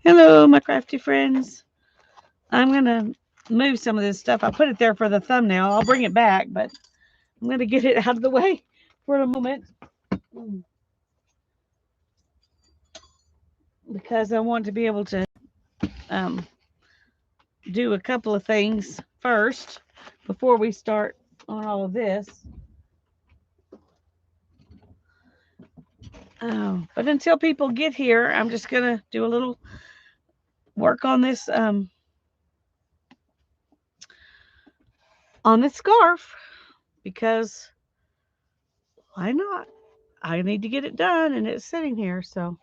Hello, my crafty friends. I'm going to move some of this stuff. I put it there for the thumbnail. I'll bring it back, but I'm going to get it out of the way for a moment because I want to be able to um, do a couple of things first before we start on all of this. But until people get here, I'm just going to do a little work on this scarf because why not? I need to get it done and it's sitting here, so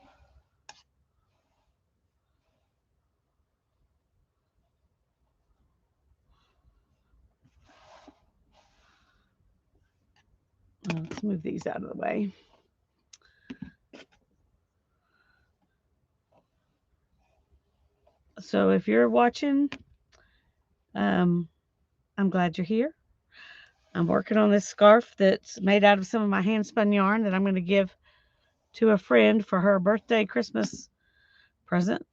let's move these out of the way. So if you're watching, I'm glad you're here. I'm working on this scarf that's made out of some of my hand spun yarn that I'm going to give to a friend for her birthday Christmas present.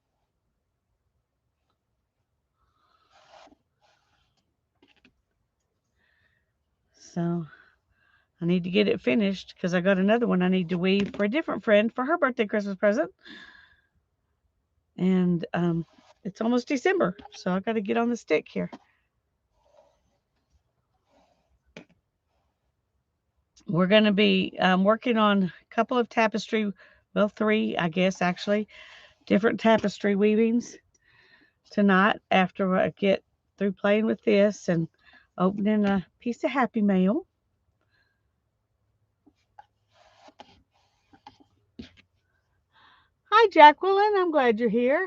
So I need to get it finished because I got another one I need to weave for a different friend for her birthday Christmas present. And it's almost December, so I got to get on the stick here. We're going to be working on a couple of tapestry, well, 3, I guess, actually, different tapestry weavings tonight after I get through playing with this and opening a piece of Happy Mail. Hi, Jacqueline. I'm glad you're here.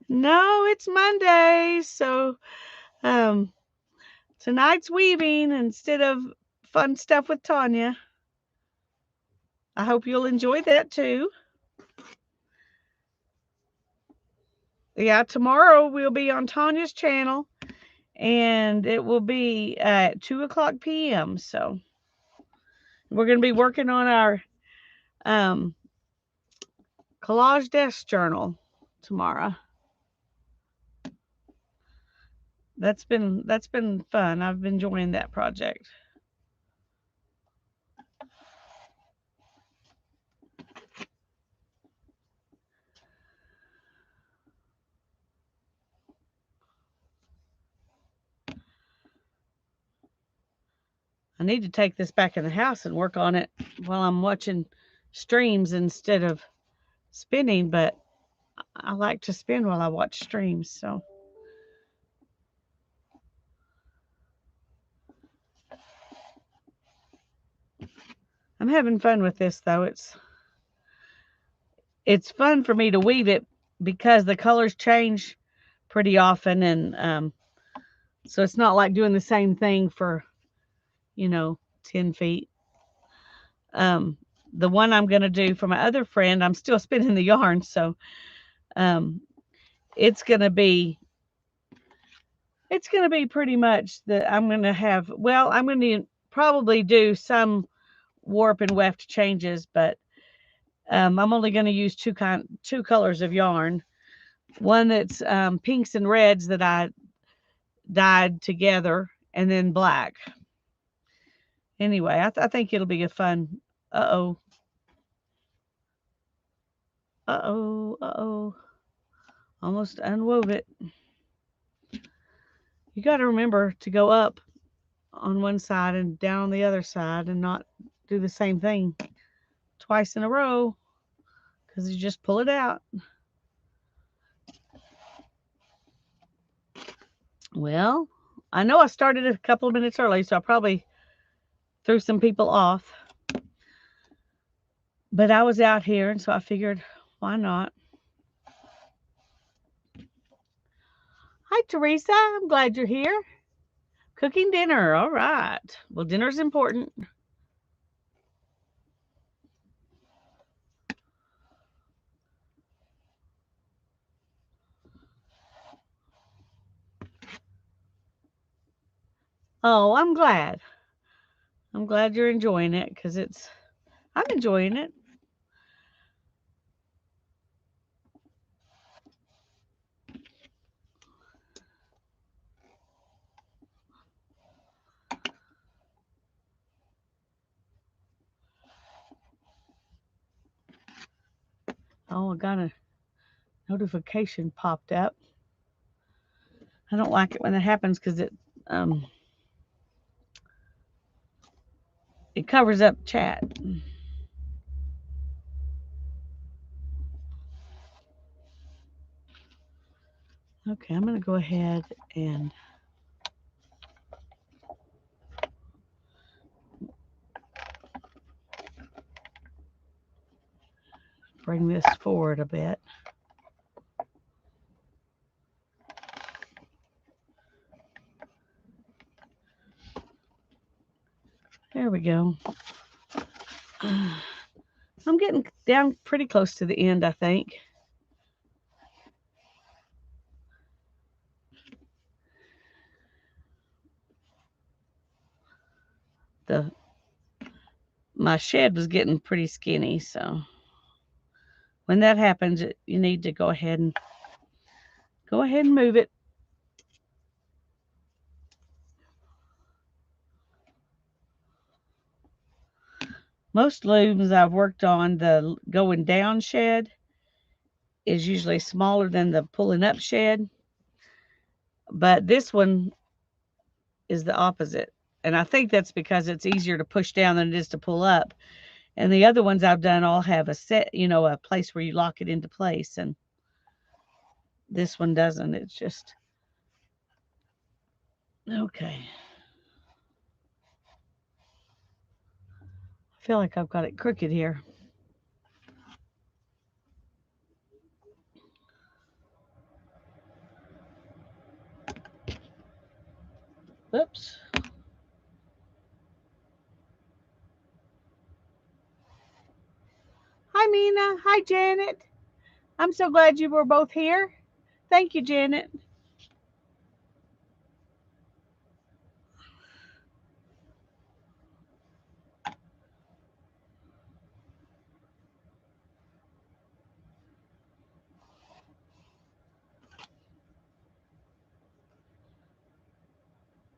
No, it's Monday, so tonight's weaving instead of fun stuff with Tanya. I hope you'll enjoy that too. Yeah, tomorrow we'll be on Tanya's channel and it will be at 2:00 p.m. So we're going to be working on our collage desk journal tomorrow. That's been fun. I've been enjoying that project. I need to take this back in the house and work on it while I'm watching streams instead of spinning, but I like to spin while I watch streams, so. I'm having fun with this though. It's fun for me to weave it because the colors change pretty often, and so it's not like doing the same thing for 10 feet. The one I'm going to do for my other friend, I'm still spinning the yarn, so it's going to be pretty much that I'm going to have, well, I'm going to probably do some warp and weft changes, but I'm only going to use two colors of yarn. One that's pinks and reds that I dyed together, and then black. Anyway, I think it'll be a fun. Uh-oh. Uh-oh. Uh-oh. Almost unwove it. You got to remember to go up on one side and down on the other side and not do the same thing twice in a row because you just pull it out. Well, I know I started a couple of minutes early, so I probably threw some people off. But I was out here, and so I figured, why not? Hi, Teresa. I'm glad you're here. Cooking dinner. All right. Well, dinner's important. Oh, I'm glad. I'm glad you're enjoying it because I'm enjoying it. Oh, I got a notification popped up. I don't like it when that happens because um it covers up chat. Okay, I'm gonna go ahead and bring this forward a bit. There we go. I'm getting down pretty close to the end, I think. My shed was getting pretty skinny, so when that happens, you need to go ahead and move it. Most looms I've worked on, the going down shed is usually smaller than the pulling up shed, but this one is the opposite. And I think that's because it's easier to push down than it is to pull up. And the other ones I've done all have a set, a place where you lock it into place. And this one doesn't. It's just, okay. I feel like I've got it crooked here. Oops. Hi, Mina. Hi, Janet. I'm so glad you were both here. Thank you, Janet.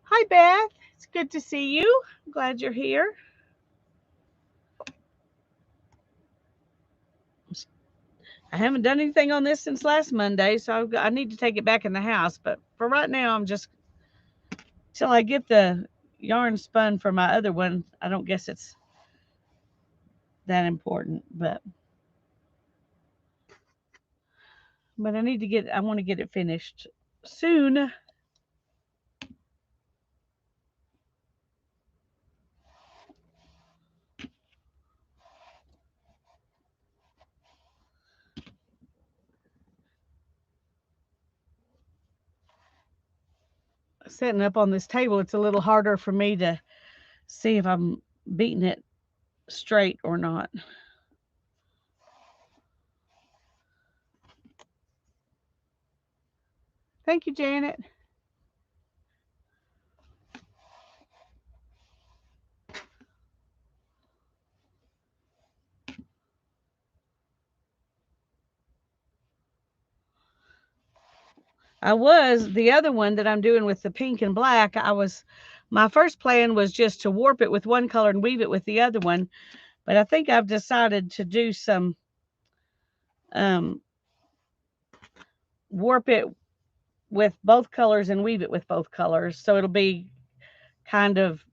Hi, Beth. It's good to see you. I'm glad you're here. I haven't done anything on this since last Monday, so I need to take it back in the house. But for right now, I'm just, till I get the yarn spun for my other one, I don't guess it's that important. But I want to get it finished soon. Setting up on this table, it's a little harder for me to see if I'm beating it straight or not. Thank you, Janet. The other one that I'm doing with the pink and black, my first plan was just to warp it with one color and weave it with the other one. But I think I've decided to do some warp it with both colors and weave it with both colors. So it'll be kind of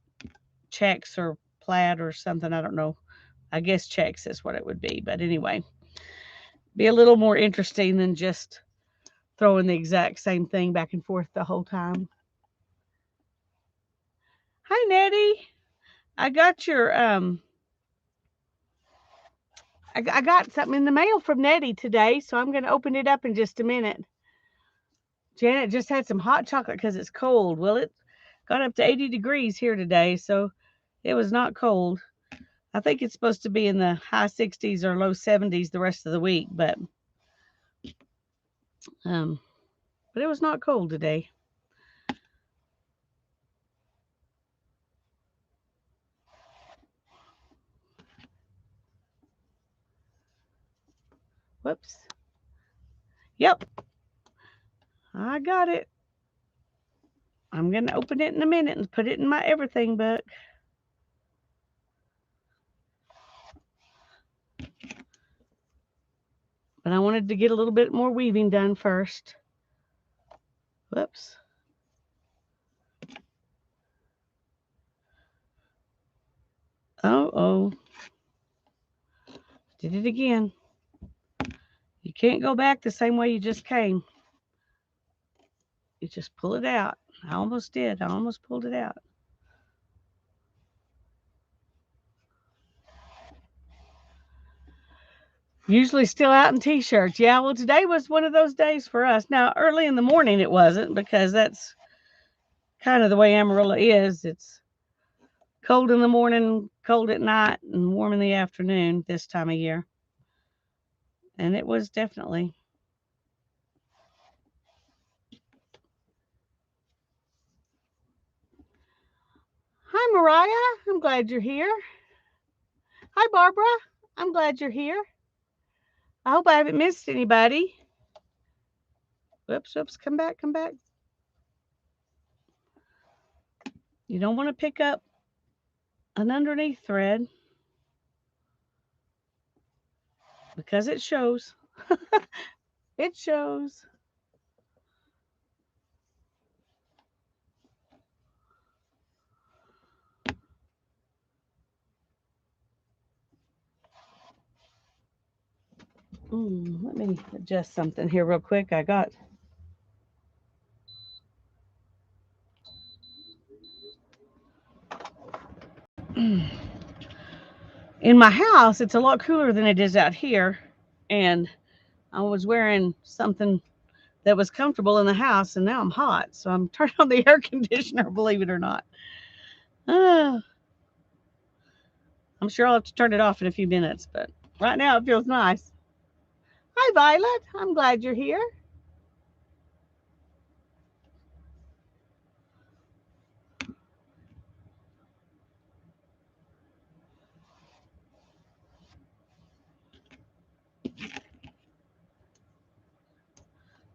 checks or plaid or something. I don't know. I guess checks is what it would be. But anyway, be a little more interesting than just throwing the exact same thing back and forth the whole time. Hi, Nettie. I got your I got something in the mail from Nettie today, so I'm going to open it up in just a minute. Janet just had some hot chocolate because it's cold. Well, it got up to 80 degrees here today, so it was not cold. I think it's supposed to be in the high 60s or low 70s the rest of the week, but it was not cold today. Whoops. Yep. I got it. I'm going to open it in a minute and put it in my everything book. But I wanted to get a little bit more weaving done first. Whoops. Oh. Did it again. You can't go back the same way you just came. You just pull it out. I almost did. I almost pulled it out. Usually still out in t-shirts. Yeah, well, today was one of those days for us. Now, early in the morning it wasn't, because that's kind of the way Amarillo is. It's cold in the morning, cold at night, and warm in the afternoon this time of year. And it was definitely. Hi, Mariah. I'm glad you're here. Hi, Barbara. I'm glad you're here. I hope I haven't missed anybody. Whoops. Come back. You don't want to pick up an underneath thread because it shows. It shows. Let me adjust something here real quick. I got in my house, it's a lot cooler than it is out here. And I was wearing something that was comfortable in the house, and now I'm hot. So I'm turning on the air conditioner, believe it or not. I'm sure I'll have to turn it off in a few minutes, but right now it feels nice. Hi, Violet. I'm glad you're here.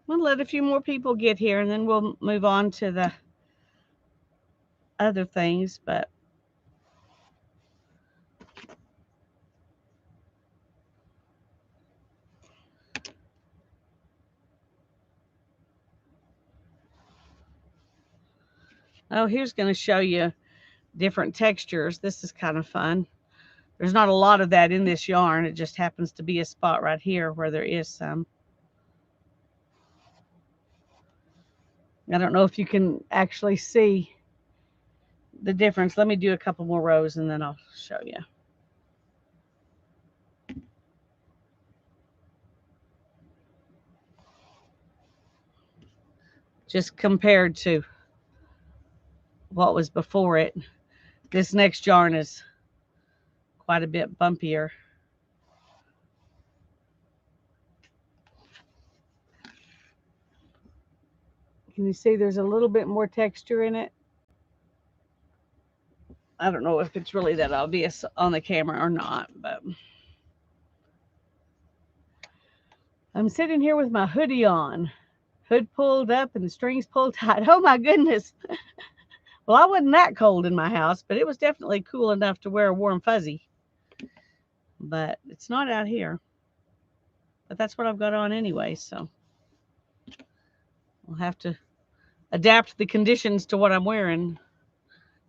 We'll let a few more people get here, and then we'll move on to the other things. But here's going to show you different textures. This is kind of fun. There's not a lot of that in this yarn. It just happens to be a spot right here where there is some. I don't know if you can actually see the difference. Let me do a couple more rows and then I'll show you. Just compared to what was before it, this next yarn is quite a bit bumpier. Can you see there's a little bit more texture in it? I don't know if it's really that obvious on the camera or not, but I'm sitting here with my hoodie on, hood pulled up and the strings pulled tight. Oh my goodness. Well, I wasn't that cold in my house, but it was definitely cool enough to wear a warm fuzzy. But it's not out here. But that's what I've got on anyway, so we'll have to adapt the conditions to what I'm wearing,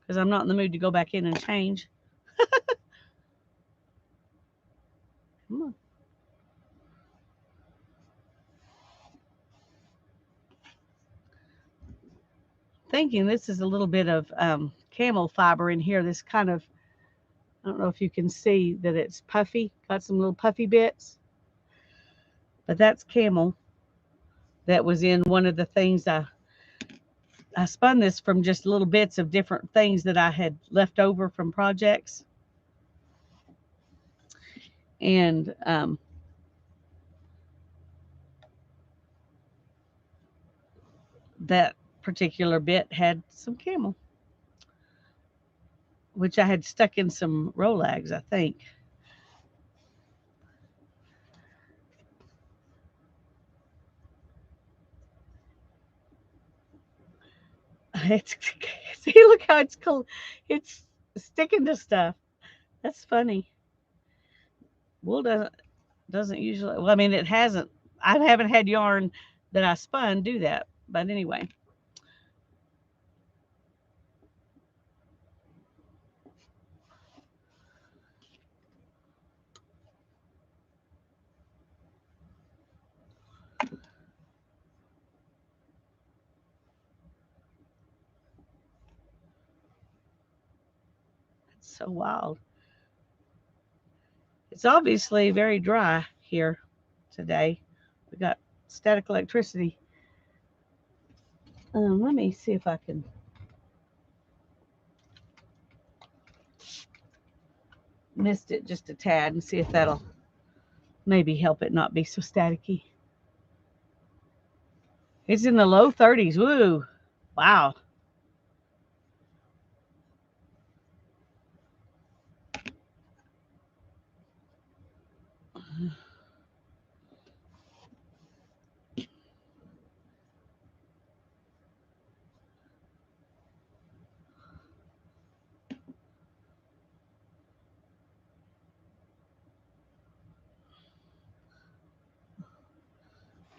because I'm not in the mood to go back in and change. Come on. Thinking this is a little bit of camel fiber in here. This kind of, I don't know if you can see that it's puffy, got some little puffy bits, but that's camel. That was in one of the things I spun this from just little bits of different things that I had left over from projects. And that particular bit had some camel, which I had stuck in some Rolags, I think. It's, see, look how it's cool. It's sticking to stuff. That's funny. Wool doesn't. Doesn't usually, well, I mean, it hasn't, I haven't had yarn that I spun do that. But anyway, it's so wild. It's obviously very dry here today. We got static electricity. Let me see if I can mist it just a tad and see if that'll maybe help it not be so staticky. It's in the low 30s. Woo. Wow.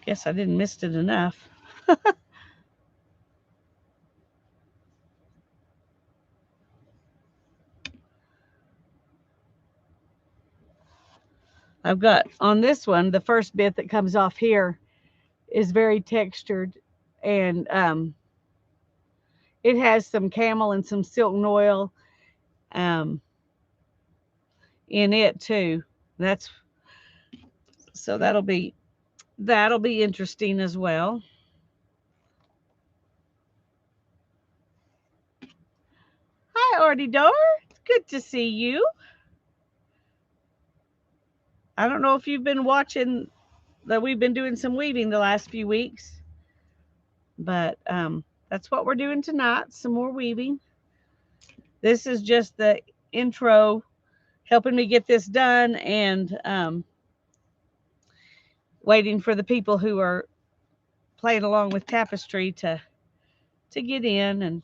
Guess I didn't mist it enough. I've got on this one, the first bit that comes off here is very textured, and it has some camel and some silk oil um, in it too. That's so that'll be interesting as well. Hi, Artie Dar. It's good to see you. I don't know if you've been watching that we've been doing some weaving the last few weeks, but that's what we're doing tonight. Some more weaving. This is just the intro, helping me get this done, and waiting for the people who are playing along with Tapestry to get in. And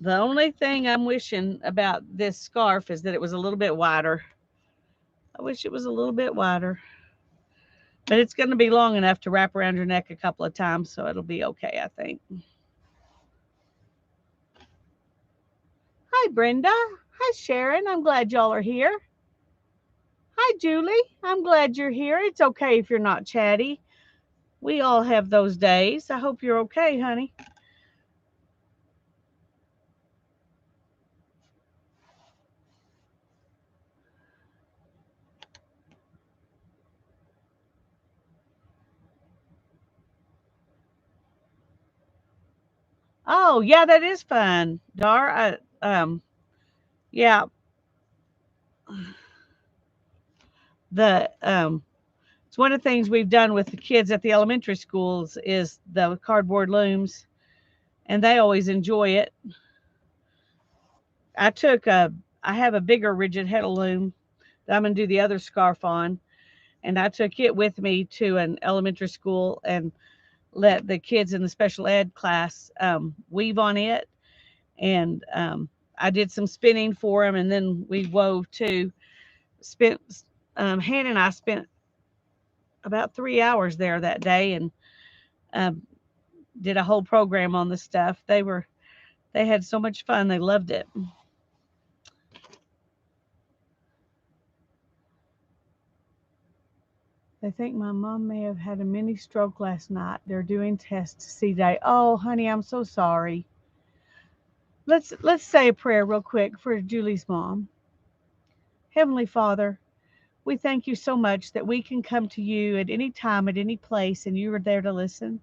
the only thing I'm wishing about this scarf is that it was a little bit wider. I wish it was a little bit wider, but it's going to be long enough to wrap around your neck a couple of times, so it'll be okay, I think. Hi, Brenda. Hi, Sharon. I'm glad y'all are here. Hi, Julie. I'm glad you're here. It's okay if you're not chatty. We all have those days. I hope you're okay, honey. Oh, yeah, that is fun. Dar, yeah, the it's one of the things we've done with the kids at the elementary schools is the cardboard looms, and they always enjoy it. I took a, I have a bigger rigid heddle loom that I'm gonna do the other scarf on, and I took it with me to an elementary school and let the kids in the special ed class weave on it, and I did some spinning for them, and then we wove too. Spent Hannah and I spent about 3 hours there that day, and um, did a whole program on the stuff. They had so much fun. They loved it. They think my mom may have had a mini stroke last night. They're doing tests to see today. Oh, honey, I'm so sorry. Let's say a prayer real quick for Julie's mom. Heavenly Father, we thank you so much that we can come to you at any time, at any place, and you are there to listen.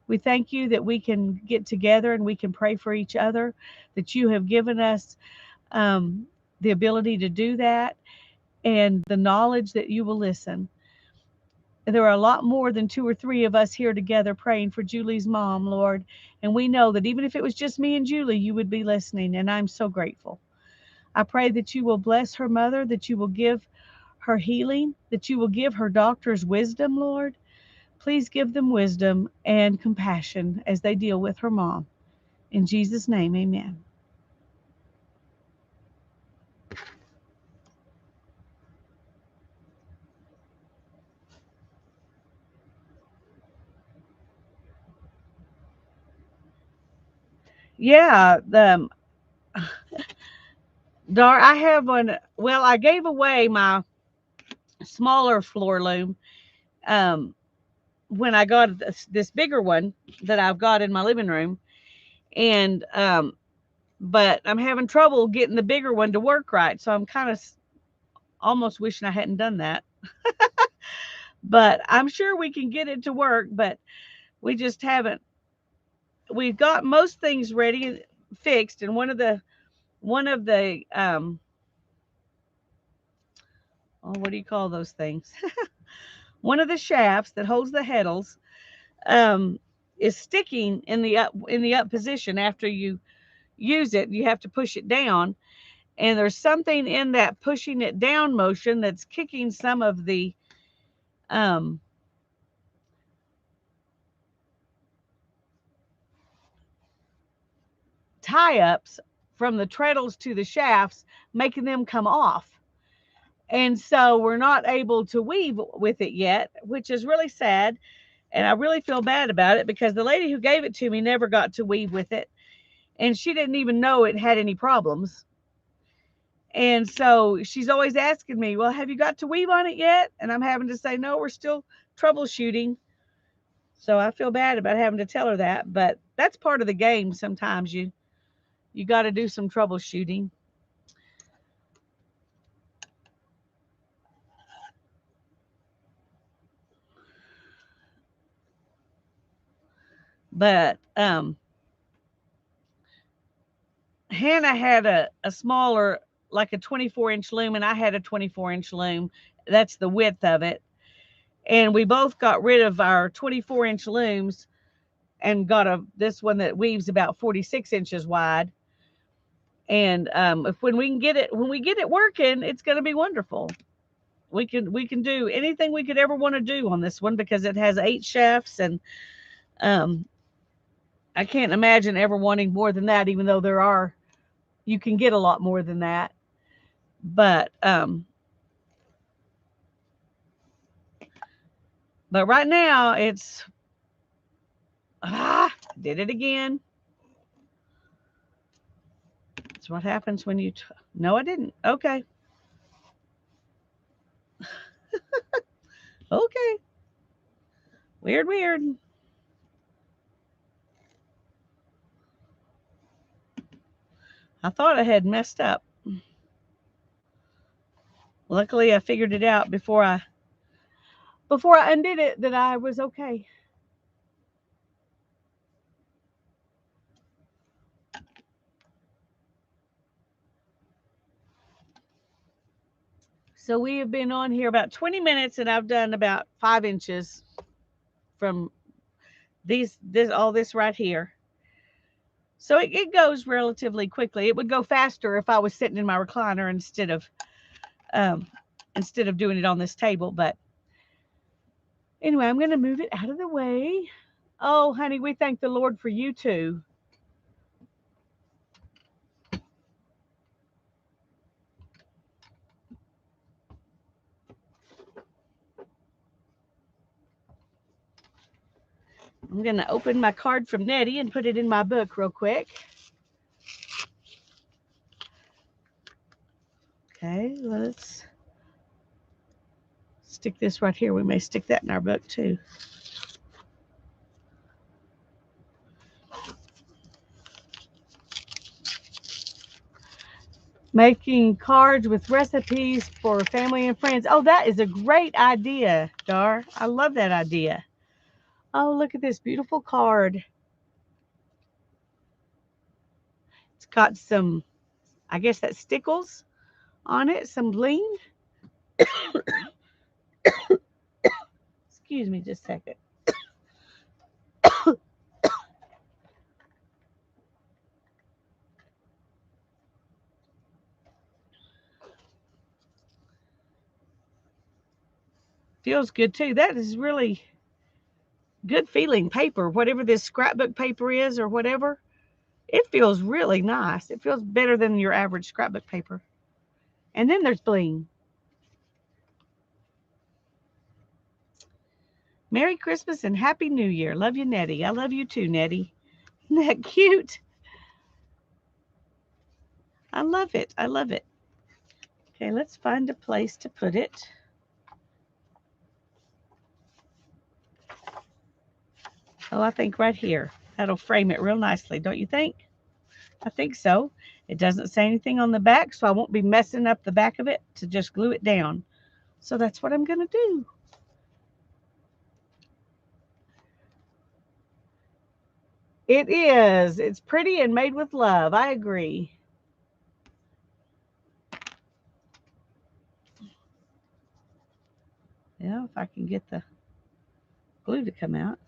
We thank you that we can get together and we can pray for each other, that you have given us the ability to do that, and the knowledge that you will listen. And there are a lot more than two or three of us here together praying for Julie's mom, Lord. And we know that even if it was just me and Julie, you would be listening. And I'm so grateful. I pray that you will bless her mother, that you will give her healing, that you will give her doctors wisdom, Lord. Please give them wisdom and compassion as they deal with her mom. In Jesus' name, amen. Yeah, I have one. Well, I gave away my smaller floor loom um, when I got this bigger one that I've got in my living room, and but I'm having trouble getting the bigger one to work right. So I'm kind of almost wishing I hadn't done that. But I'm sure we can get it to work, but we just haven't. We've got most things ready and fixed, and one of the oh, what do you call those things? One of the shafts that holds the heddles um, is sticking in the up position. After you use it, you have to push it down, and there's something in that pushing it down motion that's kicking some of the um, tie-ups from the treadles to the shafts, making them come off. And so we're not able to weave with it yet, which is really sad. And I really feel bad about it because the lady who gave it to me never got to weave with it. And she didn't even know it had any problems. And so she's always asking me, well, have you got to weave on it yet? And I'm having to say, no, we're still troubleshooting. So I feel bad about having to tell her that, but that's part of the game. Sometimes you got to do some troubleshooting. But Hannah had a smaller, like a 24-inch loom, and I had a 24-inch loom. That's the width of it. And we both got rid of our 24-inch looms and got this one that weaves about 46 inches wide. And if when we get it working, it's going to be wonderful. We can do anything we could ever want to do on this one because it has 8 shafts, and um, I can't imagine ever wanting more than that. Even though you can get a lot more than that. But right now it's did it again. That's what happens when you. No, I didn't. Okay. Okay. Weird, weird. I thought I had messed up. Luckily, I figured it out before I undid it that I was okay. So we have been on here about 20 minutes, and I've done about 5 inches from all this right here. So it goes relatively quickly. It would go faster if I was sitting in my recliner um, instead of doing it on this table. But anyway, I'm going to move it out of the way. Oh, honey, we thank the Lord for you too. I'm going to open my card from Nettie and put it in my book real quick. Okay, let's stick this right here. We may stick that in our book too. Making cards with recipes for family and friends. Oh, that is a great idea, Dar. I love that idea. Oh, look at this beautiful card. It's got some, I guess that's stickles on it, some bling. Excuse me just a second. Feels good too. That is really good feeling paper, whatever this scrapbook paper is or whatever. It feels really nice. It feels better than your average scrapbook paper. And then there's bling. Merry Christmas and Happy New Year. Love you, Nettie. I love you too, Nettie. Isn't that cute? I love it. I love it. Okay, let's find a place to put it. Oh, I think right here. That'll frame it real nicely, don't you think? I think so. It doesn't say anything on the back, so I won't be messing up the back of it to just glue it down. So that's what I'm going to do. It is. It's pretty and made with love. I agree. Yeah, if I can get the glue to come out.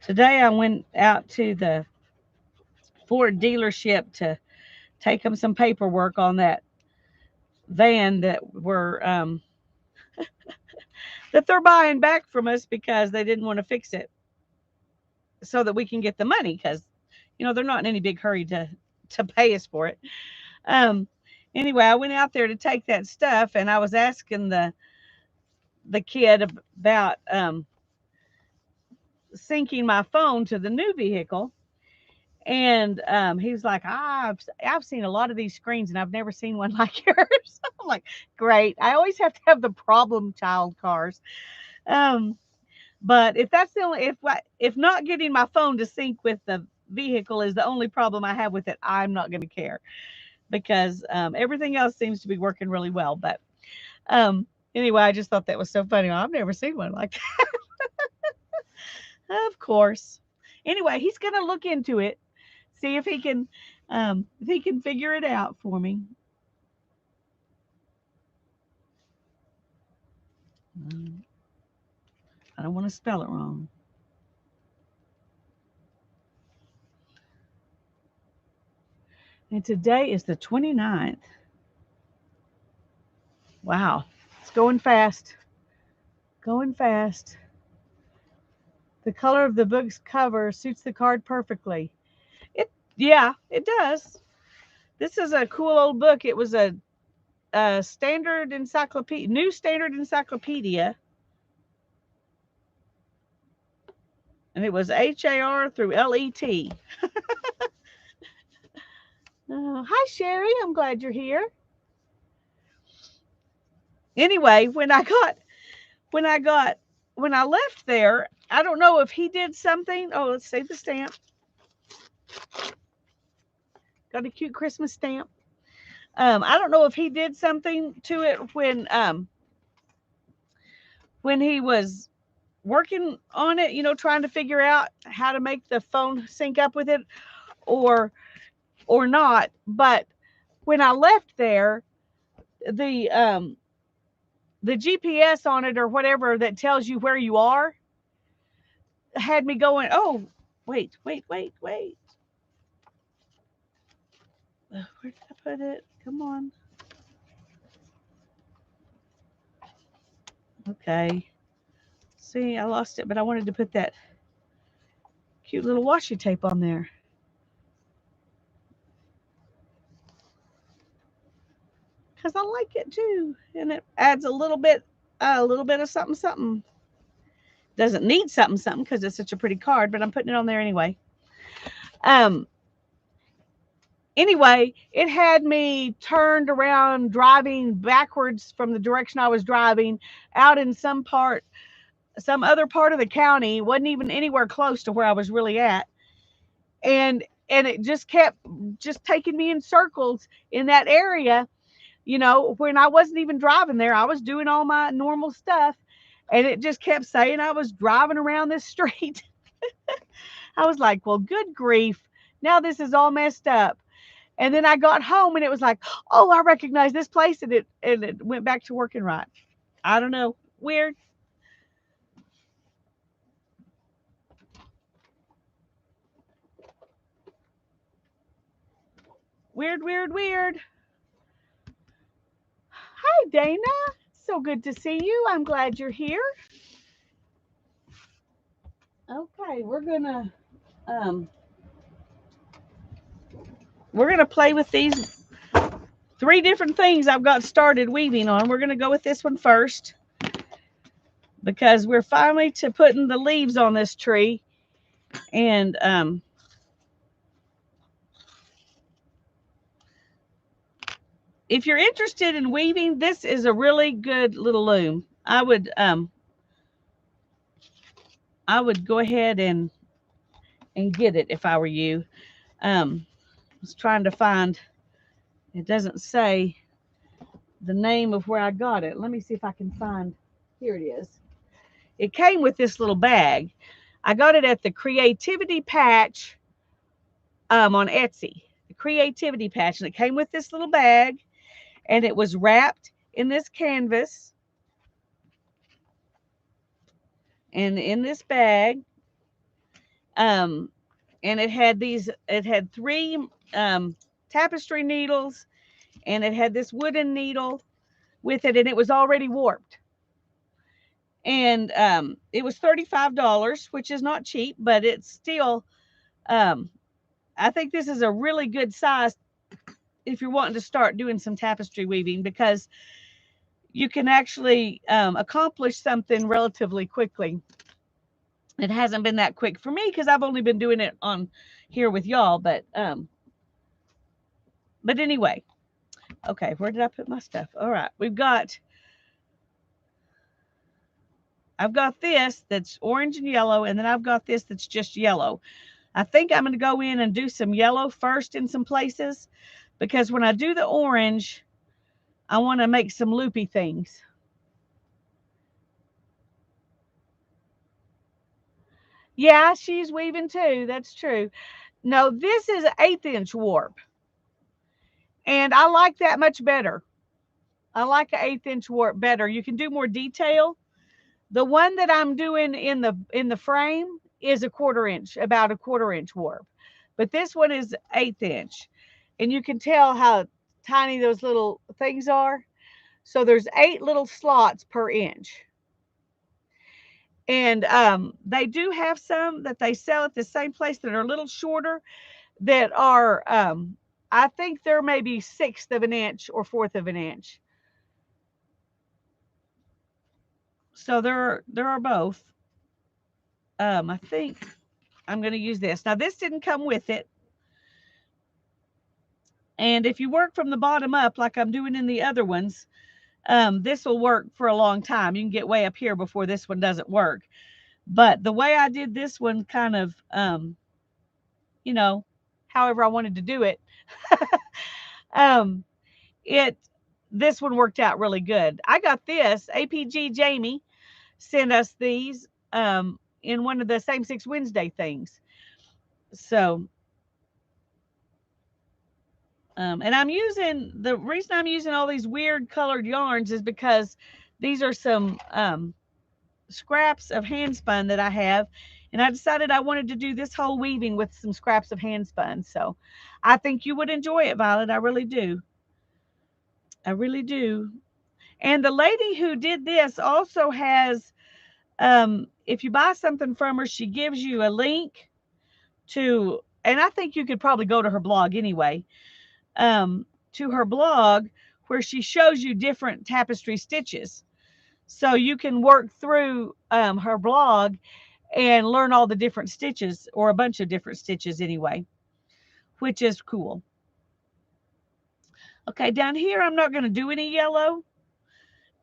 Today I went out to the Ford dealership to take them some paperwork on that van that they're buying back from us because they didn't want to fix it so that we can get the money because they're not in any big hurry to pay us for it. Um, anyway, I went out there to take that stuff, and I was asking the kid about syncing my phone to the new vehicle, and he was like, I've seen a lot of these screens, and I've never seen one like yours. I'm like, great. I always have to have the problem child cars. Um, but if that's the only if not getting my phone to sync with the vehicle is the only problem I have with it, I'm not going to care because everything else seems to be working really well. But um, anyway, I just thought that was so funny. I've never seen one like that. Of course. Anyway, he's going to look into it, see if he can figure it out for me. I don't want to spell it wrong. And today is the 29th. Wow. It's going fast. Going fast. The color of the book's cover suits the card perfectly. It Yeah, it does. This is a cool old book. It was a standard encyclopedia, new standard encyclopedia, and it was HAR through LET. Hi Sherry, I'm glad you're here. Anyway, when I got when I left there, I don't know if he did something. Oh, let's save the stamp. Got a cute Christmas stamp. I don't know if he did something to it when he was working on it, trying to figure out how to make the phone sync up with it or not. But when I left there, the the GPS on it or whatever that tells you where you are had me going, oh, wait. Where did I put it? Come on. Okay. See, I lost it, but I wanted to put that cute little washi tape on there. Because I like it too. And it adds a little bit of something, something. Doesn't need something, something because it's such a pretty card, but I'm putting it on there anyway. Um, anyway, it had me turned around driving backwards from the direction I was driving out in some other part of the county, wasn't even anywhere close to where I was really at. And it just kept just taking me in circles in that area, when I wasn't even driving there. I was doing all my normal stuff, and it just kept saying I was driving around this street. I was like, well, good grief. Now this is all messed up. And then I got home and it was like, oh, I recognize this place, and it went back to working right. I don't know. Weird. Weird, weird, weird. Dana. So good to see you. I'm glad you're here. Okay, um we're gonna play with these three different things I've got started weaving on. We're gonna go with this one first because we're finally to putting the leaves on this tree. And if you're interested in weaving, this is a really good little loom. I would go ahead and get it if I were you. I was trying to find, it doesn't say the name of where I got it. Let me see if I can find, here it is. It came with this little bag. I got it at the Creativity Patch on Etsy. The Creativity Patch, and it came with this little bag, and it was wrapped in this canvas. And in this bag, and it had three tapestry needles, and it had this wooden needle with it, and it was already warped. And it was $35, which is not cheap, but it's still, I think this is a really good size if you're wanting to start doing some tapestry weaving, because you can actually accomplish something relatively quickly. It hasn't been that quick for me because I've only been doing it on here with y'all, but anyway. Okay, where did I put my stuff? All right, I've got this that's orange and yellow, and then I've got this that's just yellow. I think I'm going to go in and do some yellow first in some places, because when I do the orange, I want to make some loopy things. Yeah, she's weaving too. That's true. No, this is an 1/8" warp, and I like that much better. I like an 1/8" warp better. You can do more detail. The one that I'm doing in the frame is a 1/4 inch, about a 1/4 inch warp, but this one is 1/8", and you can tell how tiny those little things are. So there's 8 little slots per inch. And they do have some that they sell at the same place that are a little shorter, that are, I think they're maybe 1/6 of an inch or 1/4 of an inch. So there are both. I think I'm going to use this. Now, this didn't come with it. And if you work from the bottom up, like I'm doing in the other ones, this will work for a long time. You can get way up here before this one doesn't work. But the way I did this one, kind of, you know, however I wanted to do it, um, this one worked out really good. I got this. APG Jamie sent us these in one of the Same Six Wednesday things. So, and the reason I'm using all these weird colored yarns is because these are some scraps of hand spun that I have, and I decided I wanted to do this whole weaving with some scraps of hand spun. So I think you would enjoy it, Violet. I really do. I really do. And the lady who did this also has, if you buy something from her, she gives you a link to, and I think you could probably go to her blog anyway, to her blog, where she shows you different tapestry stitches. So you can work through her blog and learn all the different stitches, or a bunch of different stitches anyway, which is cool. Okay, down here I'm not going to do any yellow,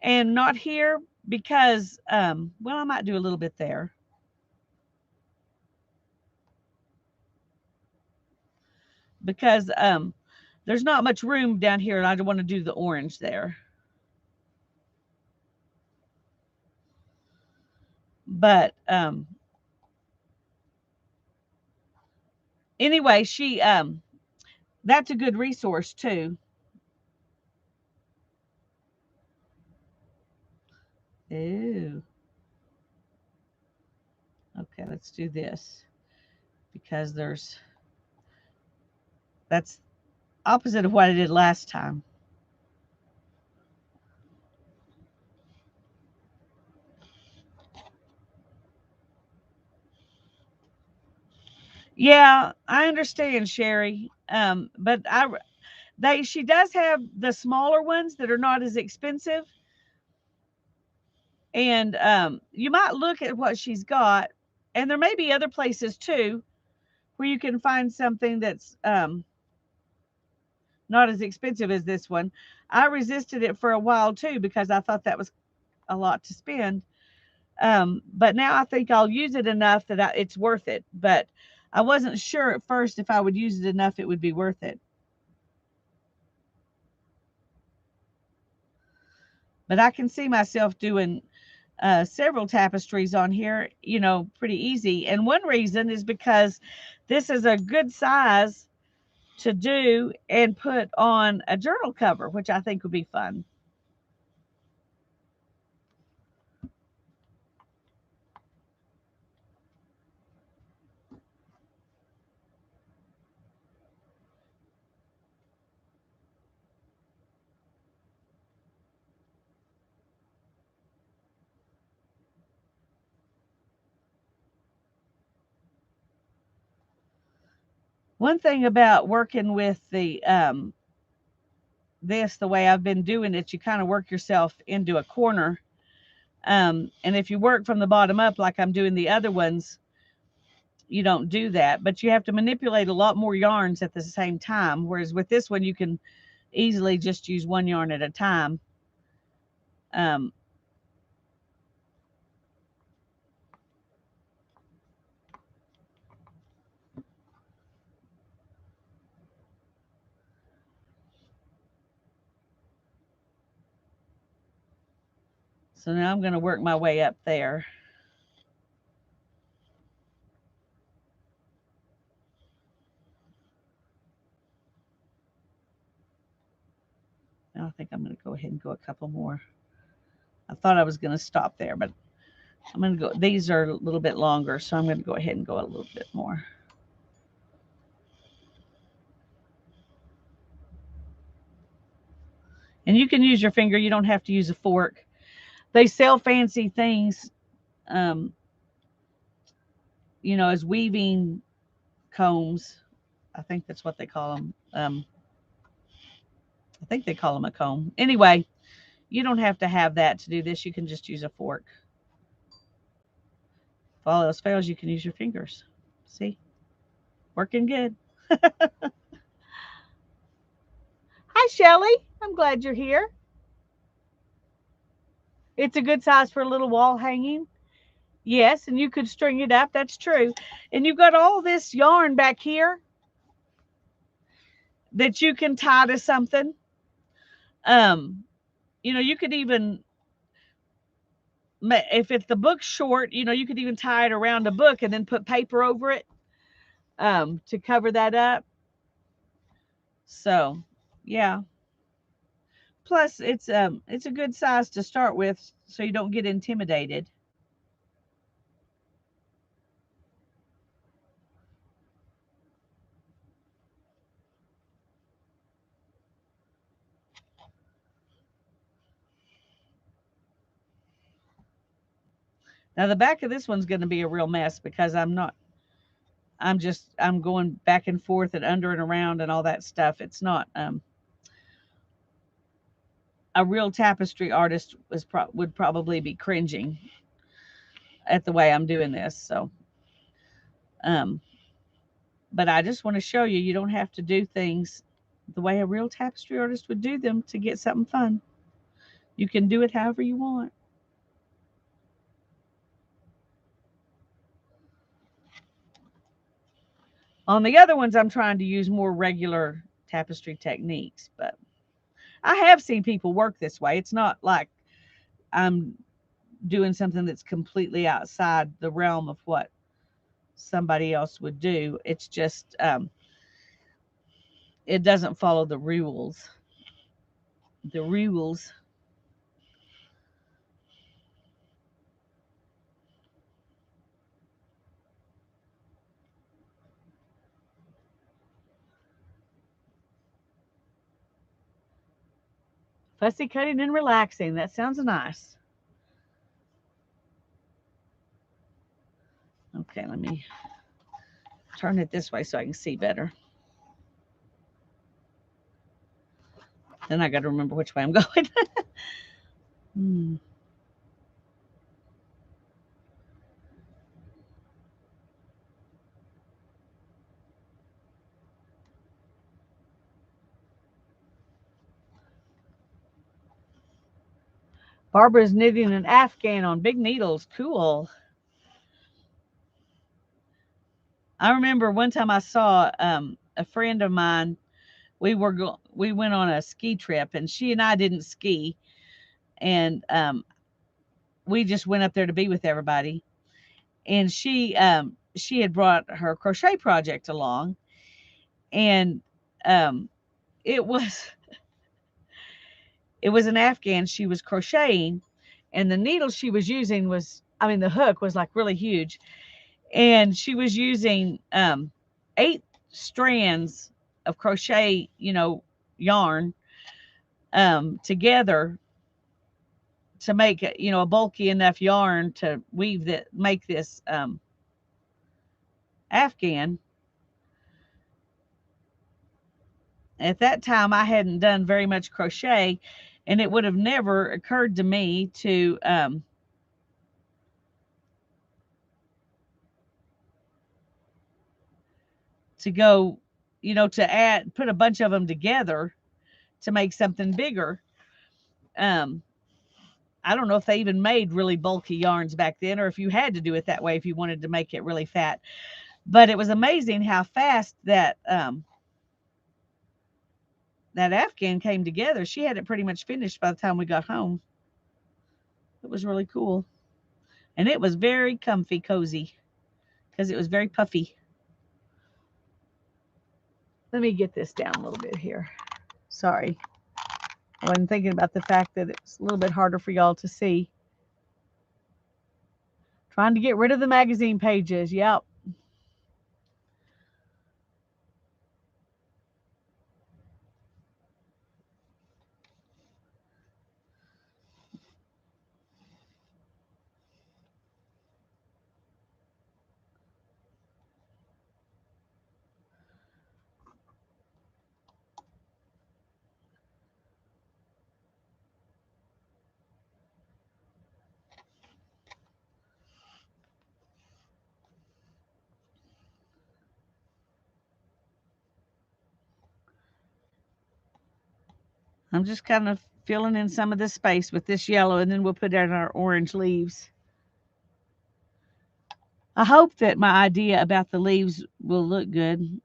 and not here because, well, I might do a little bit there. Because there's not much room down here, and I don't want to do the orange there. But anyway, that's a good resource too. Ooh. Okay, let's do this, because that's opposite of what I did last time. Yeah, I understand, Sherry. But she does have the smaller ones that are not as expensive, and you might look at what she's got, and there may be other places too where you can find something that's not as expensive as this one. I resisted it for a while too because I thought that was a lot to spend. But now I think I'll use it enough that it's worth it. But I wasn't sure at first if I would use it enough it would be worth it. But I can see myself doing several tapestries on here, pretty easy. And one reason is because this is a good size to do and put on a journal cover, which I think would be fun. One thing about working with the way I've been doing it, you kind of work yourself into a corner. And if you work from the bottom up, like I'm doing the other ones, you don't do that, but you have to manipulate a lot more yarns at the same time. Whereas with this one, you can easily just use one yarn at a time. Um, so now I'm going to work my way up there. Now I think I'm going to go ahead and go a couple more. I thought I was going to stop there, but I'm going to go. These are a little bit longer, so I'm going to go ahead and go a little bit more. And you can use your finger. You don't have to use a fork. They sell fancy things, um, as weaving combs. I think that's what they call them. I think they call them a comb. Anyway, you don't have to have that to do this. You can just use a fork. If all else fails, you can use your fingers. See? Working good. Hi, Shelly. I'm glad you're here. It's a good size for a little wall hanging. Yes, and you could string it up. That's true. And you've got all this yarn back here that you can tie to something. Um, you could even, if it's the book's short, you could even tie it around a book and then put paper over it to cover that up. So, yeah. Plus, it's a good size to start with, so you don't get intimidated. Now, the back of this one's going to be a real mess because I'm going back and forth and under and around and all that stuff. It's not a real tapestry artist would probably be cringing at the way I'm doing this. So, um, but I just want to show you, you don't have to do things the way a real tapestry artist would do them to get something fun. You can do it however you want. On the other ones, I'm trying to use more regular tapestry techniques, but I have seen people work this way. It's not like I'm doing something that's completely outside the realm of what somebody else would do. It's just it doesn't follow the rules. The rules. Fussy cutting and relaxing. That sounds nice. Okay, let me Turn it this way so I can see better. Then I got to remember which way I'm going. Hmm. Barbara's knitting an afghan on big needles. Cool. I remember one time I saw a friend of mine. We went on a ski trip, and she and I didn't ski, and we just went up there to be with everybody. And she had brought her crochet project along, and um, it was it was an afghan she was crocheting, and the needle she was using was, I mean, the hook was like really huge, and she was using 8 strands of crochet, yarn, together to make it, a bulky enough yarn to make this afghan. At that time, I hadn't done very much crochet, and it would have never occurred to me to go, put a bunch of them together to make something bigger. Um, I don't know if they even made really bulky yarns back then, or if you had to do it that way if you wanted to make it really fat. But it was amazing how fast that afghan came together. She had it pretty much finished by the time we got home. It was really cool, and it was very comfy, cozy, because it was very puffy. Let me get this down a little bit here. Sorry, I wasn't thinking about the fact that it's a little bit harder for y'all to see. Trying to get rid of the magazine pages. Yep. I'm just kind of filling in some of this space with this yellow, and then we'll put in our orange leaves. I hope that my idea about the leaves will look good.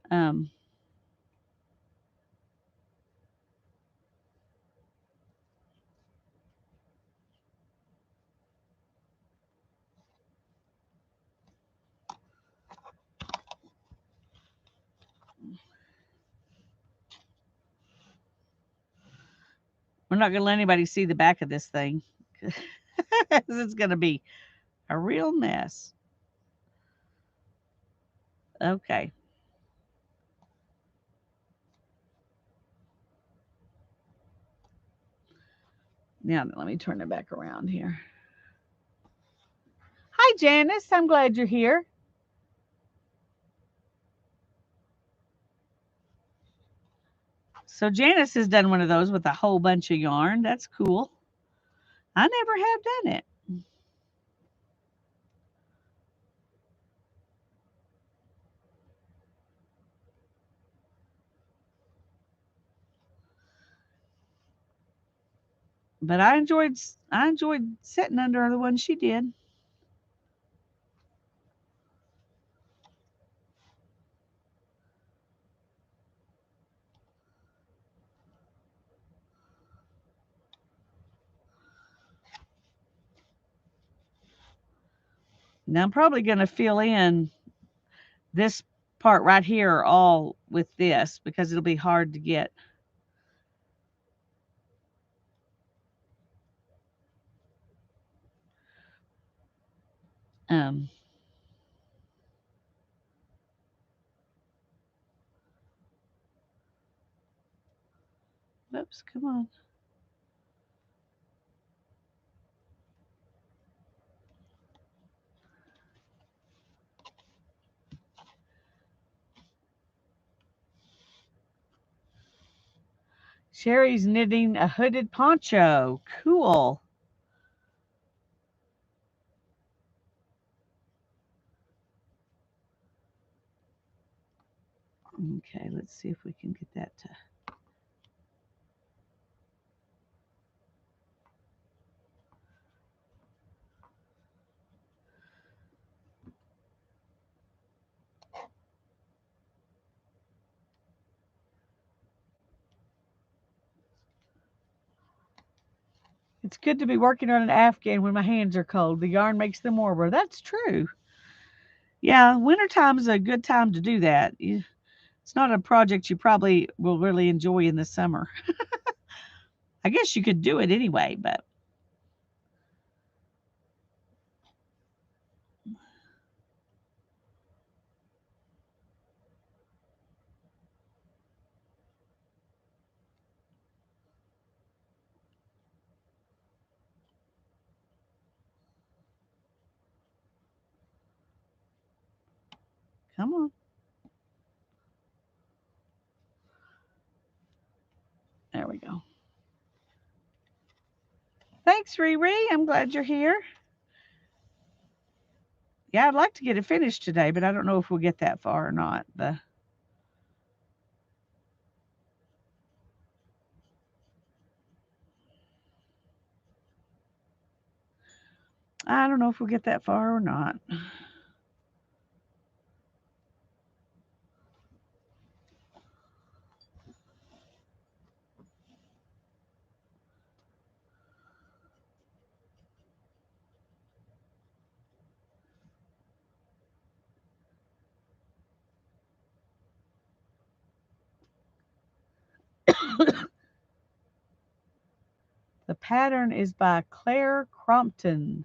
We're not going to let anybody see the back of this thing. It's going to be a real mess. Okay. Now, let me turn it back around here. Hi, Janice. I'm glad you're here. So, Janice has done one of those with a whole bunch of yarn. That's cool. I never have done it. But I enjoyed sitting under the one she did. Now I'm probably going to fill in this part right here all with this because it'll be hard to get. Um, Whoops, come on. Sherry's knitting a hooded poncho. Cool. Okay, let's see if we can get that to. It's good to be working on an Afghan when my hands are cold. The yarn makes them warmer. That's true. Yeah, wintertime is a good time to do that. It's not a project you probably will really enjoy in the summer. I guess you could do it anyway, but come on. There we go. Thanks, Riri. I'm glad you're here. Yeah, I'd like to get it finished today, but I don't know if we'll get that far or not. I don't know if we'll get that far or not. The pattern is by Claire Crompton.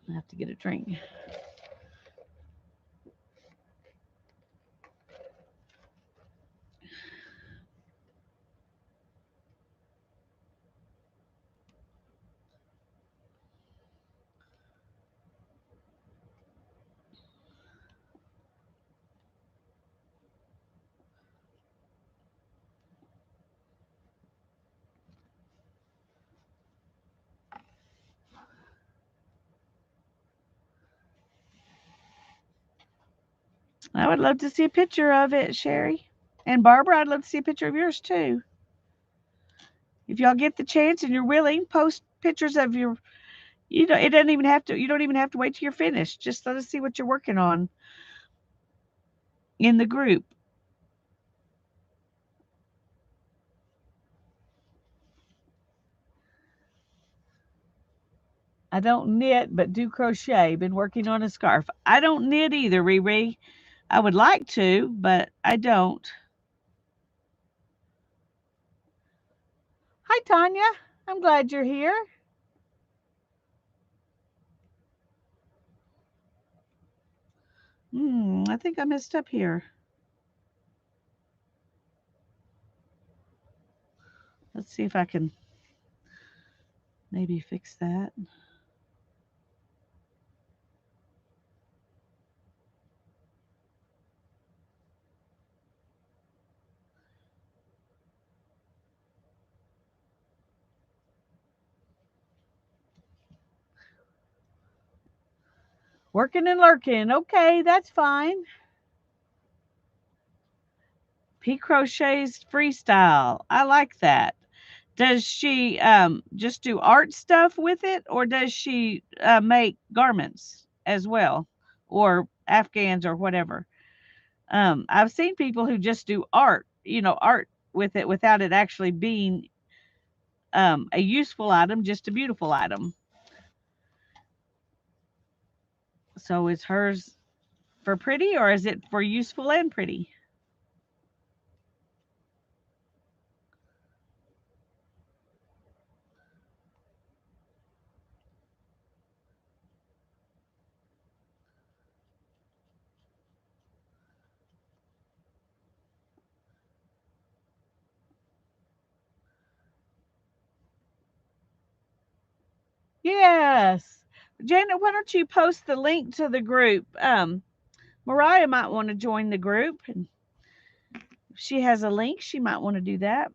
I have to get a drink. I would love to see a picture of it, Sherry. And Barbara, I'd love to see a picture of yours too. If y'all get the chance and you're willing, post pictures of your. It doesn't even have to. You don't even have to wait till you're finished. Just let us see what you're working on in the group. I don't knit, but do crochet. Been working on a scarf. I don't knit either, Riri. I would like to, but I don't. Hi, Tanya. I'm glad you're here. I think I messed up here. Let's see if I can maybe fix that. Working and lurking. Okay, that's fine. P crochets freestyle. I like that. Does she just do art stuff with it, or does she make garments as well, or Afghans or whatever? I've seen people who just do art, art with it without it actually being a useful item, just a beautiful item. So is hers for pretty, or is it for useful and pretty? Yes. Janet, why don't you post the link to the group? Mariah might want to join the group, and if she has a link, she might want to do that.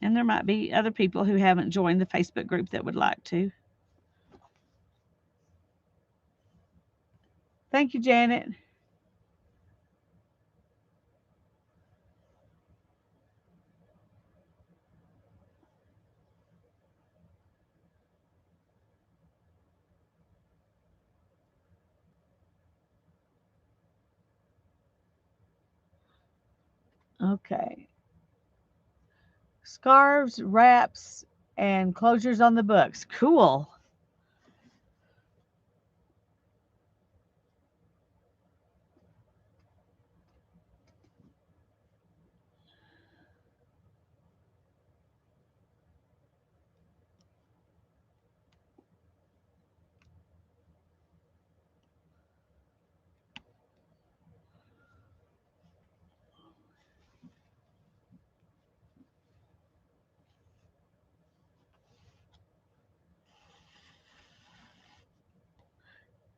And there might be other people who haven't joined the Facebook group that would like to. Thank you, Janet. Okay. Scarves, wraps, and closures on the books. Cool.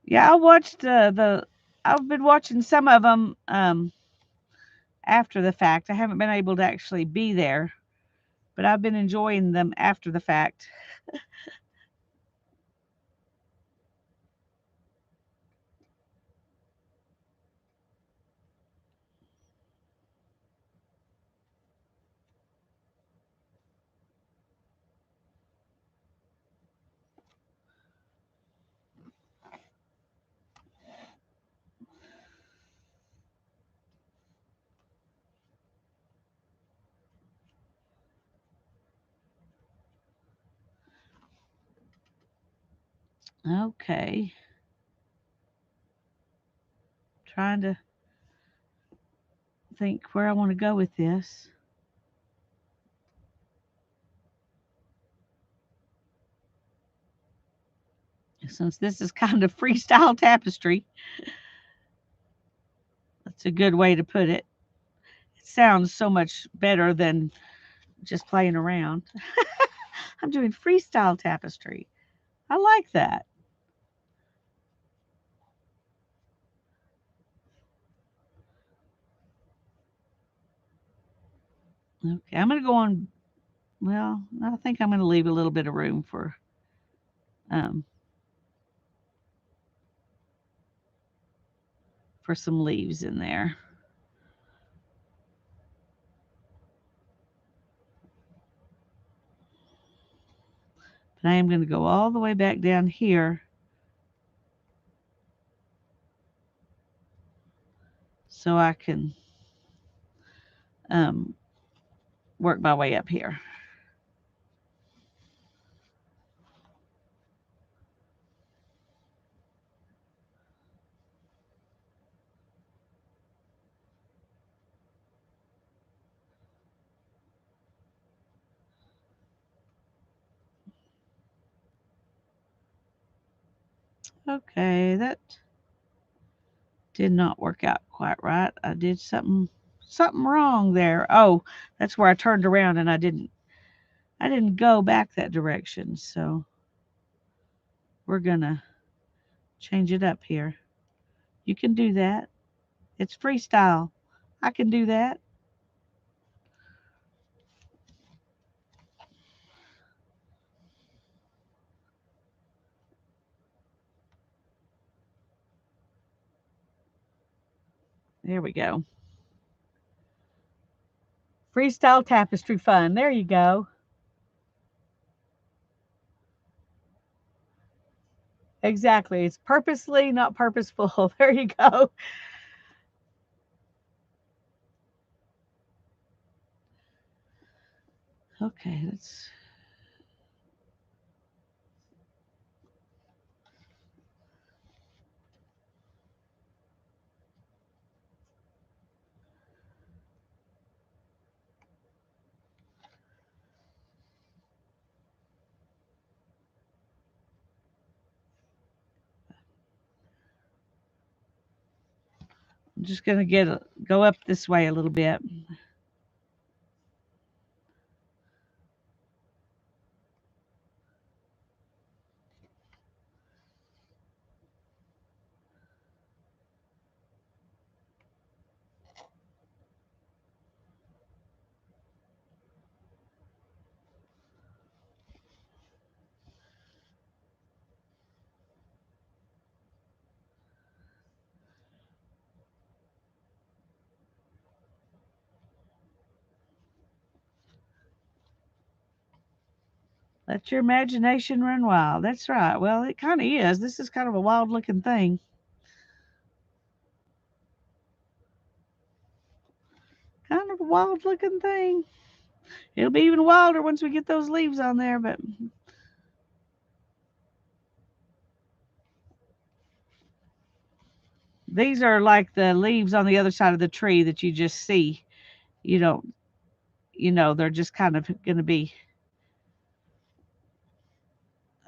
Yeah, I watched the. I've been watching some of them after the fact. I haven't been able to actually be there, but I've been enjoying them after the fact. Okay, trying to think where I want to go with this. Since this is kind of freestyle tapestry, that's a good way to put it. It sounds so much better than just playing around. I'm doing freestyle tapestry. I like that. Okay, I'm going to go on. Well, I think I'm going to leave a little bit of room um, for some leaves in there. But I am going to go all the way back down here so I can um, work my way up here. Okay, that did not work out quite right. I did something wrong there. Oh, that's where I turned around and I didn't go back that direction. So we're gonna change it up here. You can do that. It's freestyle. I can do that. There we go. Freestyle tapestry fun. There you go. Exactly. It's purposely, not purposeful. There you go. Okay, let's. I'm just going to go up this way a little bit. Let your imagination run wild. That's right. Well, it kind of is. This is kind of a wild looking thing. Kind of a wild looking thing. It'll be even wilder once we get those leaves on there, but these are like the leaves on the other side of the tree that you just see. You don't, they're just kind of going to be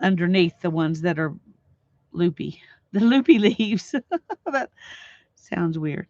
underneath the ones that are loopy. The loopy leaves. That sounds weird.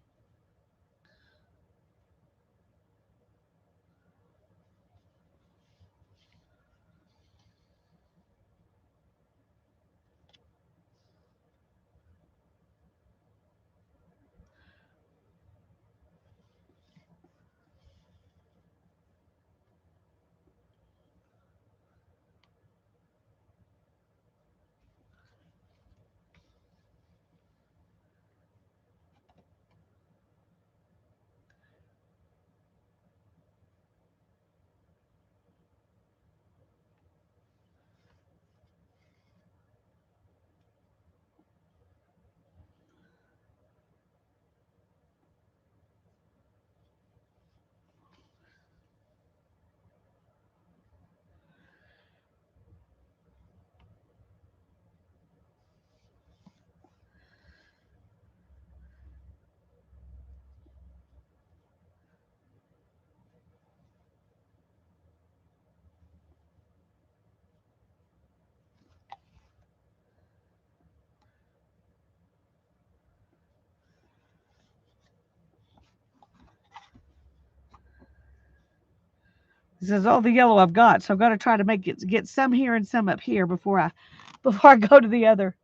This is all the yellow I've got, so I've got to try to get some here and some up here before I go to the other.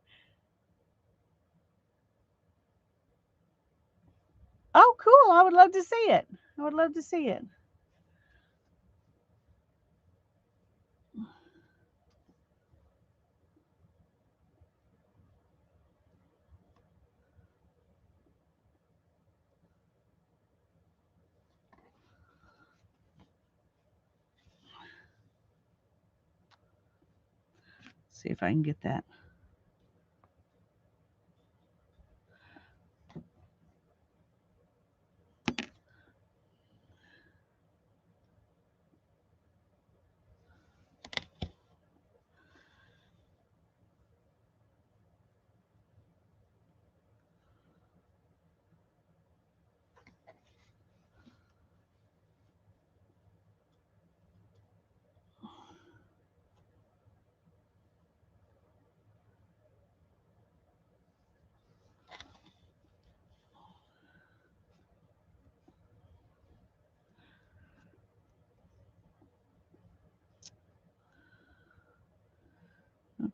Oh, cool! I would love to see it. I would love to see it. See if I can get that.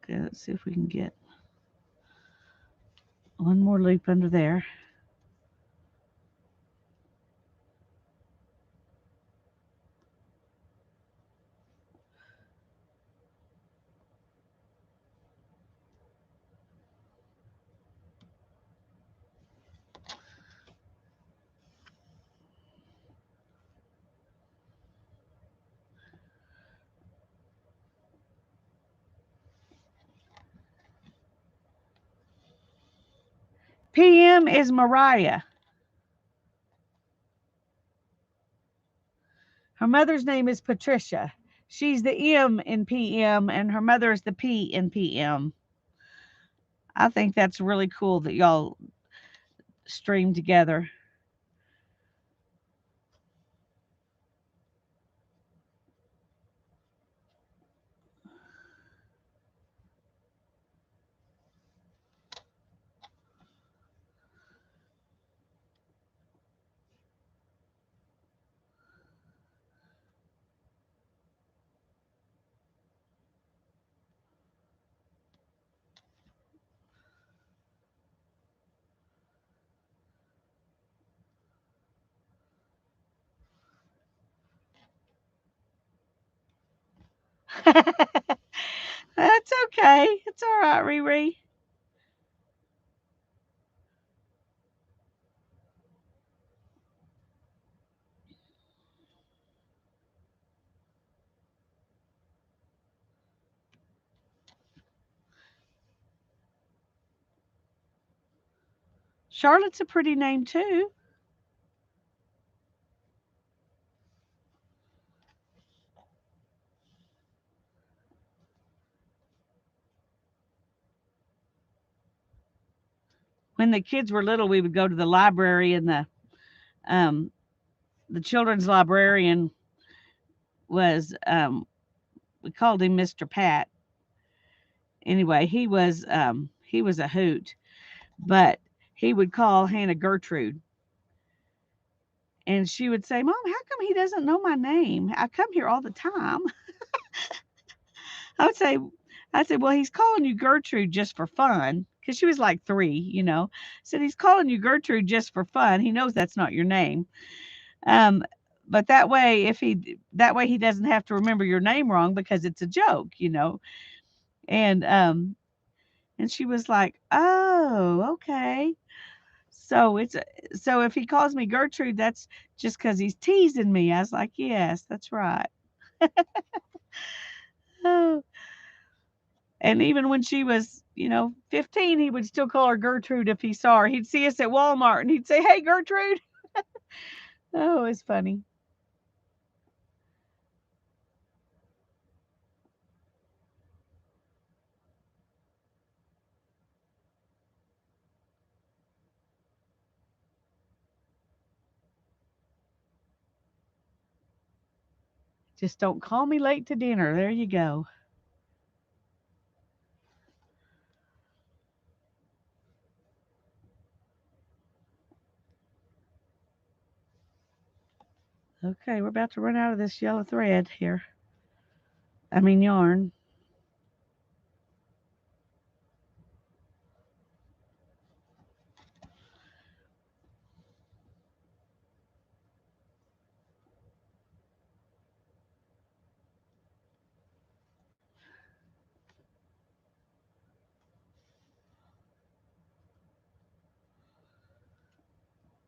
Okay, let's see if we can get one more loop under there. PM is Mariah. Her mother's name is Patricia. She's the M in PM, and her mother is the P in PM. I think that's really cool that y'all stream together. That's okay. It's all right, Riri. Charlotte's a pretty name too. When the kids were little, we would go to the library, and um, the children's librarian was we called him Mr. Pat. Anyway, he was a hoot, but he would call Hannah Gertrude, and she would say, "Mom, how come he doesn't know my name? I come here all the time." I would say, I said, "Well, he's calling you Gertrude just for fun." Because she was like 3. Said he's calling you Gertrude just for fun. He knows that's not your name. Um, but that way he doesn't have to remember your name wrong because it's a joke. And and she was like, "Oh, okay." So so if he calls me Gertrude, that's just because he's teasing me. I was like, "Yes, that's right." Oh, and even when she was, 15, he would still call her Gertrude if he saw her. He'd see us at Walmart and he'd say, "Hey, Gertrude." Oh, it's funny. Just don't call me late to dinner. There you go. Okay, we're about to run out of this yellow thread here. I mean, yarn.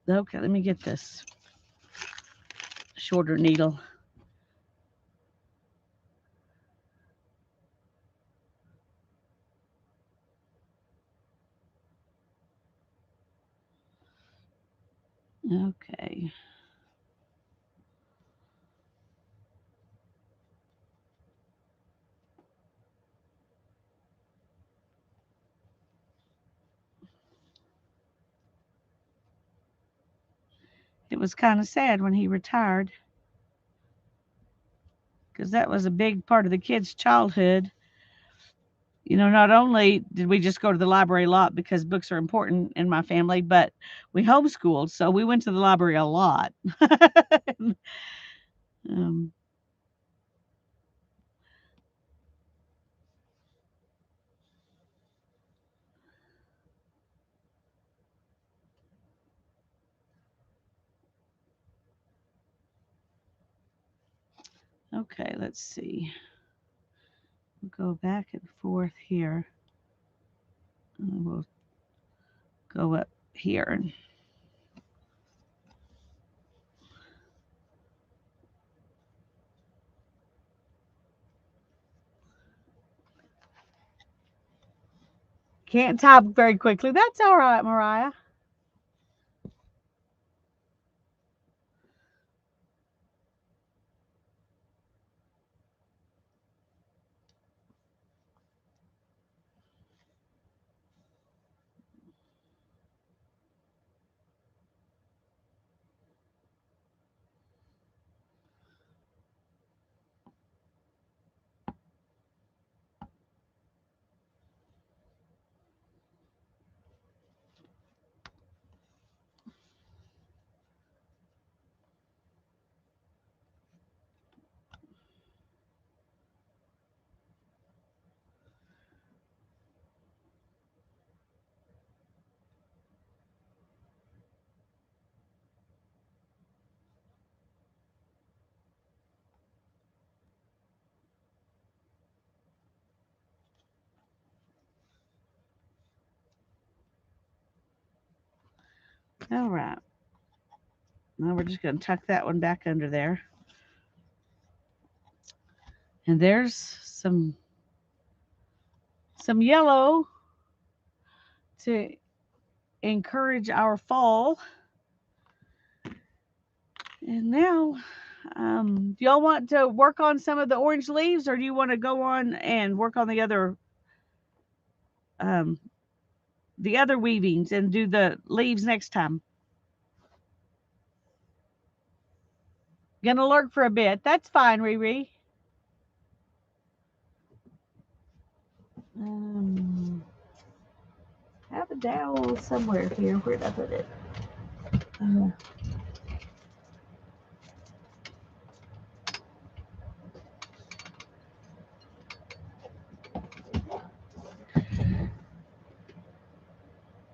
Okay, let me get this shorter needle. Okay. It was kind of sad when he retired because that was a big part of the kids' childhood. Not only did we just go to the library a lot because books are important in my family, but we homeschooled, so we went to the library a lot. um, okay, let's see. We'll go back and forth here. And we'll go up here. Can't type very quickly. That's all right, Mariah. All right. Now we're just going to tuck that one back under there. And there's some yellow to encourage our fall. And now, do y'all want to work on some of the orange leaves, or do you want to go on and work on um, the other weavings and do the leaves next time? Gonna lurk for a bit. That's fine, Riri. Um, I have a dowel somewhere here. Where did I put it? Uh,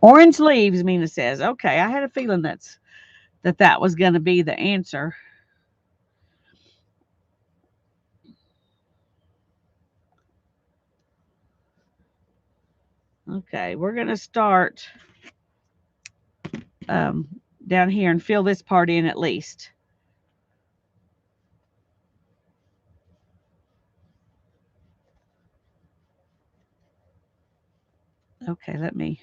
Orange leaves, Mina says. Okay, I had a feeling that was going to be the answer. Okay, we're going to start um, down here and fill this part in at least. Okay, let me.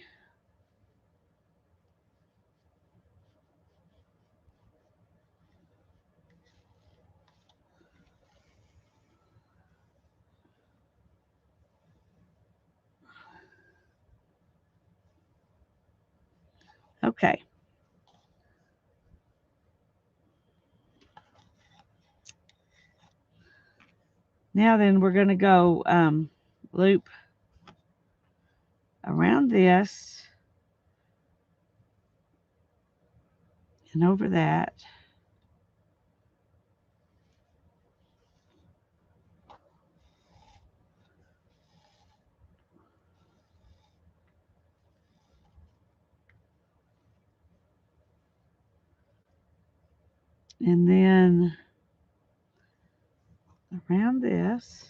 Okay. Now then, we're going to go loop around this and over that. And then around this.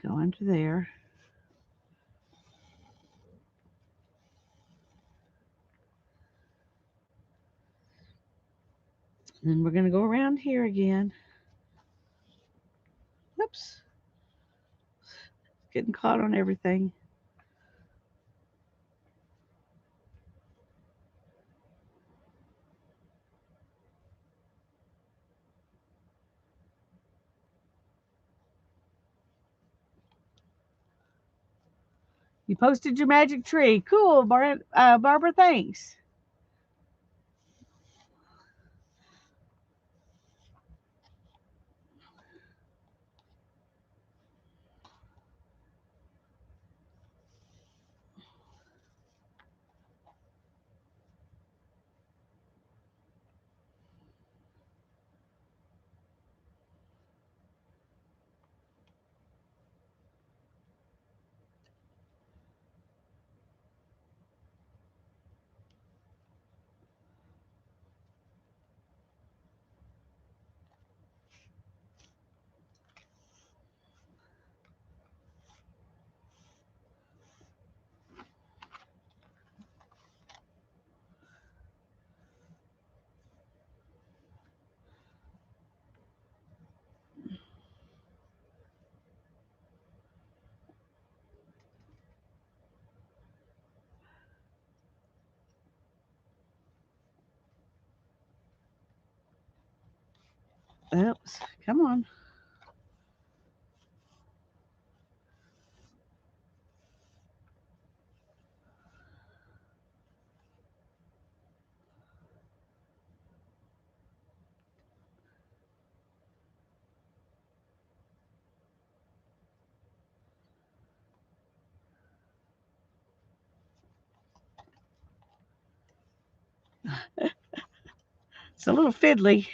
Go under there. And then we're going to go around here again. Whoops. Getting caught on everything. You posted your magic tree. Cool, Barbara, thanks. Oops, come on. It's a little fiddly.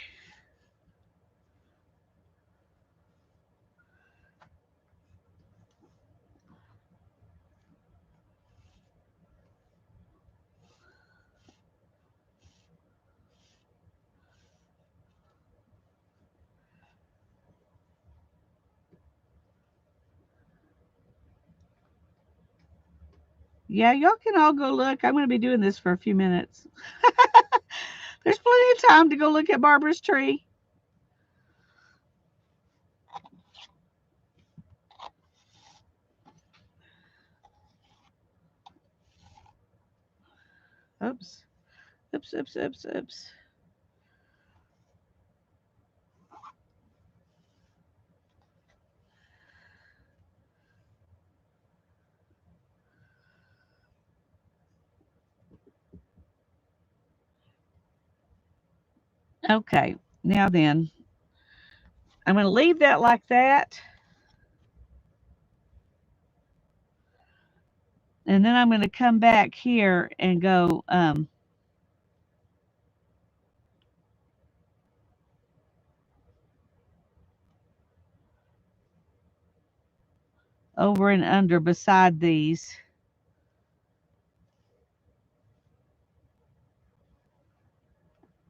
Yeah, y'all can all go look. I'm going to be doing this for a few minutes. There's plenty of time to go look at Barbara's tree. Oops. Oops, oops, oops, oops. Okay, now then, I'm going to leave that like that. And then I'm going to come back here and go over and under beside these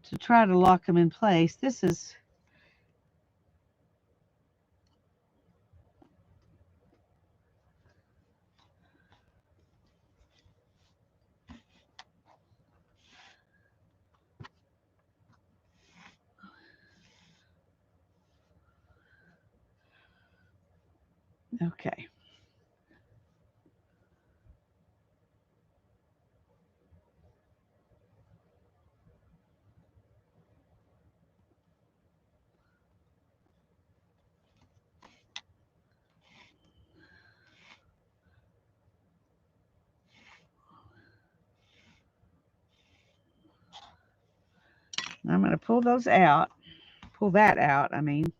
to try to lock them in place. This is, okay. I'm going to pull those out. Pull that out, I mean.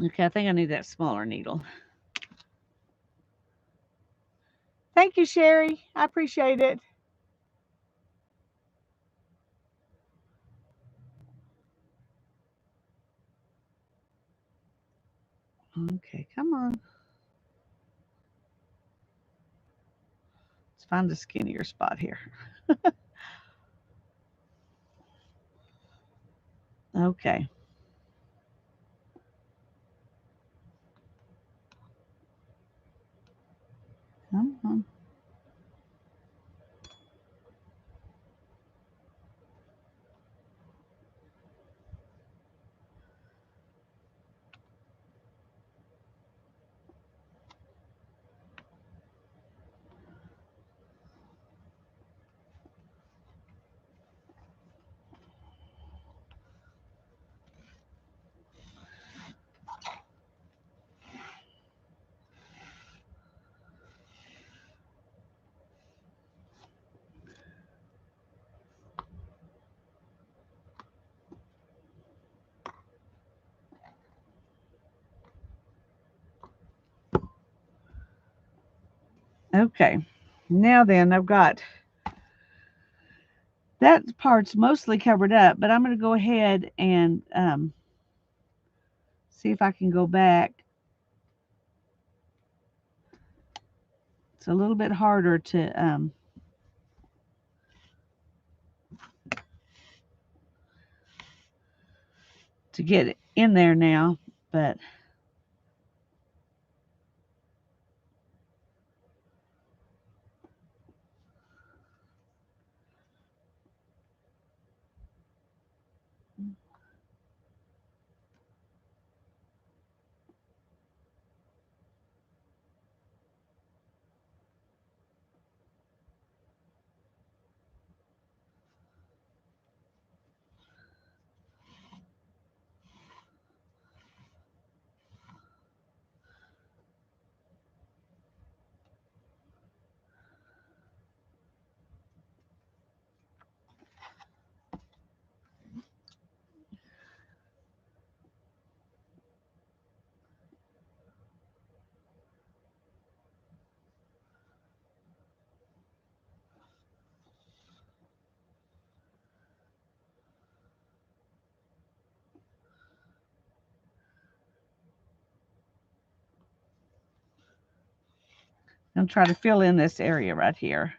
Okay, I think I need that smaller needle. Thank you, Sherry. I appreciate it. Okay, come on. Let's find a skinnier spot here. Okay. Come on. Okay. Now then, I've got that part's mostly covered up, but I'm going to go ahead and see if I can go back. It's a little bit harder to get in there now, but I'm try to fill in this area right here.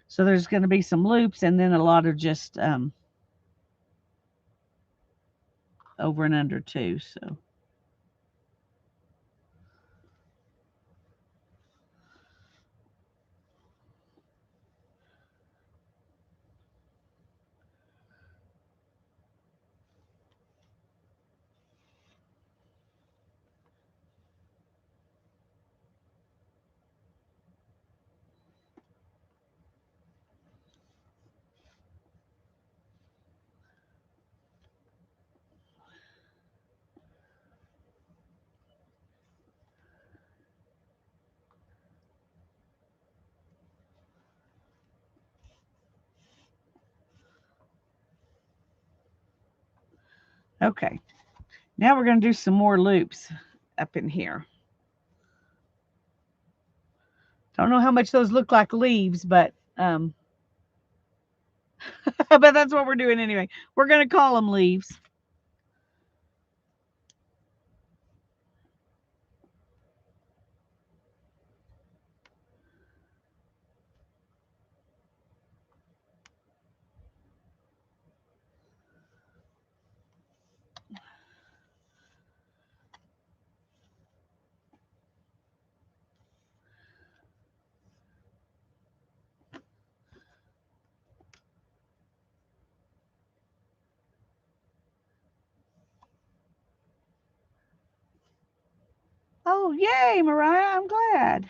So there's going to be some loops and then a lot of just over and under too. So okay, now we're going to do some more loops up in here. Don't know how much those look like leaves, but but that's what we're doing anyway. We're going to call them leaves. Oh, yay, Mariah, I'm glad.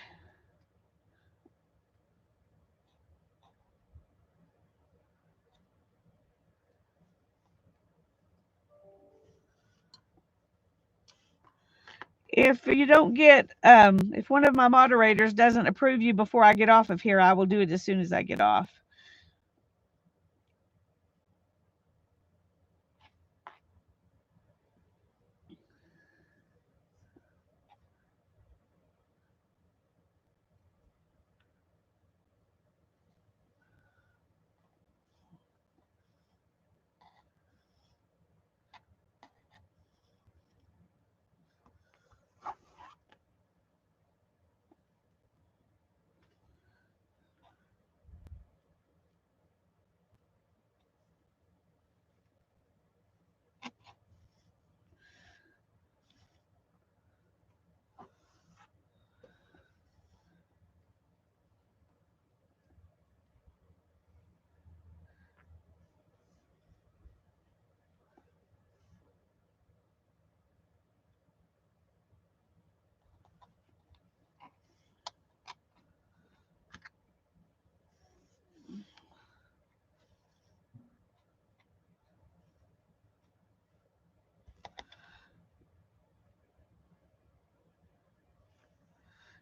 If you don't get, if one of my moderators doesn't approve you before I get off of here, I will do it as soon as I get off.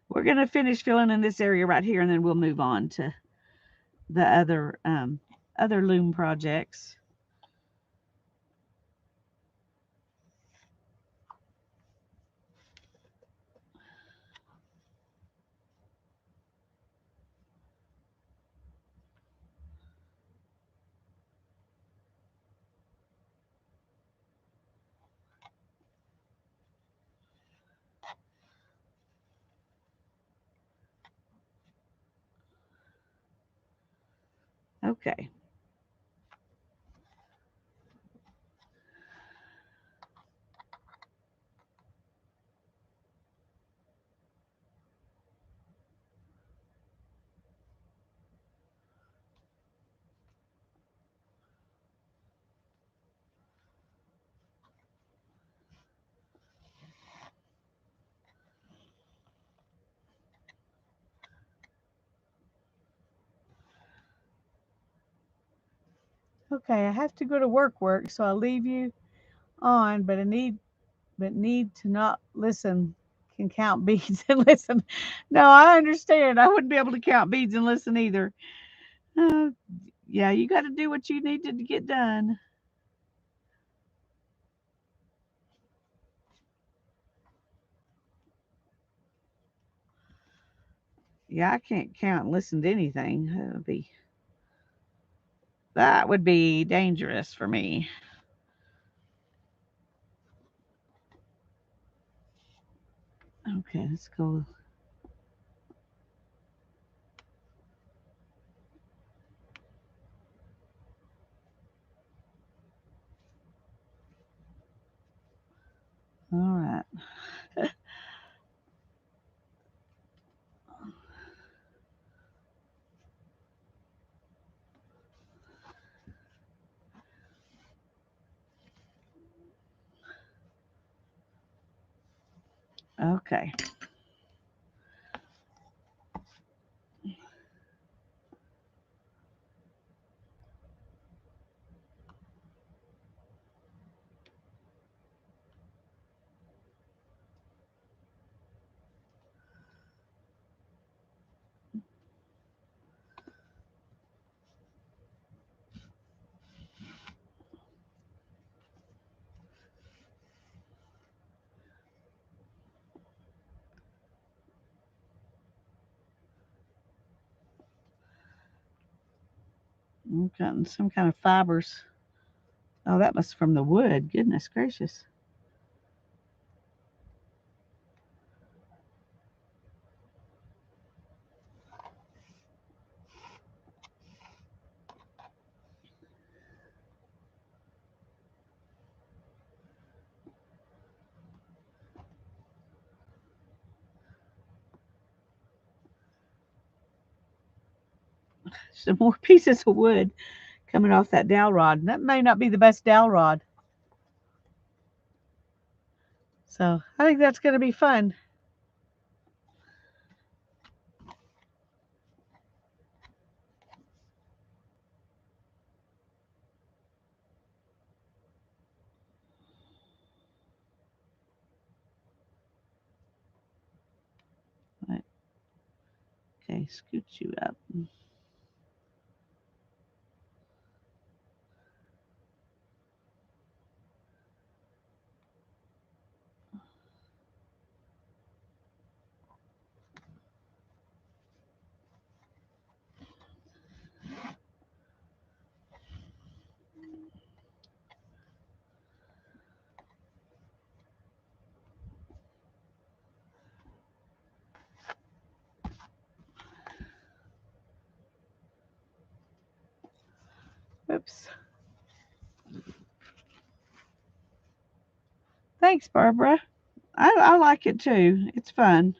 We're going to finish filling in this area right here, and then we'll move on to the other loom projects. Okay. Okay, I have to go to work, so I'll leave you on, but need to not listen can count beads and listen. No, I understand. I wouldn't be able to count beads and listen either. Uh, yeah, you got to do what you need to get done. Yeah, I can't count and listen to anything. That would be dangerous for me. Okay, let's go. Okay. I'm cutting some kind of fibers. Oh, that was from the wood. Goodness gracious. Some more pieces of wood coming off that dowel rod. That may not be the best dowel rod. So I think that's going to be fun. Right. Okay, scoot you up. Oops. Thanks, Barbara. I like it too. It's fun.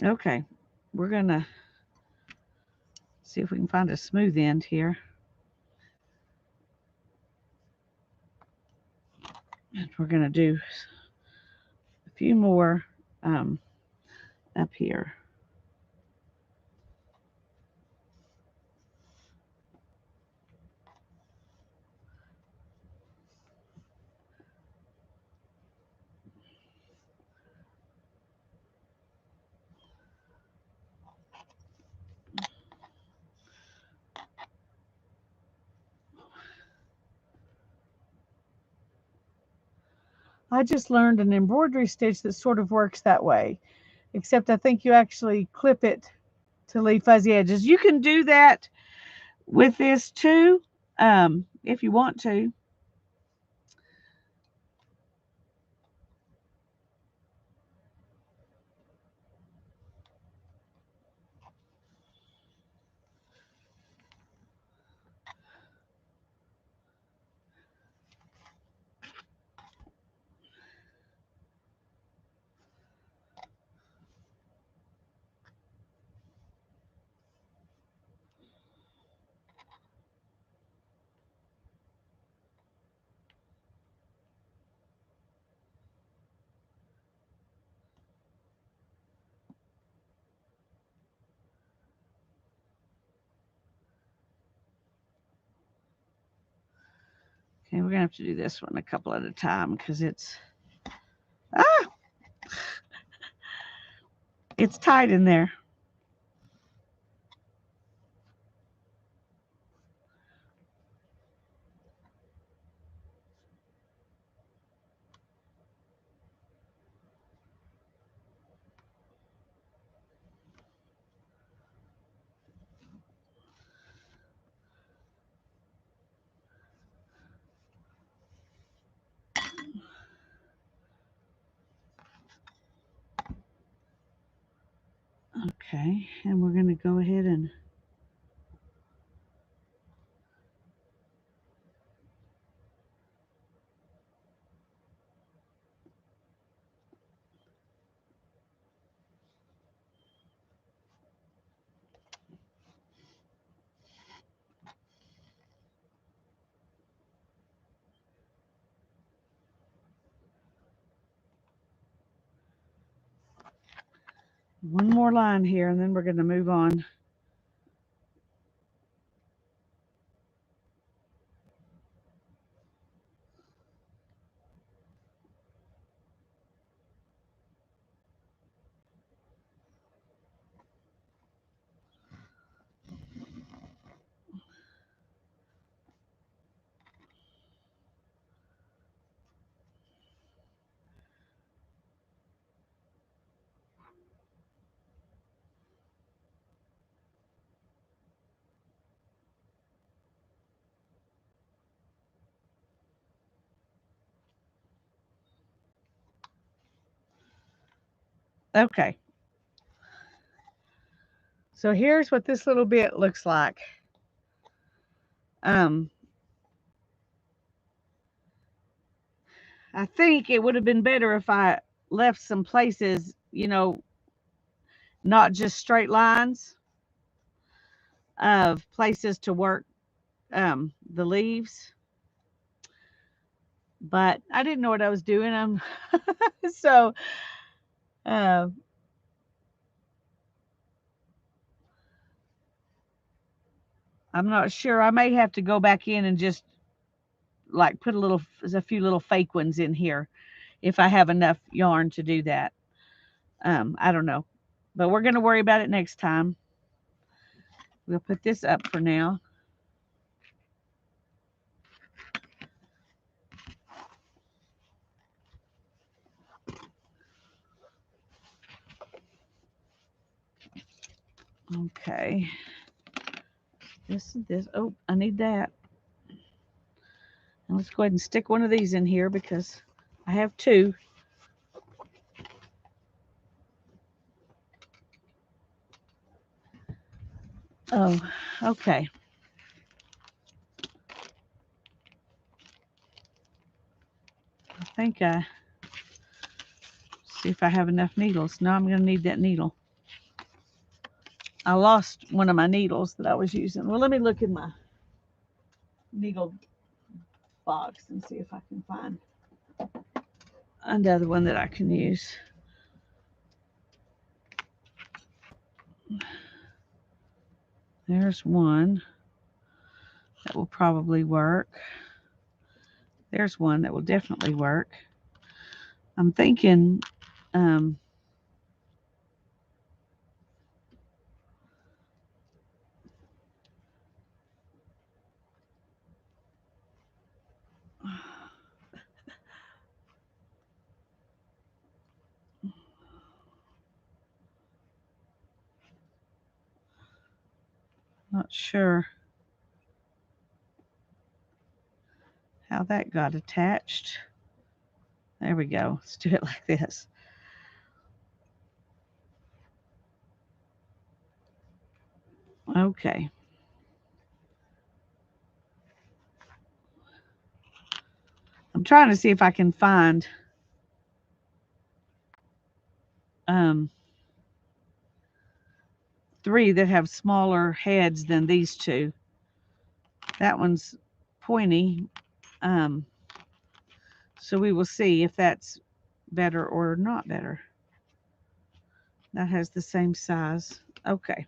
Okay, we're going to see if we can find a smooth end here. And we're going to do a few more up here. I just learned an embroidery stitch that sort of works that way, except I think you actually clip it to leave fuzzy edges. You can do that with this too, if you want to. Okay, we're gonna have to do this one a couple at a time because ah, it's tight in there. Okay, and we're gonna go ahead and One more line here, and then we're going to move on. Okay. So here's what this little bit looks like. Um, I think it would have been better if I left some places, not just straight lines of places to work the leaves. But I didn't know what I was doing. So uh, I'm not sure. I may have to go back in and just like put a few little fake ones in here if I have enough yarn to do that. I don't know, but we're going to worry about it next time. We'll put this up for now. Okay. This. Oh, I need that. And let's go ahead and stick one of these in here because I have two. Oh, okay. I think see if I have enough needles. No, I'm going to need that needle. I lost one of my needles that I was using. Well, let me look in my needle box and see if I can find another one that I can use. There's one that will probably work. There's one that will definitely work. I'm thinking not sure how that got attached. There we go. Let's do it like this. Okay. I'm trying to see if I can find three that have smaller heads than these two. That one's pointy. So we will see if that's better or not better. That has the same size. Okay.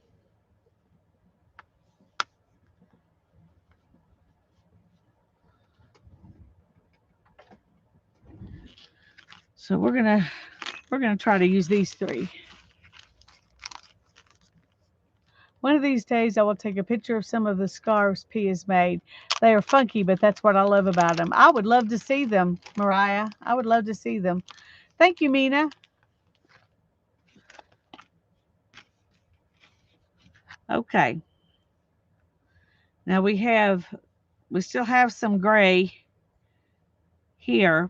So we're gonna try to use these three. One of these days I will take a picture of some of the scarves P has made. They are funky, but that's what I love about them. I would love to see them, Mariah. I would love to see them. Thank you, Mina. Okay. Now we still have some gray here.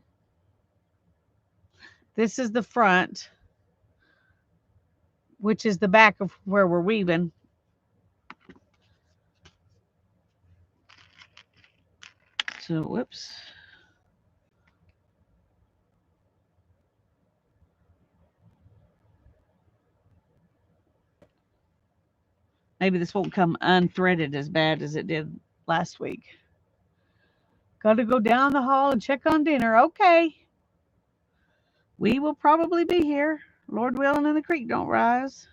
This is the front, which is the back of where we're weaving. So, whoops. Maybe this won't come unthreaded as bad as it did last week. Got to go down the hall and check on dinner. Okay. We will probably be here. Lord willing and the creek don't rise.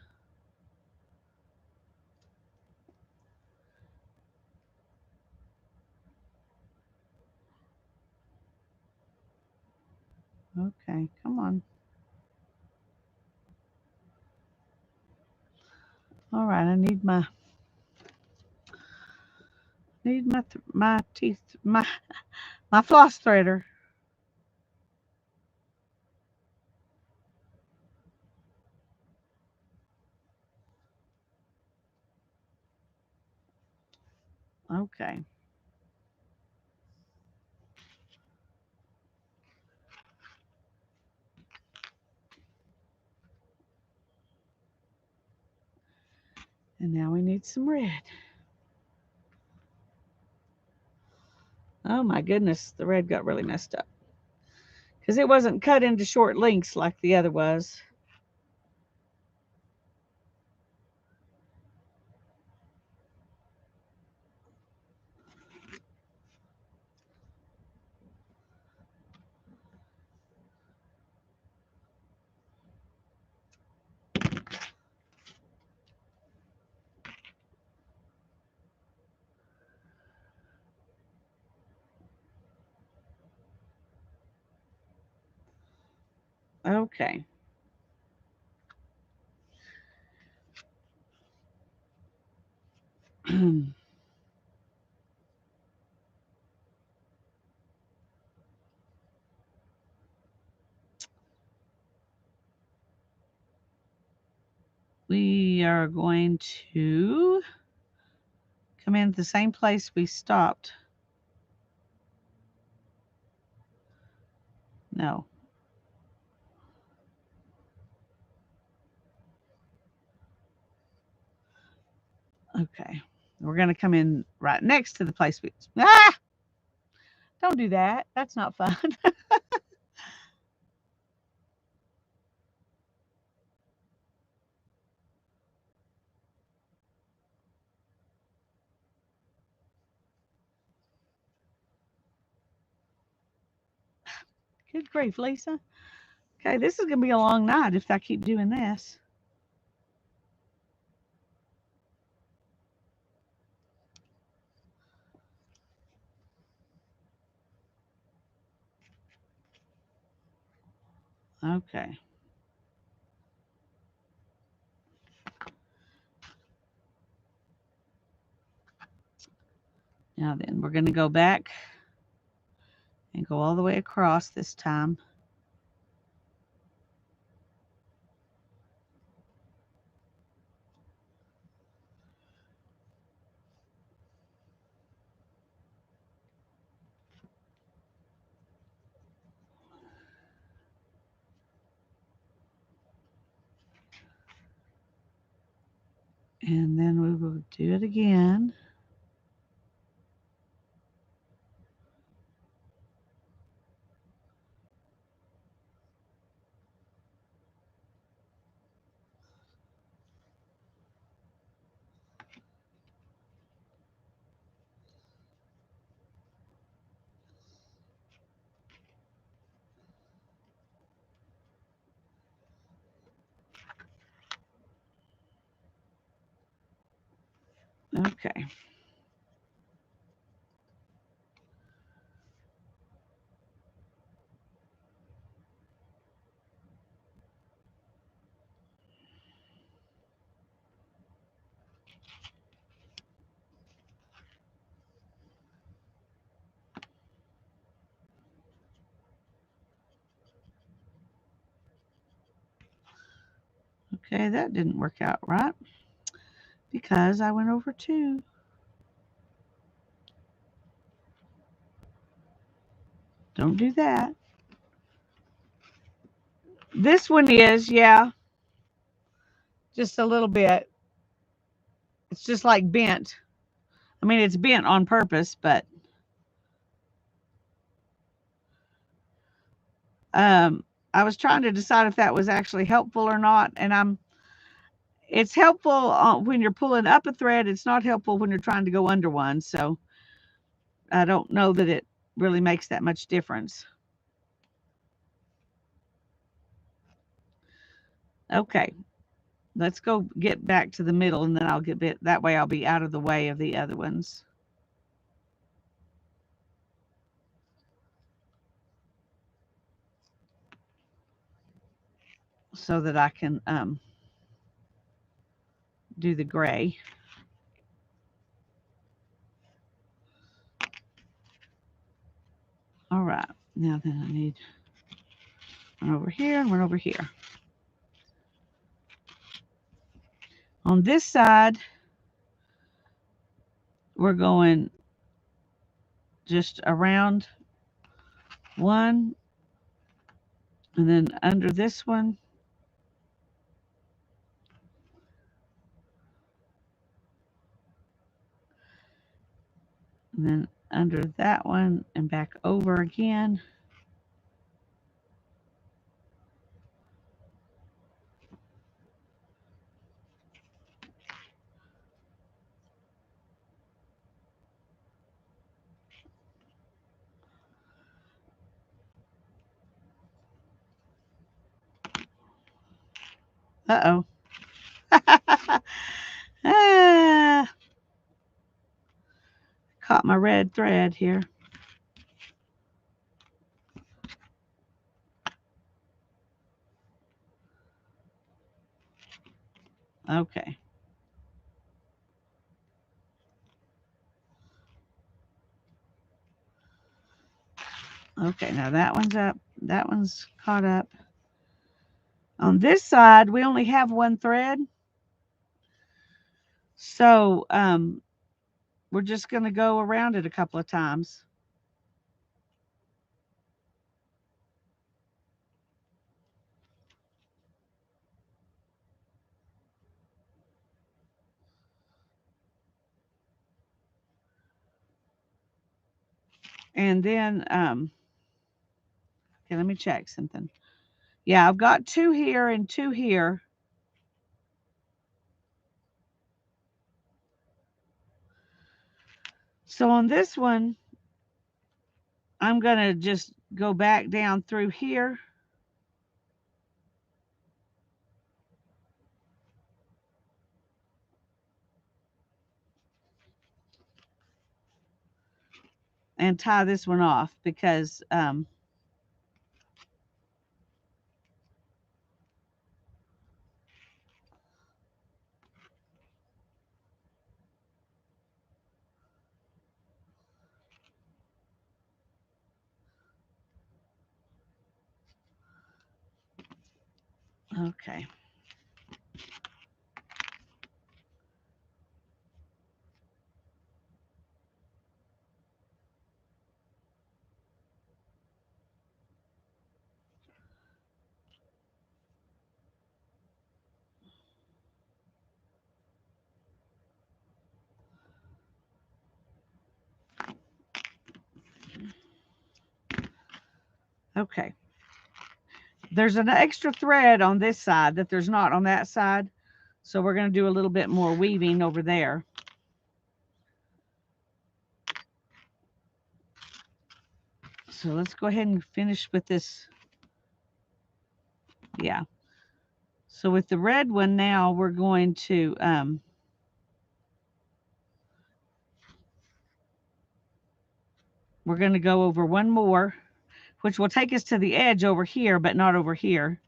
Okay, come on. All right, I need my teeth my floss threader. Okay. And now we need some red. Oh my goodness, the red got really messed up. Because it wasn't cut into short lengths like the other was. Okay. We are going to come in at the same place we stopped. No. Okay. We're going to come in right next to the place we. Ah! Don't do that. That's not fun. Good grief, Lisa. Okay, this is going to be a long night if I keep doing this. Okay. Now then, we're going to go back and go all the way across this time. And then we will do it again. Okay. Okay, that didn't work out right because I went over 2. Don't do that. This one is, yeah, just a little bit. It's just like bent. I mean, it's bent on purpose, but um, I was trying to decide if that was actually helpful or not. And it's helpful when you're pulling up a thread. It's not helpful when you're trying to go under one. So I don't know that it really makes that much difference. Okay, let's go get back to the middle, and then I'll get bit. That way I'll be out of the way of the other ones, so that I can do the gray. All right, now then I need one over here and one over here. On this side, we're going just around one, and then under this one, and then under that one, and back over again. Uh-oh. Ah, caught my red thread here. Okay. Okay, now that one's up. That one's caught up. On this side, we only have one thread. So we're just going to go around it a couple of times. And then, okay, let me check something. Yeah, I've got two here and two here. So on this one, I'm going to just go back down through here. And tie this one off because okay. Okay. There's an extra thread on this side that there's not on that side. So we're going to do a little bit more weaving over there. So let's go ahead and finish with this. Yeah. So with the red one now, we're going to go over one more, which will take us to the edge over here, but not over here.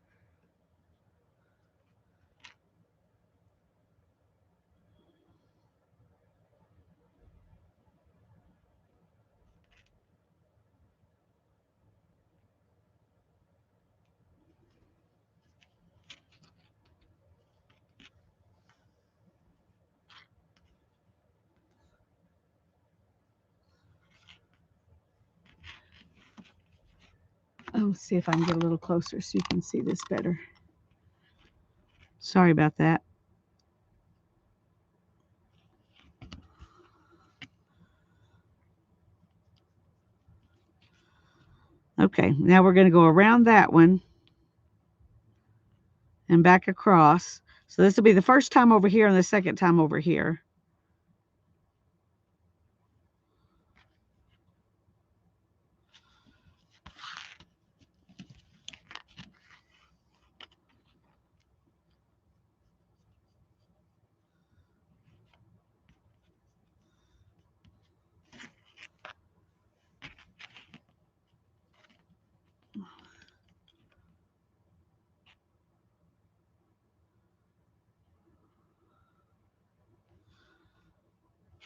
Let's see if I can get a little closer so you can see this better. Sorry about that. Okay, now we're going to go around that one and back across. So this will be the first time over here and the second time over here.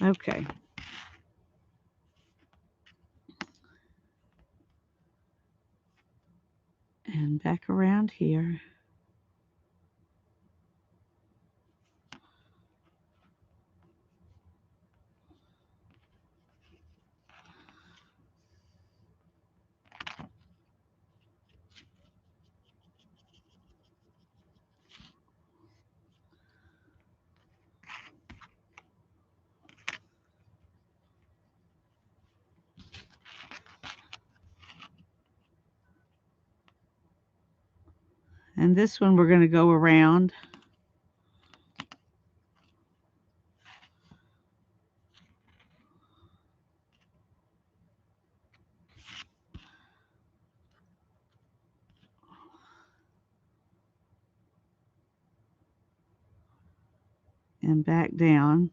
Okay. And back around here. And this one we're going to go around. And back down.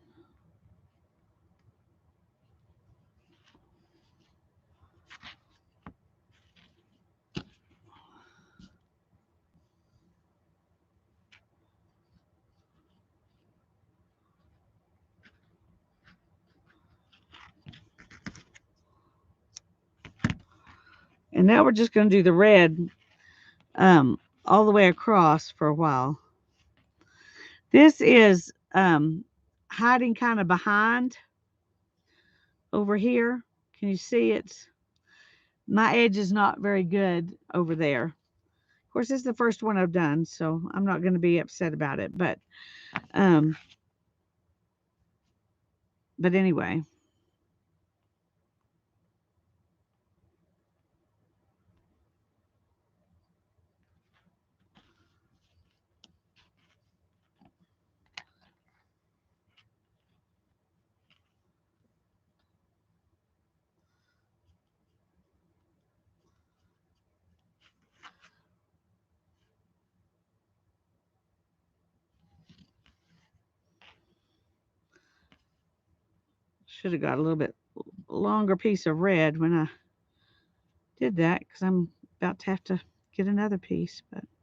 And now we're just going to do the red all the way across for a while. This is hiding kind of behind over here. Can you see it? My edge is not very good over there. Of course, this is the first one I've done, so I'm not going to be upset about it. Um, but anyway. Should have got a little bit longer piece of red when I did that because I'm about to have to get another piece, but I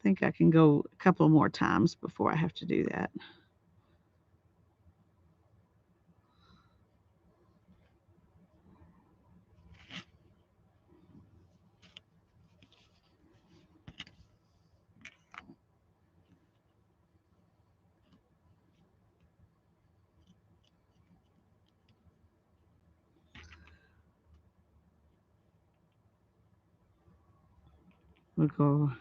think I can go a couple more times before I have to do that. We'll go.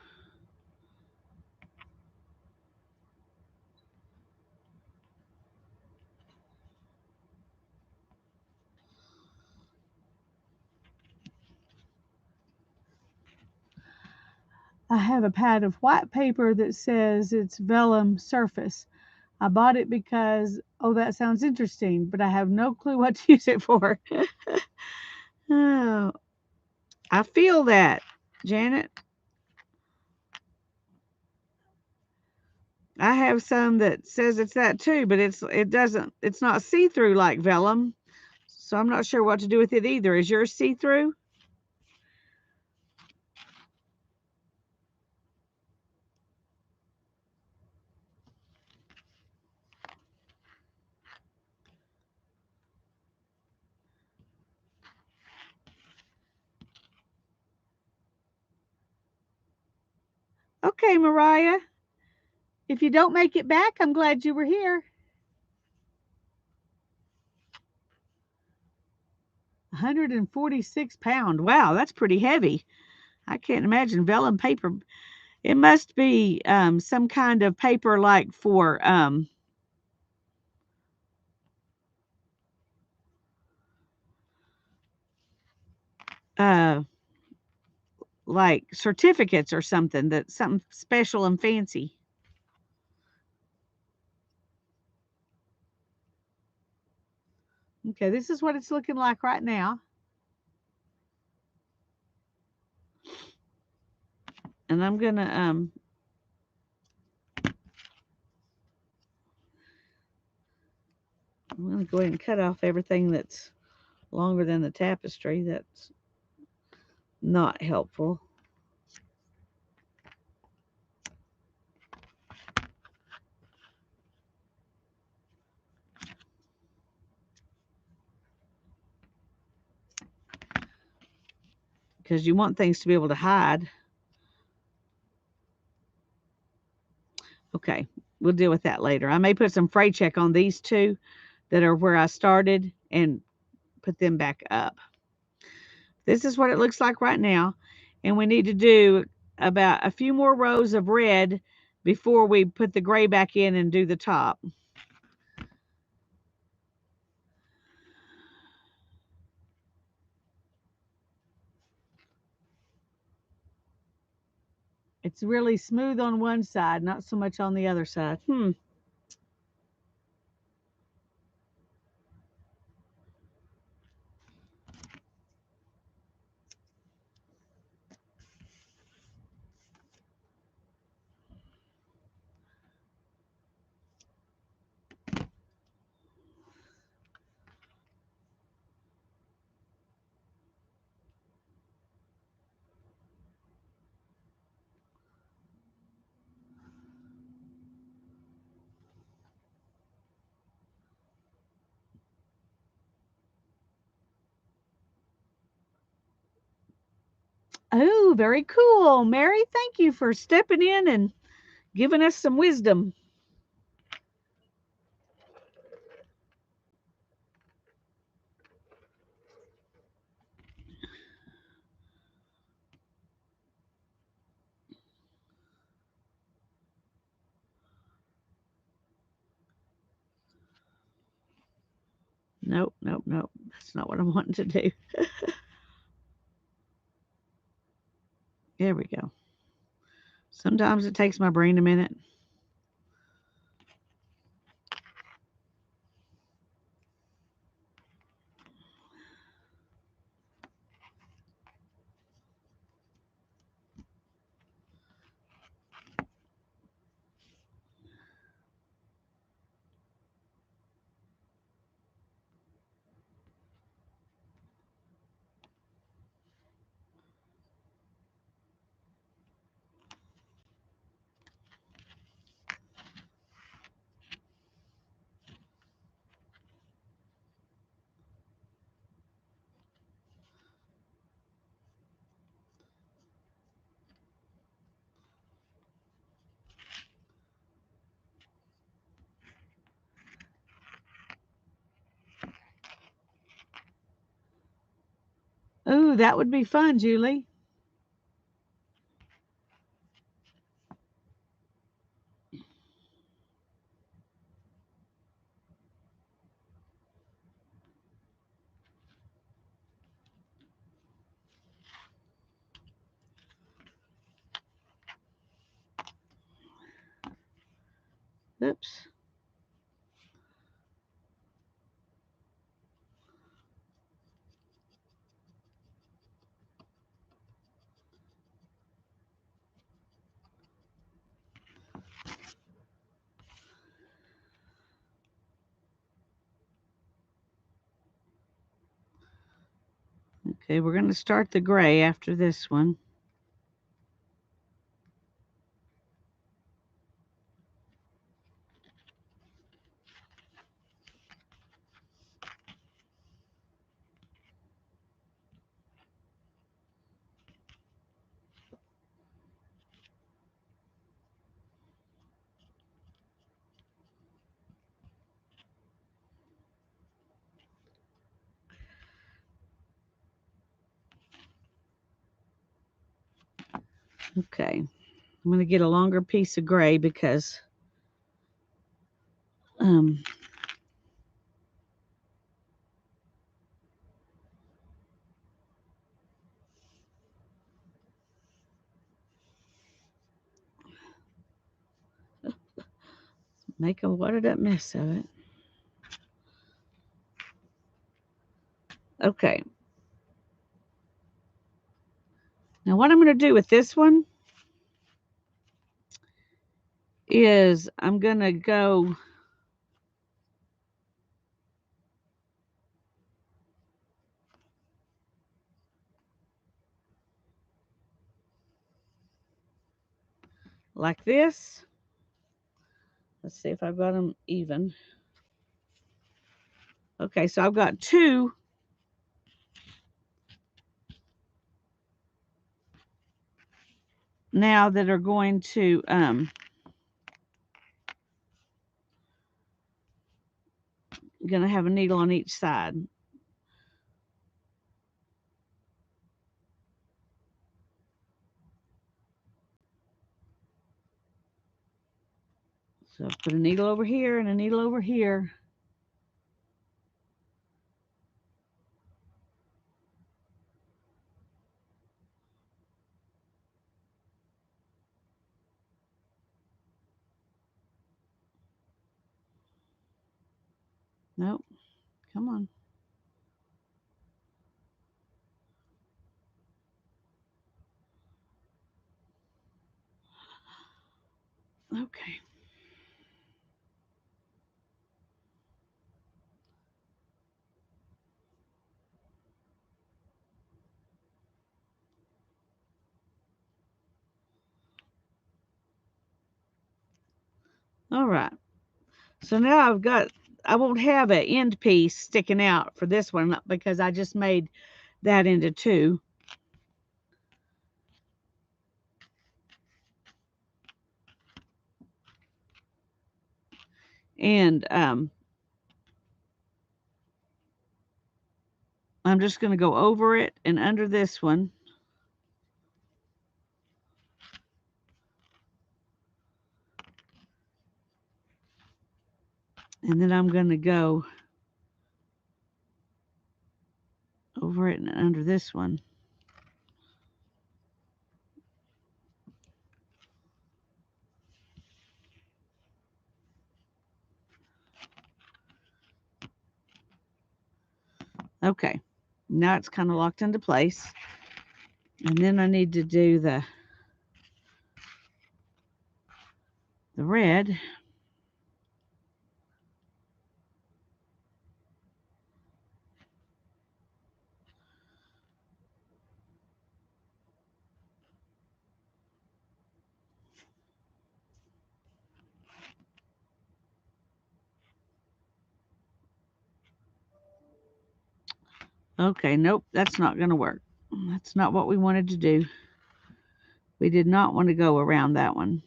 I have a pad of white paper that says it's vellum surface. I bought it because, oh, that sounds interesting, but I have no clue what to use it for. Oh, I feel that, Janet. I have some that says it's that too, but it's not see-through like vellum. So I'm not sure what to do with it either. Is yours see-through? Okay, Mariah. If you don't make it back, I'm glad you were here. 146 pounds. Wow, that's pretty heavy. I can't imagine vellum paper. It must be some kind of paper like for uh, like certificates or something, that's something special and fancy. Okay, this is what it's looking like right now. And I'm gonna go ahead and cut off everything that's longer than the tapestry. That's not helpful. because you want things to be able to hide. Okay, we'll deal with that later. I may put some fray check on these two that are where I started and put them back up. This is what it looks like right now. And we need to do about a few more rows of red before we put the gray back in and do the top. It's really smooth on one side, not so much on the other side. Oh, very cool. Mary, thank you for stepping in and giving us some wisdom. Nope, nope, nope. That's not what I'm wanting to do. There we go. Sometimes it takes my brain a minute. Ooh, that would be fun, Julie. Oops. Okay, we're going to start the gray after this one. Okay, I'm going to get a longer piece of gray because make a wadded up mess of it. Okay. Now what I'm going to do with this one is I'm going to go like this. Let's see if I've got them even. Okay, so I've got two now that are going to have a needle on each side. So put a needle over here and a needle over here. Nope. Come on. Okay. All right. So now I won't have an end piece sticking out for this one because I just made that into two. And I'm just going to go over it and under this one. And then I'm going to go over it and under this one. Okay, now it's kind of locked into place. And then I need to do the red. Okay, nope, that's not going to work. That's not what we wanted to do. We did not want to go around that one.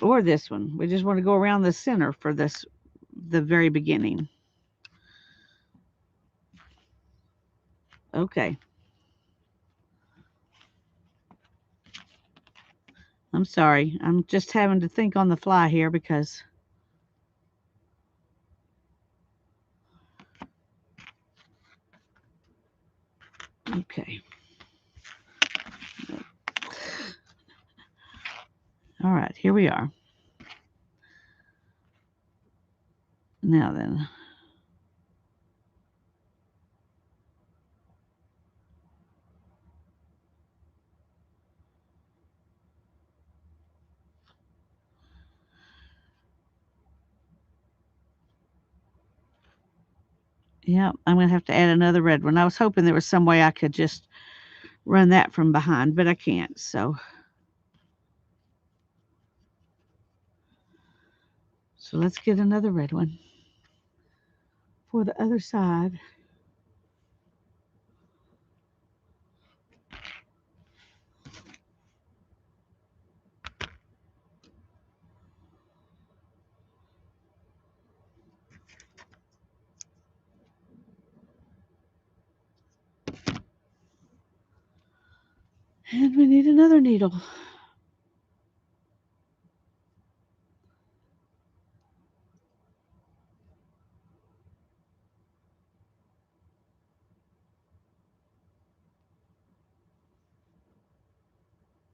Or this one. We just want to go around the center for the very beginning. Okay. I'm sorry. I'm just having to think on the fly here because okay. All right, here we are. Now then. Yeah, I'm going to have to add another red one. I was hoping there was some way I could just run that from behind, but I can't. So let's get another red one for the other side. And we need another needle.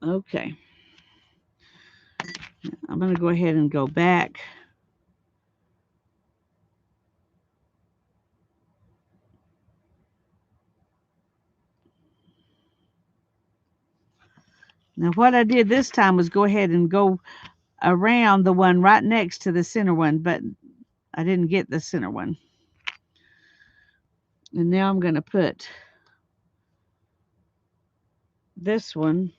Okay. I'm going to go ahead and go back. Now what I did this time was go ahead and go around the one right next to the center one, but I didn't get the center one. And now I'm going to put this one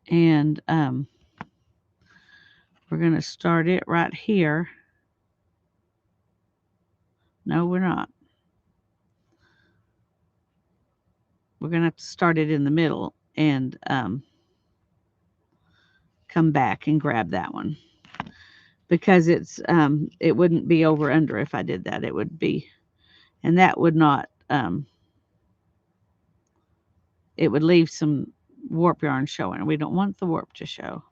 and we're going to start it right here. No, we're not. We're going to have to start it in the middle and come back and grab that one. Because it wouldn't be over under if I did that. It would be, and that would not, it would leave some warp yarn showing. We don't want the warp to show.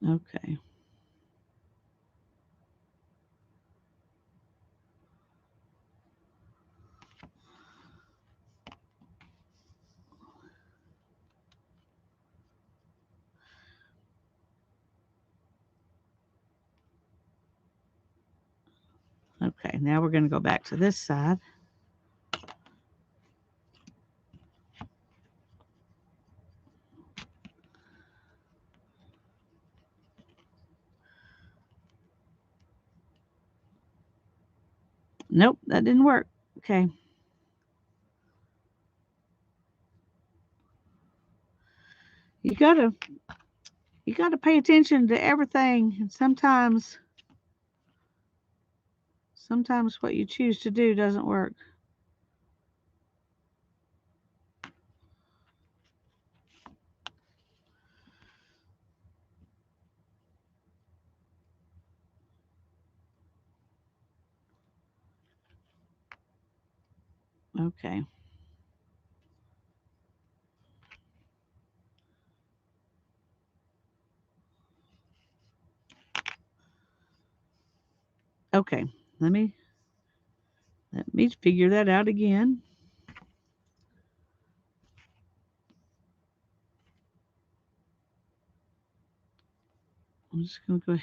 Okay. Okay, now we're going to go back to this side. Nope, that didn't work. Okay. You gotta pay attention to everything. And sometimes what you choose to do doesn't work. Okay. Okay. Let me figure that out again. I'm just going to go.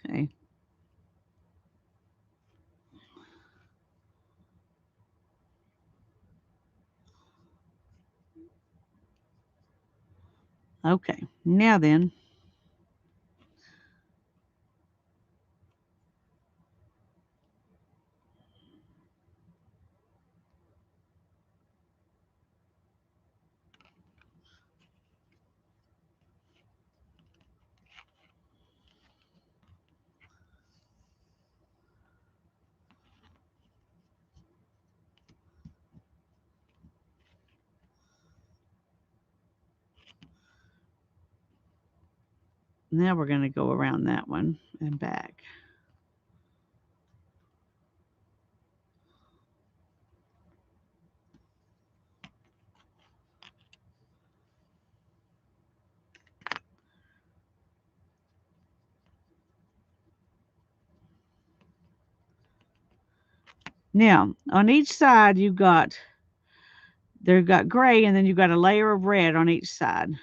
Okay. Okay. Now then. Now we're going to go around that one and back. Now, on each side they've got gray, and then you've got a layer of red on each side.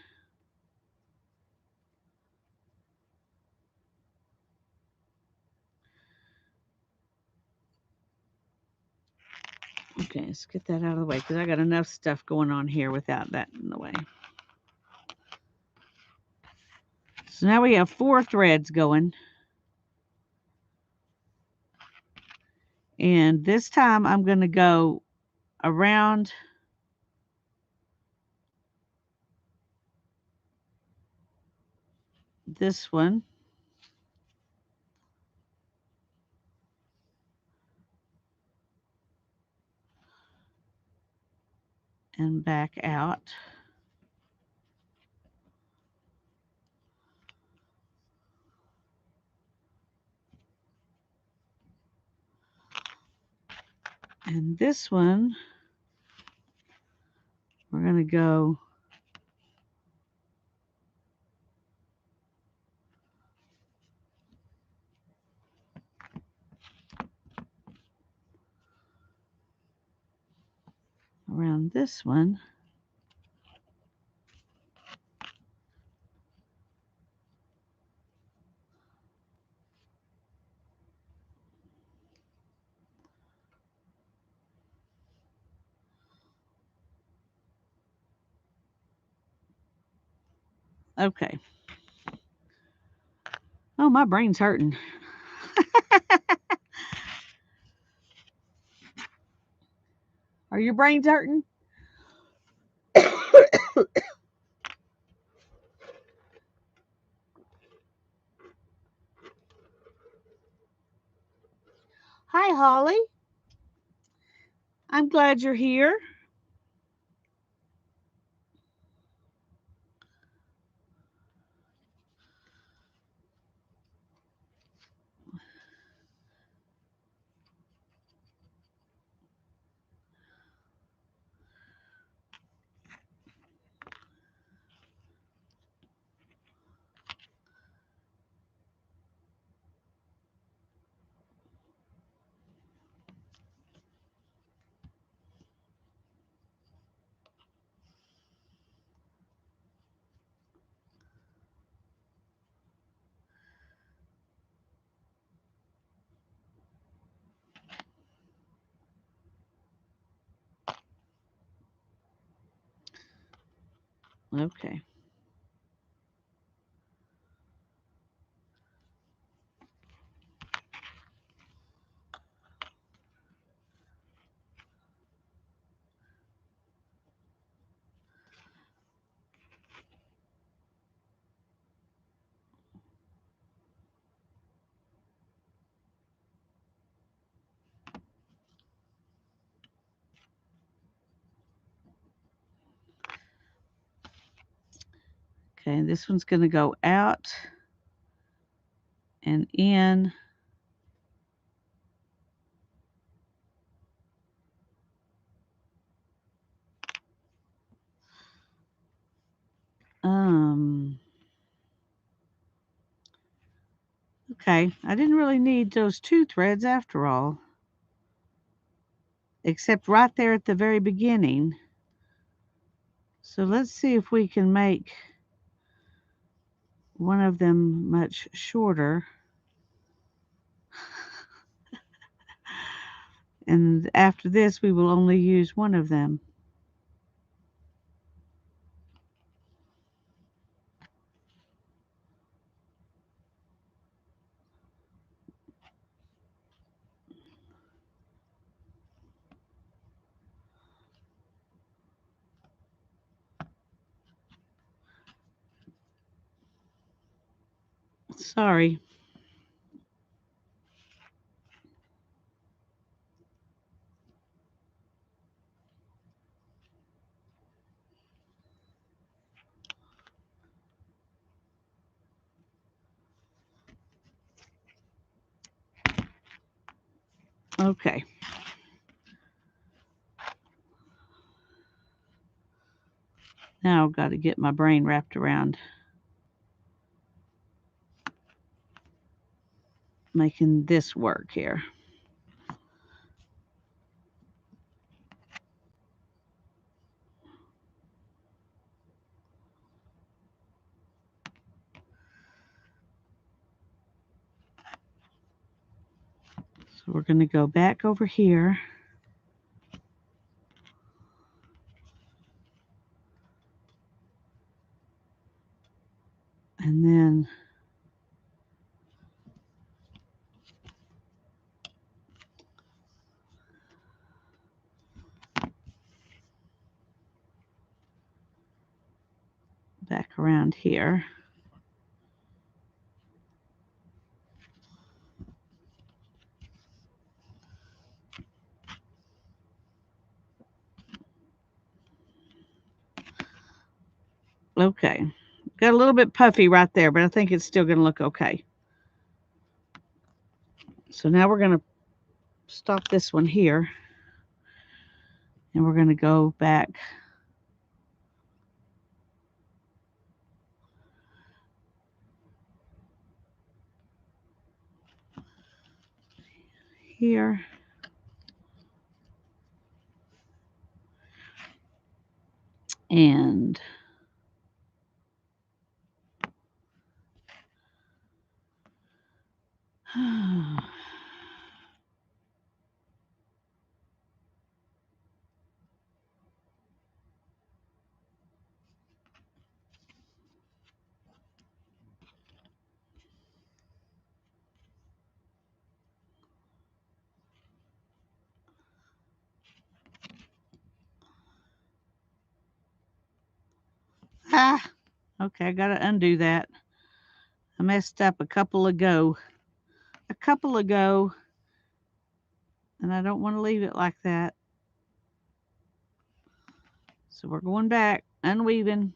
Okay, let's get that out of the way because I got enough stuff going on here without that in the way. So now we have 4 threads going. And this time I'm going to go around this one. And back out. And this one, we're going to go around this one. Okay. Oh, my brain's hurting. Are your brains hurting? Hi, Holly. I'm glad you're here. Okay. Okay, this one's going to go out and in. Um, okay, I didn't really need those two threads after all, except right there at the very beginning. So let's see if we can make one of them much shorter. And after this, we will only use one of them. Sorry. Okay. Now I've got to get my brain wrapped around making this work here. So we're going to go back over here. And then back around here. Okay. Got a little bit puffy right there, but I think it's still going to look okay. So now we're going to stop this one here. And we're going to go back here. And Ah, okay, I gotta undo that. I messed up a couple ago, and I don't want to leave it like that. So we're going back, unweaving.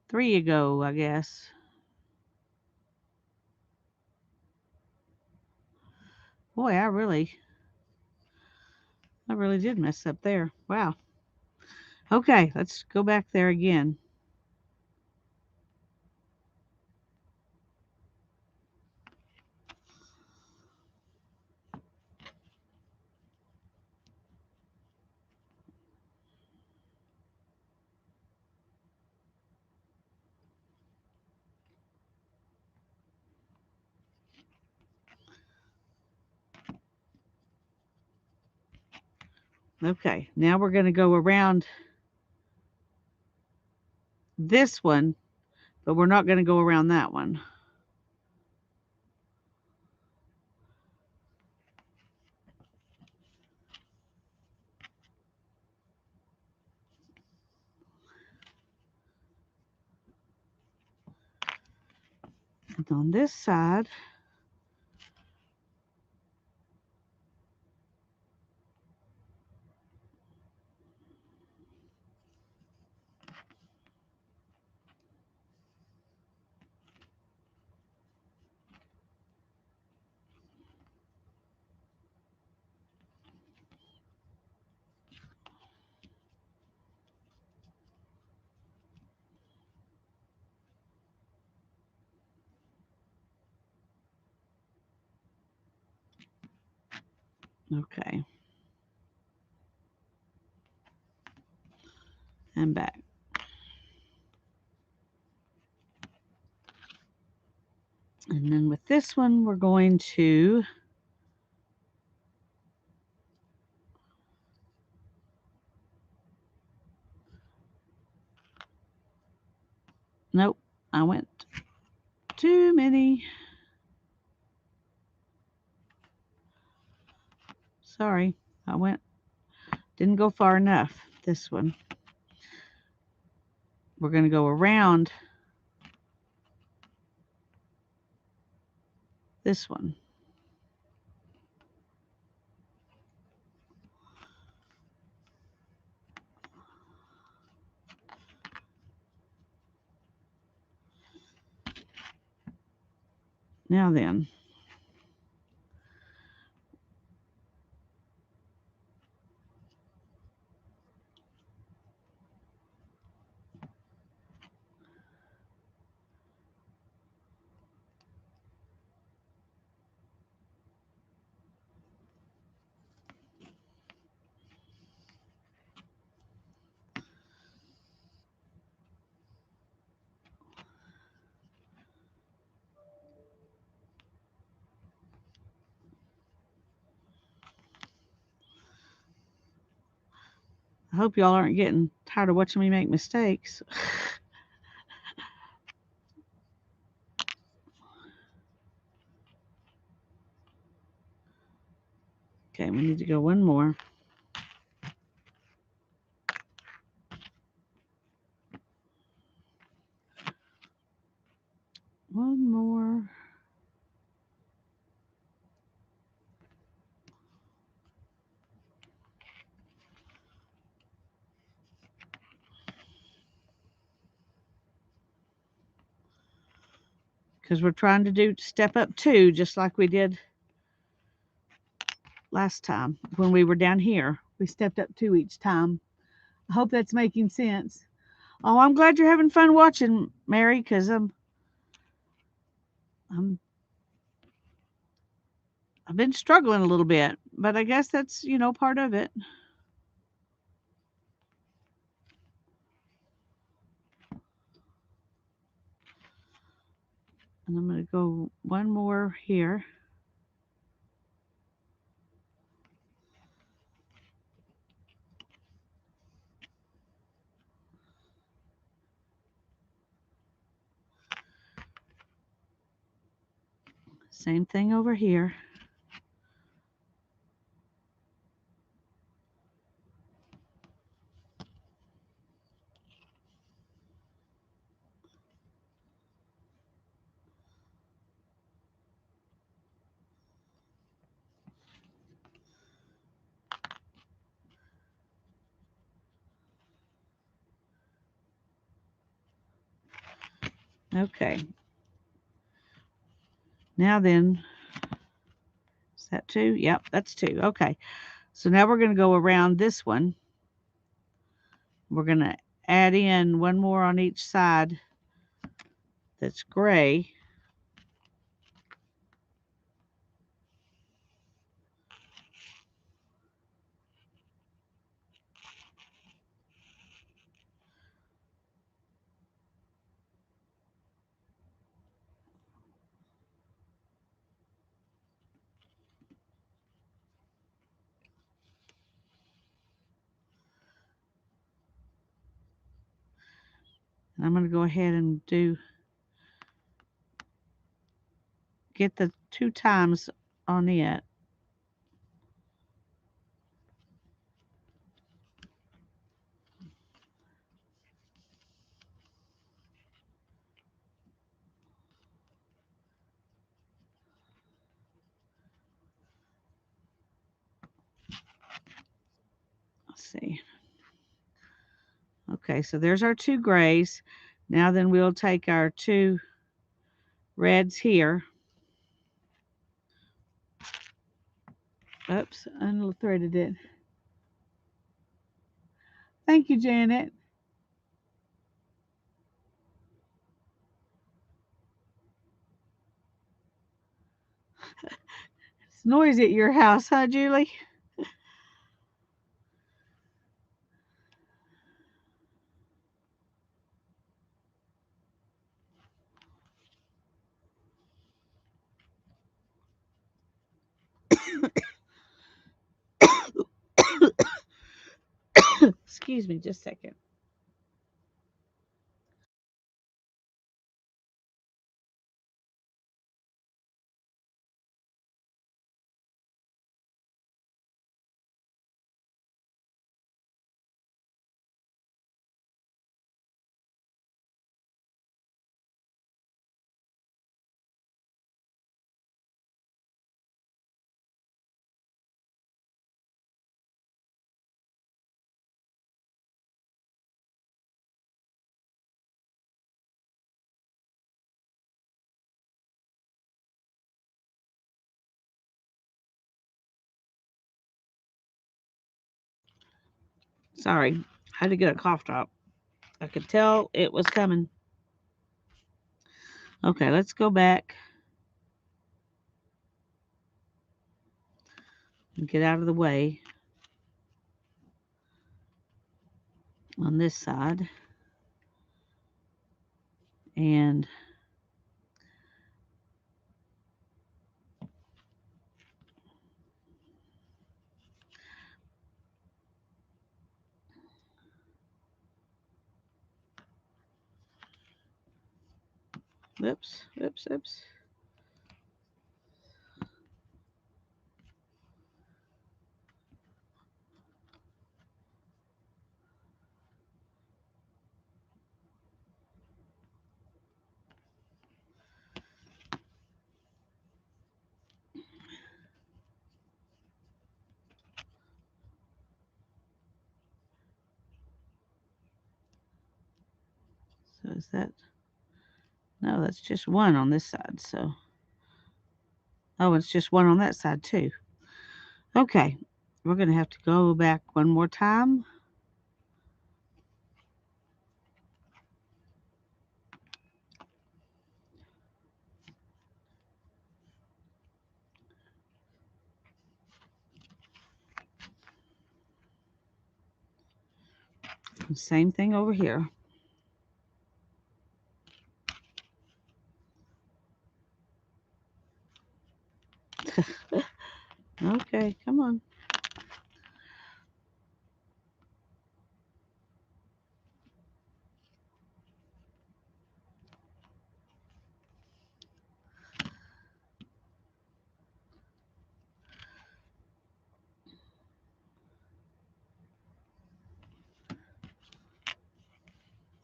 3 ago, I guess. Boy, I really did mess up there. Wow. Okay, let's go back there again. Okay, now we're going to go around this one, but we're not going to go around that one. And on this side, okay, and back. And then with this one, we're going to nope, I went too many. Sorry, didn't go far enough. This one. We're going to go around this one. Now then. I hope y'all aren't getting tired of watching me make mistakes. Okay, we need to go one more. One more. Because we're trying to do step up 2 just like we did last time when we were down here. We stepped up 2 each time. I hope that's making sense. Oh, I'm glad you're having fun watching, Mary, because I've been struggling a little bit, but I guess that's, part of it. And I'm going to go one more here. Same thing over here. Okay. Now then, is that 2? Yep, that's 2. Okay. So now we're going to go around this one. We're going to add in one more on each side that's gray. And I'm going to go ahead and get the 2 times on it. Let's see. Okay, so there's our 2 grays. Now then we'll take our 2 reds here. Oops, unthreaded it. Thank you, Janet. It's noisy at your house, huh, Julie? Excuse me just a second. Sorry, I had to get a cough drop. I could tell it was coming. Okay, let's go back and get out of the way on this side. And oops, oops, oops. So is that, no, that's just one on this side. So, oh, it's just one on that side too. Okay, we're going to have to go back one more time. Same thing over here. Okay, come on.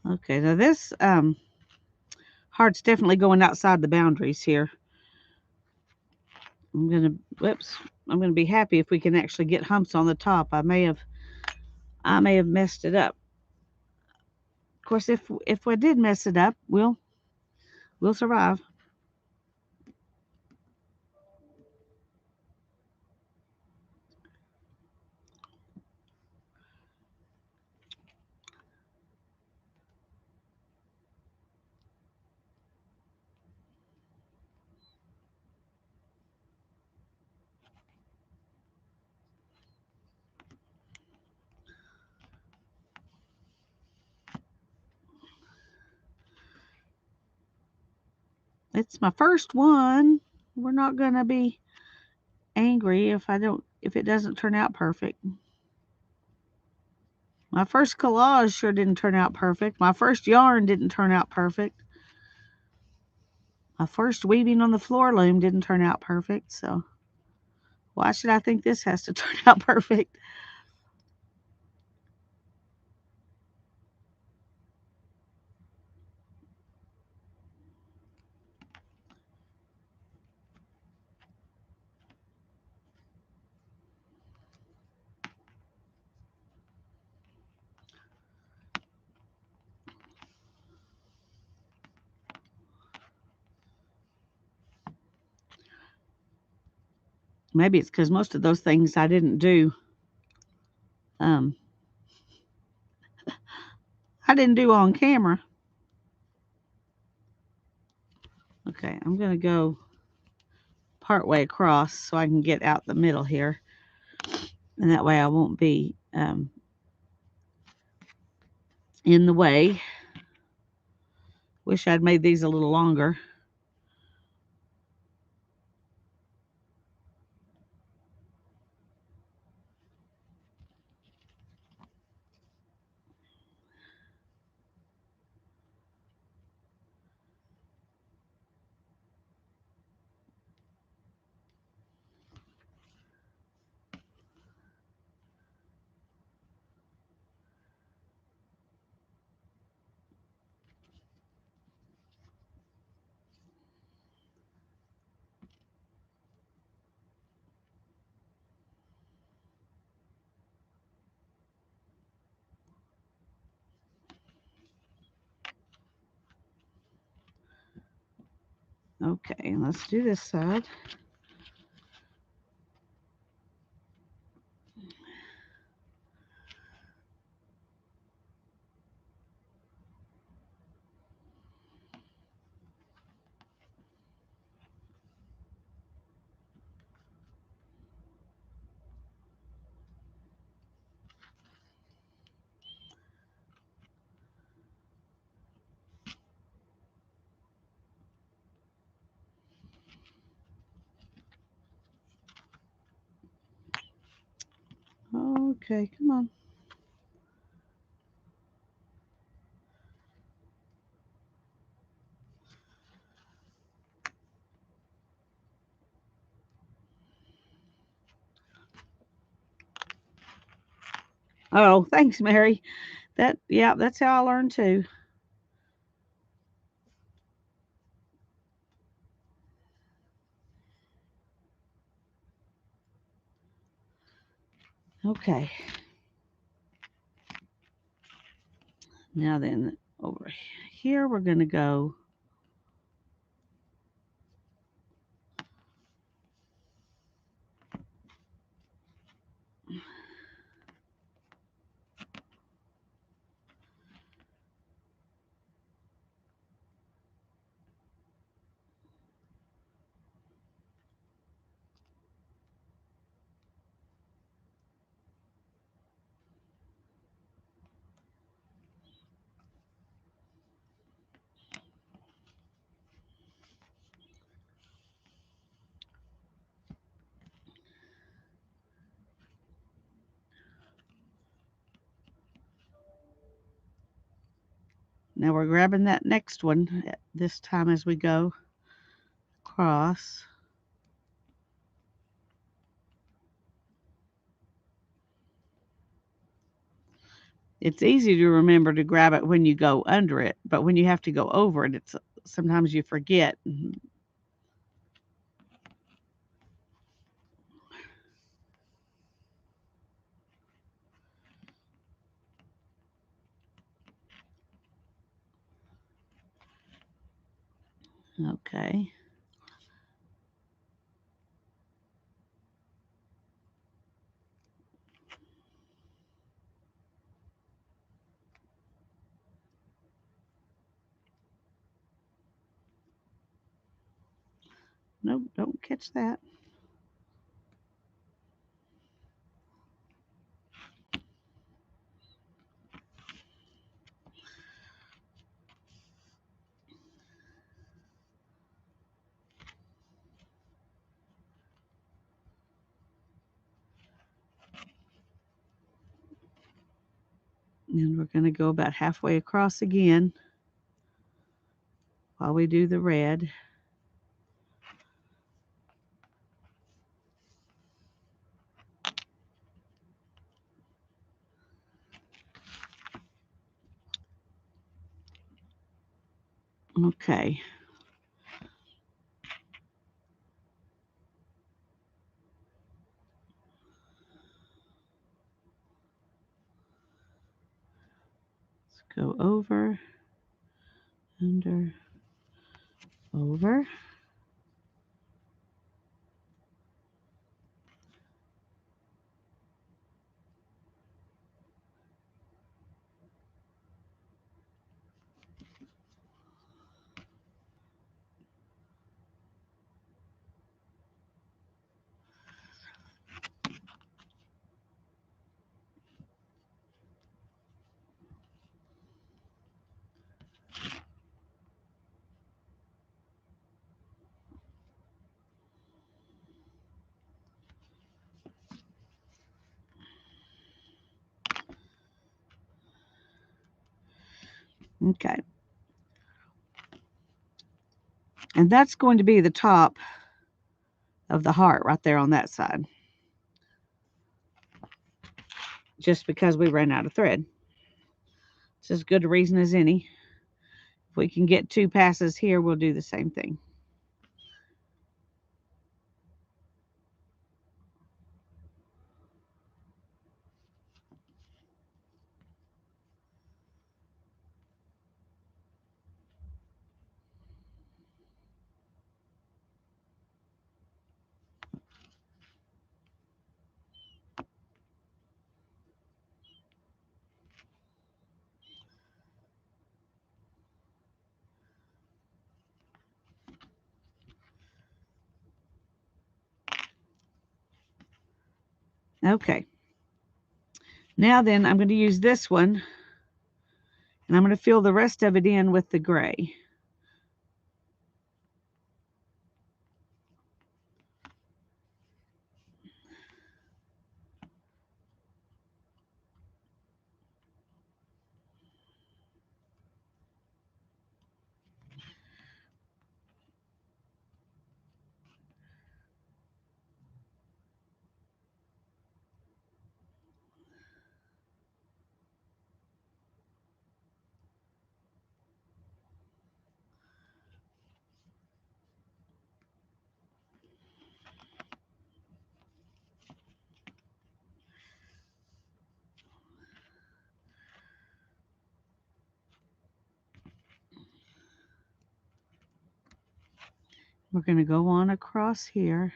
Okay, now this heart's definitely going outside the boundaries here. Whoops, I'm gonna be happy if we can actually get humps on the top. I may have messed it up. Of course, if I did mess it up, we'll We'll survive. It's my first one. We're not gonna be angry if it doesn't turn out perfect. My first collage sure didn't turn out perfect. My first yarn didn't turn out perfect. My first weaving on the floor loom didn't turn out perfect, so why should I think this has to turn out perfect? Maybe it's because most of those things I didn't do. Um, I didn't do on camera. Okay, I'm gonna go part way across so I can get out the middle here, and that way I won't be in the way. Wish I'd made these a little longer. Okay, let's do this side. Okay, come on. Oh, thanks, Mary. Yeah, that's how I learned too. Okay, now then over here we're gonna go. Now we're grabbing that next one this time as we go across. It's easy to remember to grab it when you go under it, but when you have to go over it, it's sometimes you forget. Okay. Nope, don't catch that. And we're going to go about halfway across again while we do the red. Okay. Let's go over, under, over. Okay. And that's going to be the top of the heart right there on that side. Just because we ran out of thread. It's as good a reason as any. If we can get 2 passes here, we'll do the same thing. Okay. Now then, I'm going to use this one, and I'm going to fill the rest of it in with the gray. We're going to go on across here.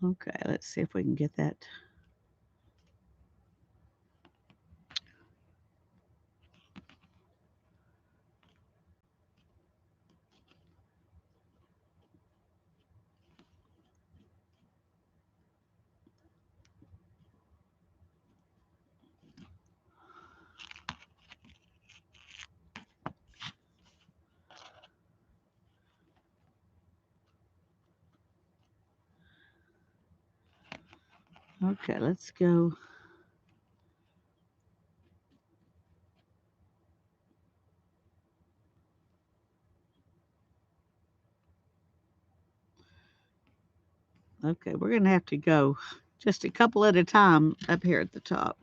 Okay, let's see if we can get that. Okay, let's go. Okay, we're going to have to go just a couple at a time up here at the top.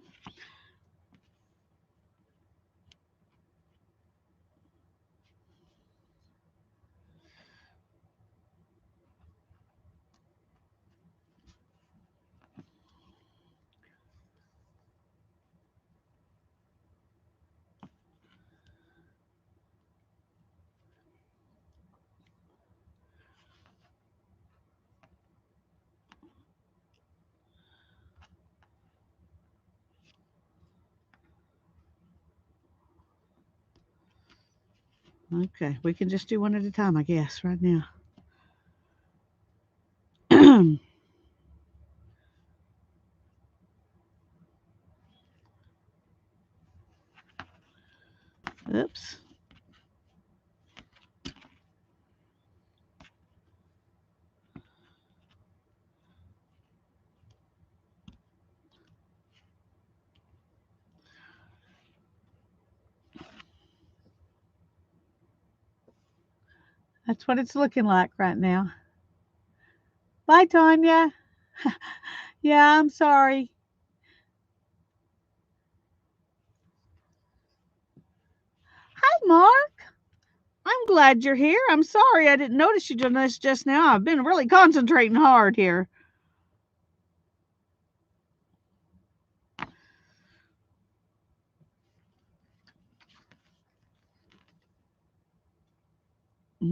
Okay, we can just do one at a time, I guess, right now. Oops. That's what it's looking like right now. Bye, Tanya. Yeah, I'm sorry. Hi, Mark. I'm glad you're here. I'm sorry I didn't notice you doing this just now. I've been really concentrating hard here.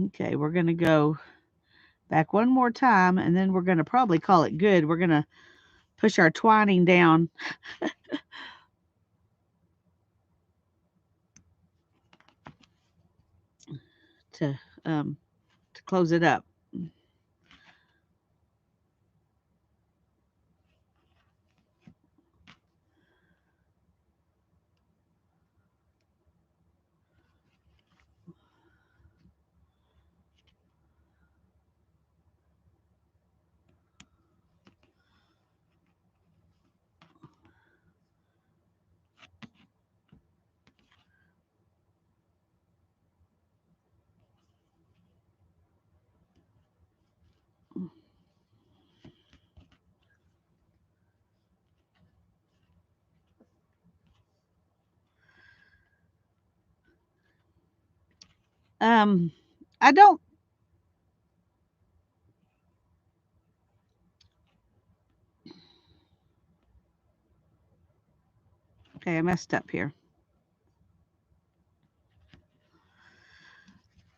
Okay, we're going to go back one more time, and then we're going to probably call it good. We're going to push our twining down to um, to close it up. Um, I don't. Okay, I messed up here.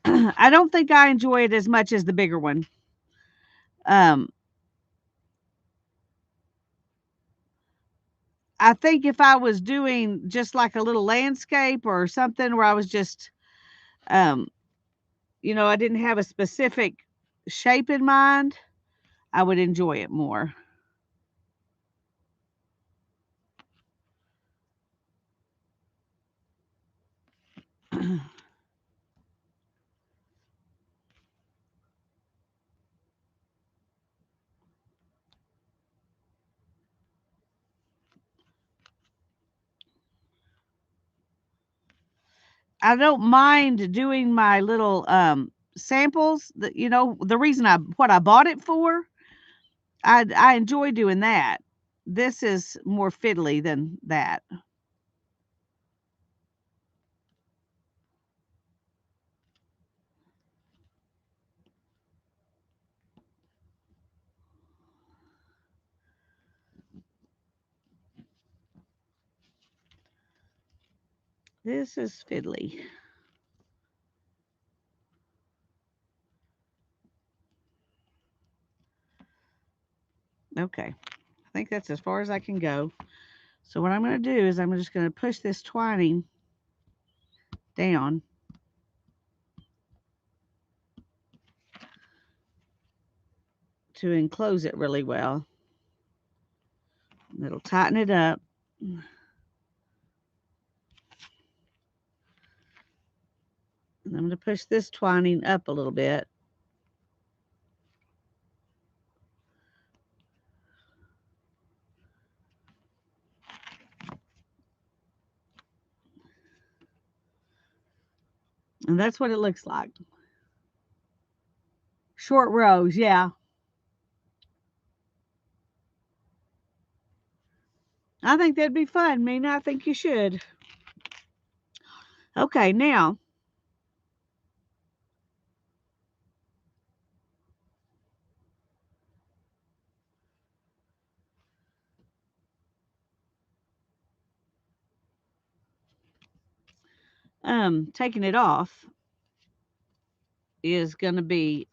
I don't think I enjoy it as much as the bigger one. Um, I think if I was doing just like a little landscape or something where I was just, um, I didn't have a specific shape in mind, I would enjoy it more. I don't mind doing my little samples. The reason what I bought it for, I enjoy doing that. This is more fiddly than that. This is fiddly. Okay, I think that's as far as I can go. So what I'm going to do is I'm just going to push this twining down to enclose it really well. It'll tighten it up. And I'm going to push this twining up a little bit. And that's what it looks like. Short rows, yeah. I think that'd be fun, Mina. I think you should. Okay, now taking it off is going to be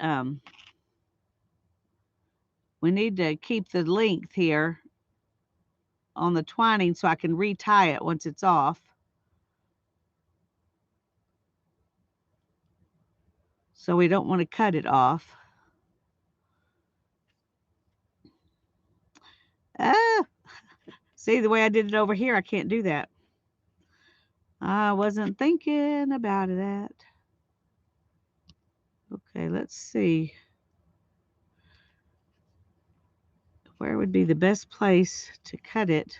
we need to keep the length here on the twining so I can retie it once it's off. So we don't want to cut it off. Ah, see the way I did it over here, I can't do that. I wasn't thinking about that. Okay, let's see. Where would be the best place to cut it?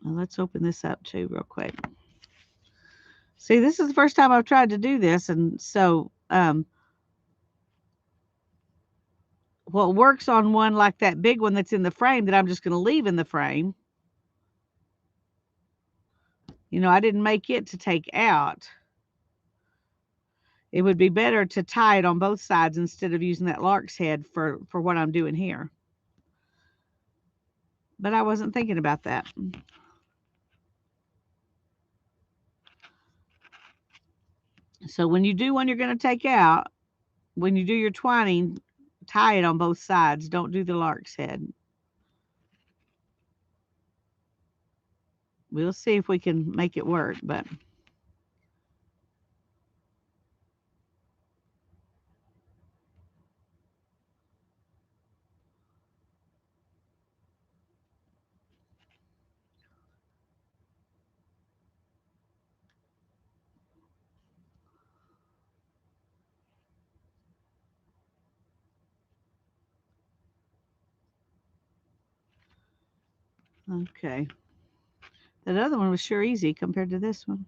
Well, let's open this up too real quick. See, this is the first time I've tried to do this, and so what works on one like that big one that's in the frame that I'm just going to leave in the frame. You know, I didn't make it to take out. It would be better to tie it on both sides instead of using that lark's head for what I'm doing here. But I wasn't thinking about that. So when you do one you're going to take out, when you do your twining, tie it on both sides. Don't do the lark's head. We'll see if we can make it work, but okay. That other one was sure easy compared to this one.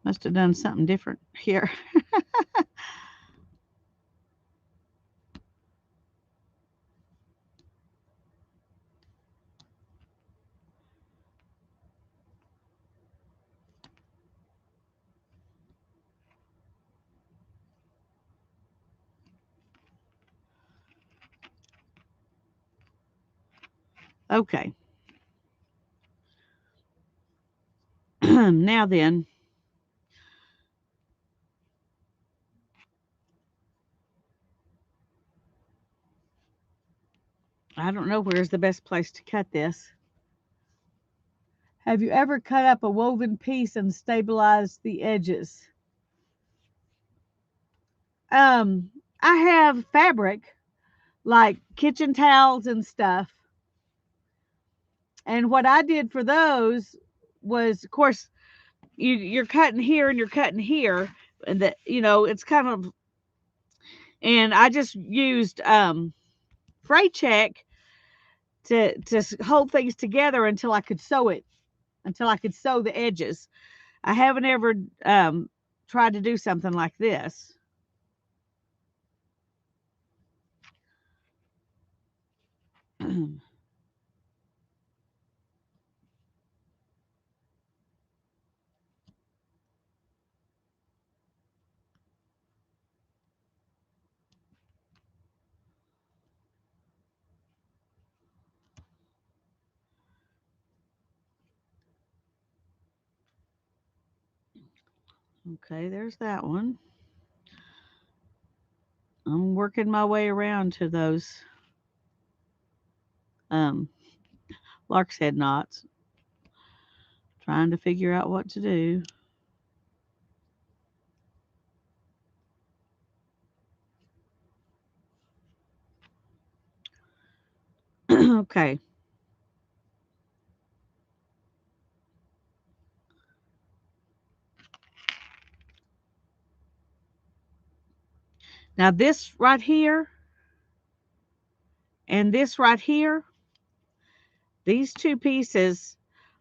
Must have done something different here. Okay. Now then, I don't know where's the best place to cut this. Have you ever cut up a woven piece and stabilized the edges? Um, I have fabric like kitchen towels and stuff. And what I did for those was, of course, you're cutting here and you're cutting here, and that it's kind of. And I just used fray check to hold things together until I could sew it, until I could sew the edges. I haven't ever tried to do something like this. Okay, there's that one. I'm working my way around to those um, lark's head knots, trying to figure out what to do. Okay. Now this right here And this right here, these two pieces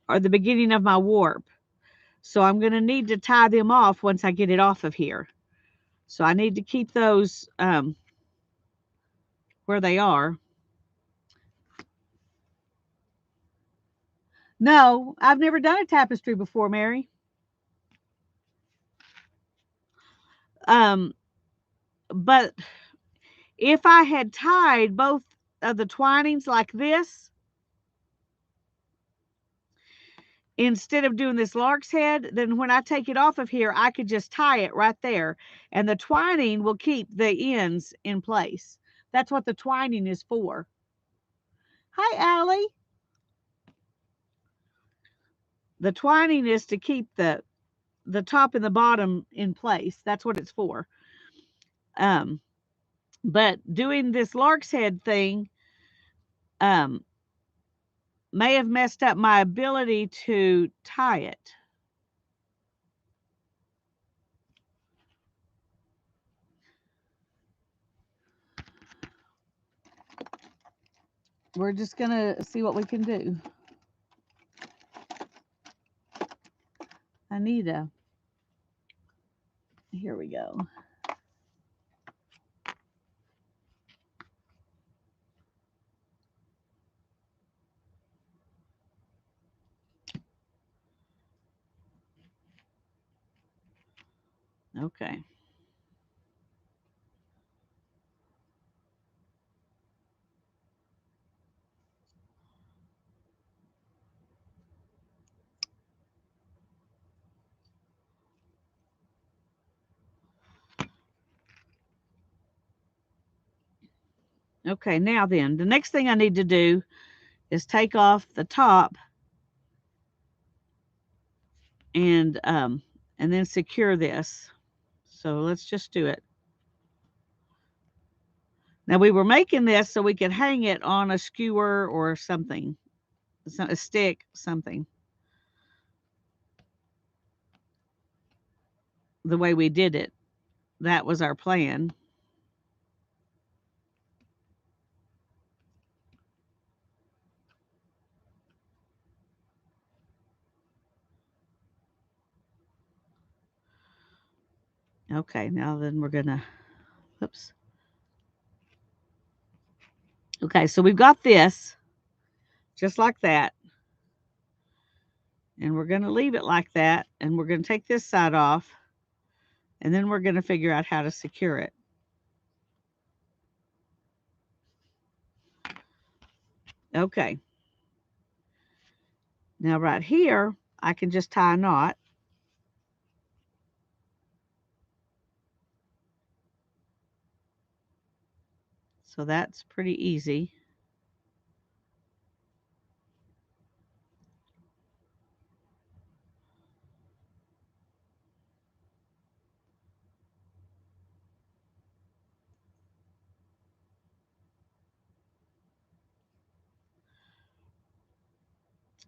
are the beginning of my warp. So I'm going to need to tie them off once I get it off of here. So I need to keep those where they are. No, I've never done a tapestry before, Mary. Um, but if I had tied both of the twinings like this, instead of doing this lark's head, then when I take it off of here, I could just tie it right there. And the twining will keep the ends in place. That's what the twining is for. Hi, Allie. The twining is to keep the top and the bottom in place. That's what it's for. Um, but doing this lark's head thing um, may have messed up my ability to tie it. We're just going to see what we can do. Anita. Here we go. Okay. Okay, now then, the next thing I need to do is take off the top and then secure this. So let's just do it. Now we were making this so we could hang it on a skewer or something, a stick, something. The way we did it, that was our plan. Okay, now then we're gonna, oops. Okay, so we've got this just like that. And we're gonna leave it like that. And we're gonna take this side off. And then we're gonna figure out how to secure it. Okay. Now right here, I can just tie a knot. So that's pretty easy.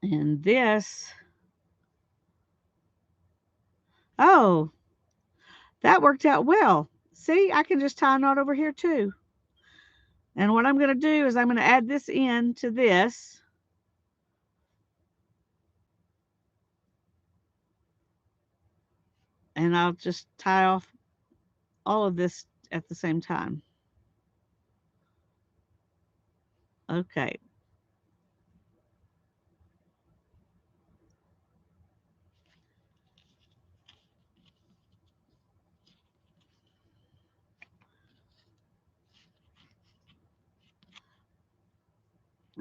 And this, oh, that worked out well. See, I can just tie a knot over here too. And what I'm going to do is I'm going to add this in to this. And I'll just tie off all of this at the same time. Okay.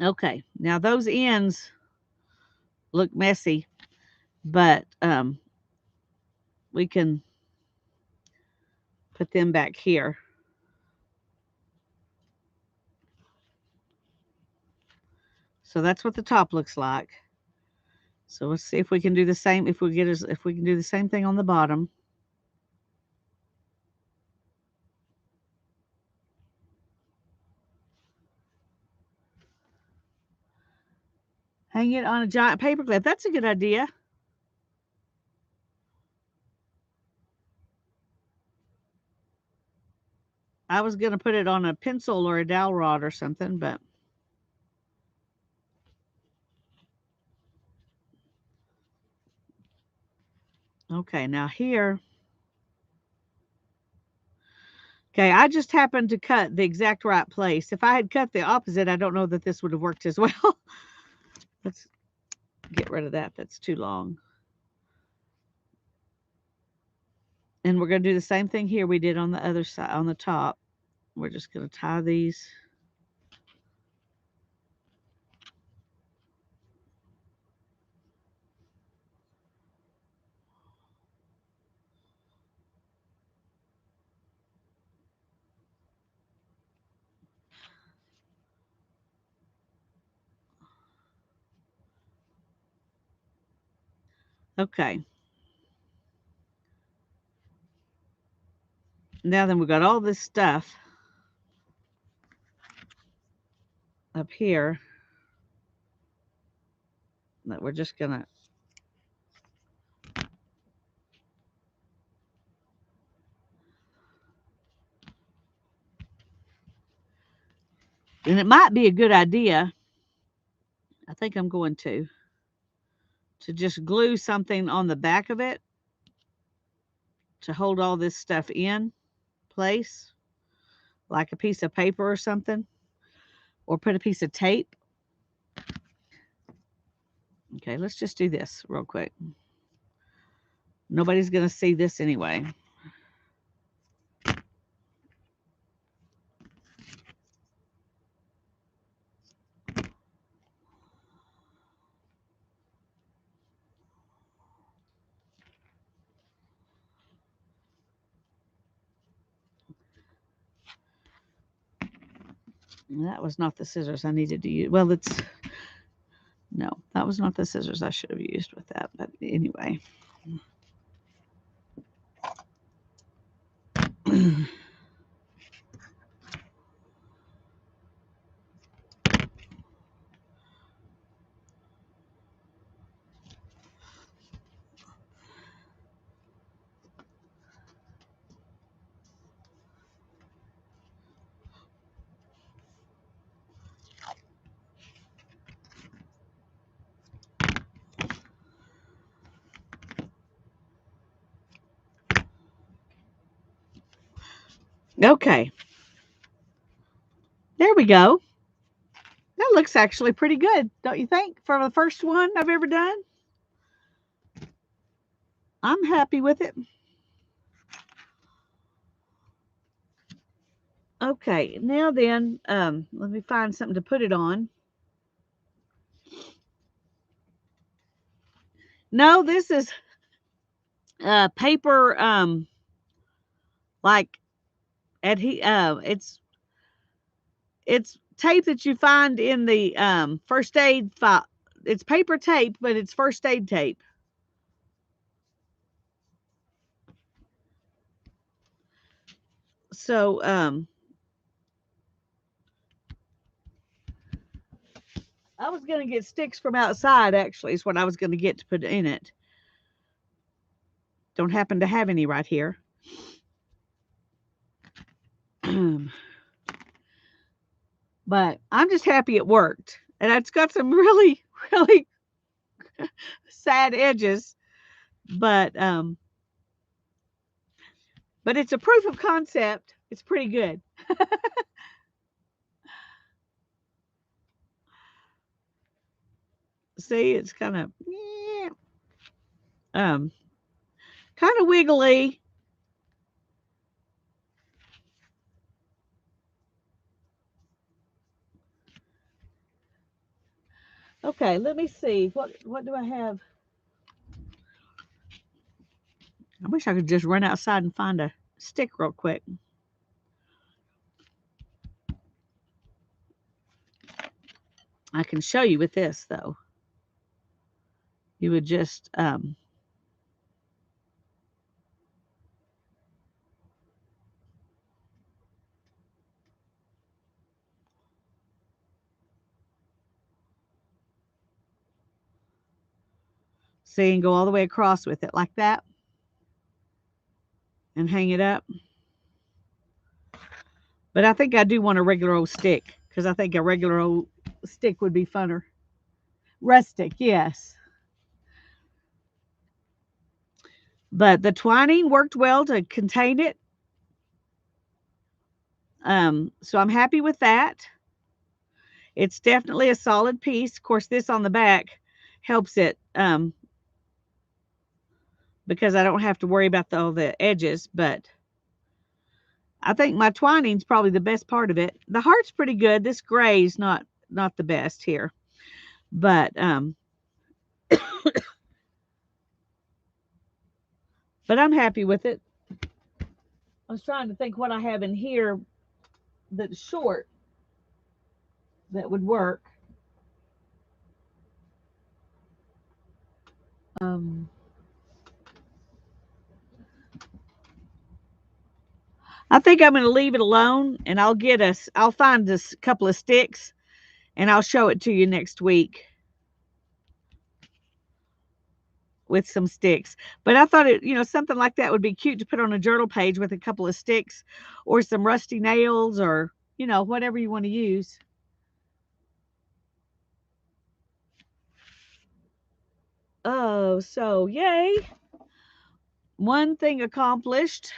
Okay. Now those ends look messy, but we can put them back here. So that's what the top looks like. So let's see if we can do the same. If we can do the same thing on the bottom. Hang it on a giant paper clip. That's a good idea. I was going to put it on a pencil or a dowel rod or something, but okay, now here, okay, I just happened to cut the exact right place. If I had cut the opposite, I don't know that this would have worked as well. Let's get rid of that. That's too long. And we're going to do the same thing here we did on the other side, on the top. We're just going to tie these. Okay. Now then, we've got all this stuff up here that we're just going to. And it might be a good idea. I think I'm going to just glue something on the back of it to hold all this stuff in place, like a piece of paper or something, or put a piece of tape. Okay, let's just do this real quick. Nobody's going to see this anyway. That was not the scissors I needed to use. Well, no, that was not the scissors I should have used with that. But anyway. Okay. There we go. That looks actually pretty good, don't you think? For the first one I've ever done. I'm happy with it. Okay, now then, let me find something to put it on. No, this is paper, like it's tape that you find in the first aid file. It's paper tape, but it's first aid tape. So I was going to get sticks from outside, actually, is what I was going to get to put in it. Don't happen to have any right here. But I'm just happy it worked. And it's got some really, really sad edges. But it's a proof of concept. It's pretty good. See, it's kind of kind of wiggly. Okay, let me see. What do I have? I wish I could just run outside and find a stick real quick. I can show you with this though. You would just see and go all the way across with it like that and hang it up. But I think I do want a regular old stick because I think a regular old stick would be funner. Rustic, yes. But the twining worked well to contain it. So I'm happy with that. It's definitely a solid piece. Of course, this on the back helps it because I don't have to worry about all the edges. But I think my twining's probably the best part of it. The heart's pretty good. This gray's not the best here, but but I'm happy with it. I was trying to think what I have in here that's short that would work. Um, I think I'm going to leave it alone, and I'll find this couple of sticks, and I'll show it to you next week with some sticks. But I thought something like that would be cute to put on a journal page with a couple of sticks or some rusty nails or, whatever you want to use. Oh, so yay. One thing accomplished.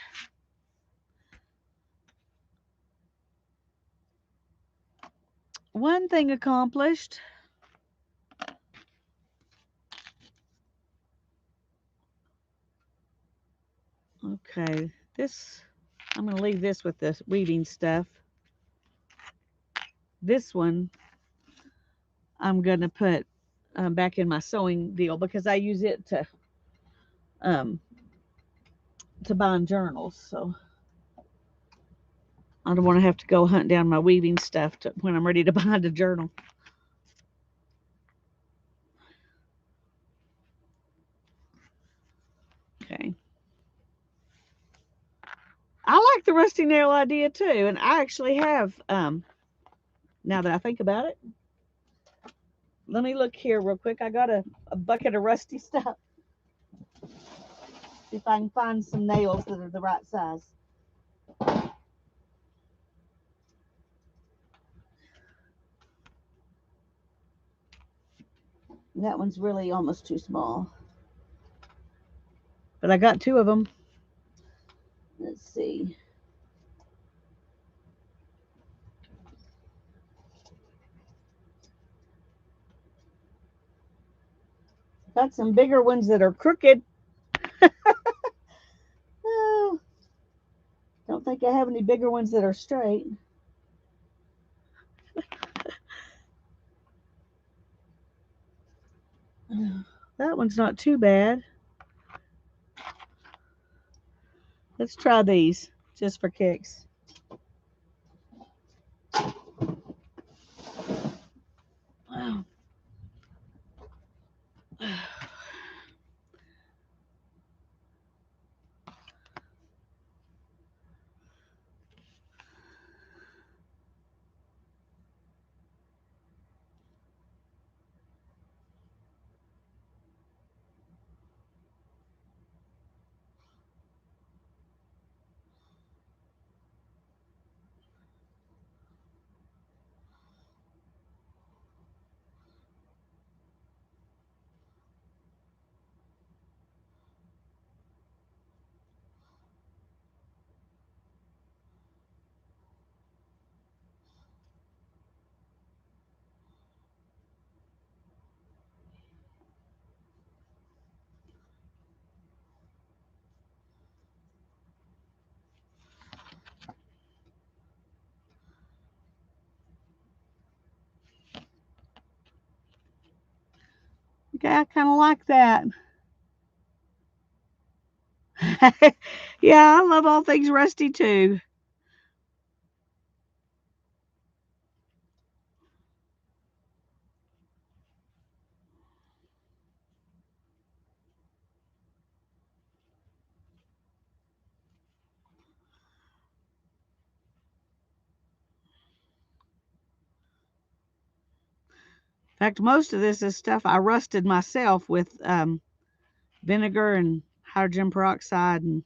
One thing accomplished. Okay, I'm going to leave this with the weaving stuff. This one, I'm going to put back in my sewing deal because I use it um, to bind journals. So I don't want to have to go hunt down my weaving stuff when I'm ready to bind a journal. Okay. I like the rusty nail idea too, and I actually have. Now that I think about it, let me look here real quick. I got a bucket of rusty stuff. See if I can find some nails that are the right size. That one's really almost too small. But I got two of them. Let's see. Got some bigger ones that are crooked. Oh, don't think I have any bigger ones that are straight. That one's not too bad. Let's try these just for kicks. Wow. Okay, I kind of like that. Yeah, I love all things rusty too. In fact, most of this is stuff I rusted myself with vinegar and hydrogen peroxide and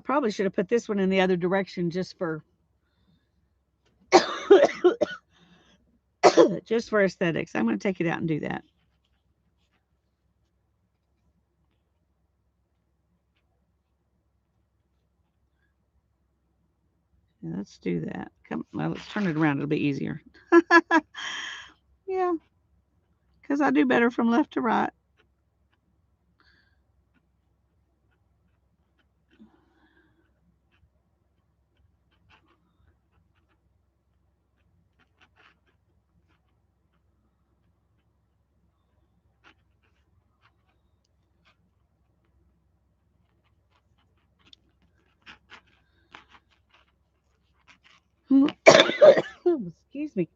probably should have put this one in the other direction just for just for aesthetics. I'm going to take it out and do that. Yeah, let's do that. Come, well, let's turn it around. It'll be easier. Yeah, because I do better from left to right. Excuse me.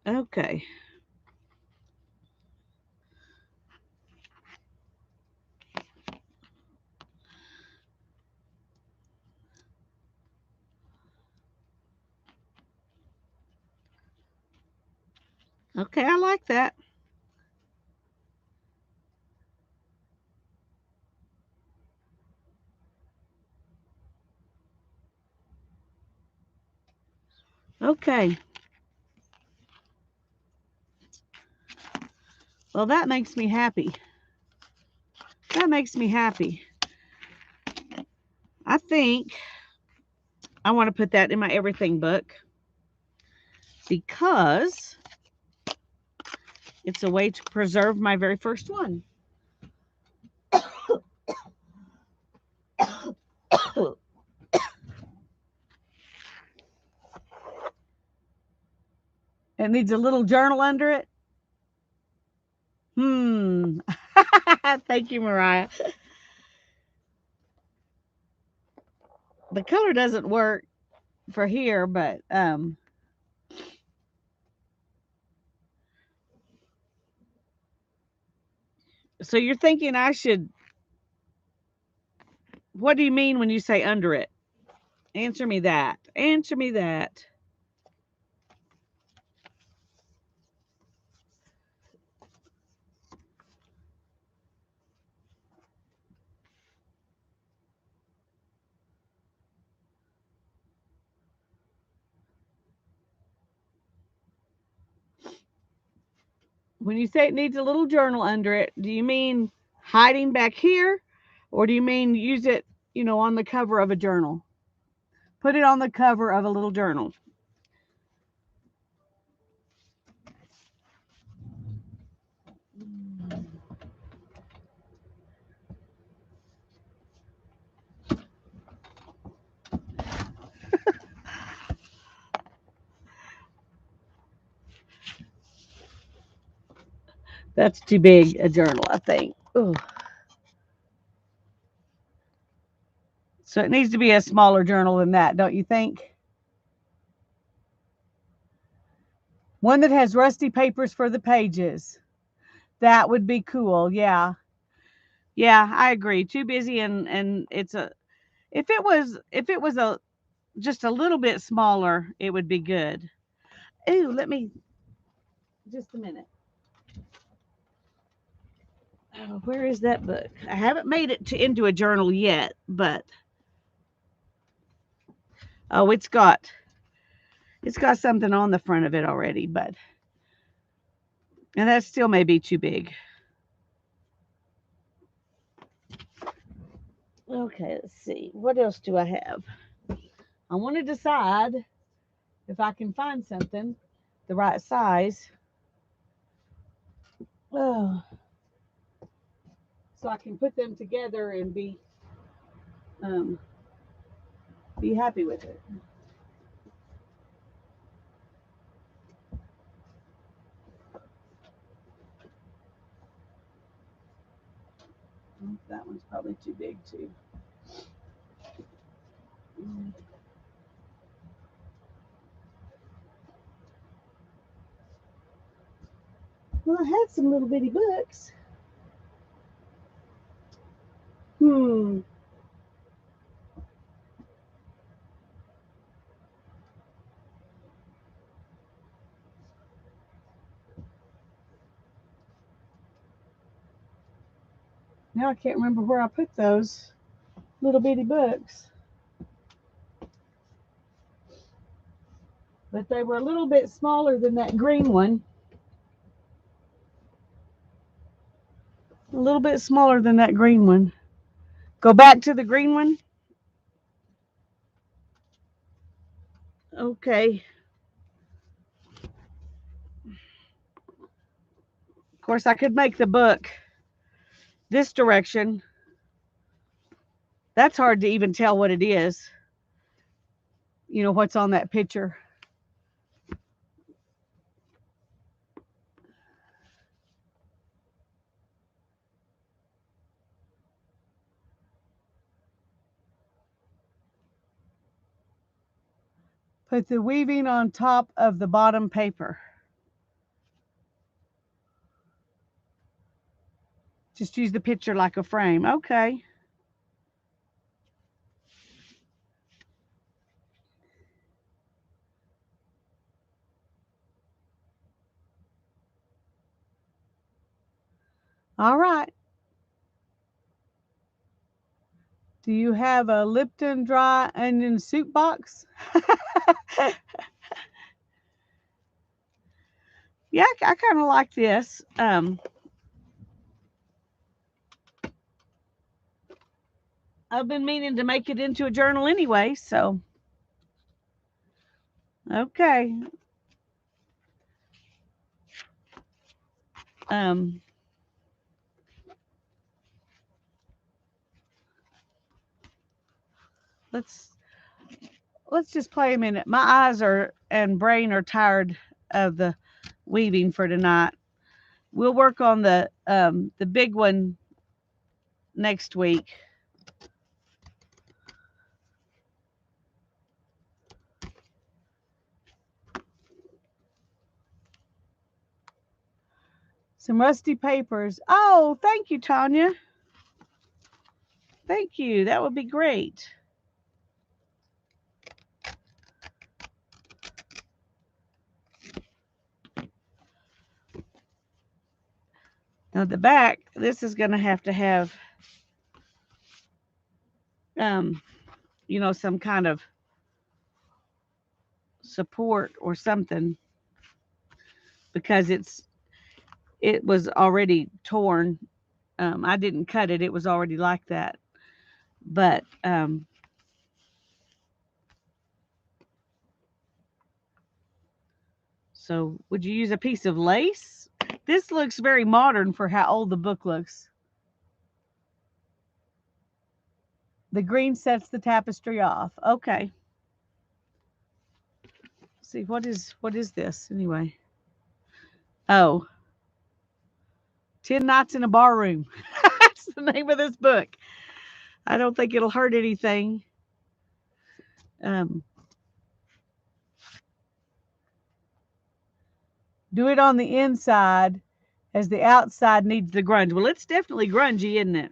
Okay. Okay, I like that. Okay. Well, that makes me happy. That makes me happy. I think I want to put that in my everything book because it's a way to preserve my very first one. It needs a little journal under it. Hmm. Thank you, Mariah. The color doesn't work for here, but so you're thinking I should, what do you mean when you say under it? Answer me that. Answer me that. When you say it needs a little journal under it, do you mean hiding back here or do you mean use it, on the cover of a journal? Put it on the cover of a little journal. That's too big a journal, I think. Ooh. So it needs to be a smaller journal than that, don't you think? One that has rusty papers for the pages. That would be cool. Yeah. Yeah, I agree. Too busy and it's a if it was a just a little bit smaller, it would be good. Ooh, let me just a minute. Oh, where is that book? I haven't made it into a journal yet, but oh, it's got something on the front of it already, but and that still may be too big. Okay, let's see. What else do I have? I want to decide if I can find something the right size. Oh, so I can put them together and um, be happy with it. That one's probably too big too. I had some little bitty books. Now I can't remember where I put those little bitty books. But they were a little bit smaller than that green one. A little bit smaller than that green one. Go back to the green one. Okay. Of course, I could make the book this direction. That's hard to even tell what it is. You know, what's on that picture. Put the weaving on top of the bottom paper. Just use the picture like a frame. Okay. All right. Do you have a Lipton dry onion soup box? Yeah, I kind of like this. I've been meaning to make it into a journal anyway, so okay. Um, let's just play a minute. My eyes are and brain are tired of the weaving for tonight. We'll work on the big one next week. Some rusty papers. Oh, thank you, Tanya. Thank you. That would be great. Now the back, this is going to have you know, some kind of support or something because it was already torn. I didn't cut it. It was already like that. But so would you use a piece of lace? This looks very modern for how old the book looks. The green sets the tapestry off. Okay. Let's see, what is this anyway? Oh, 10 Nights in a Bar Room. That's the name of this book. I don't think it'll hurt anything. Do it on the inside as the outside needs the grunge. Well, it's definitely grungy, isn't it?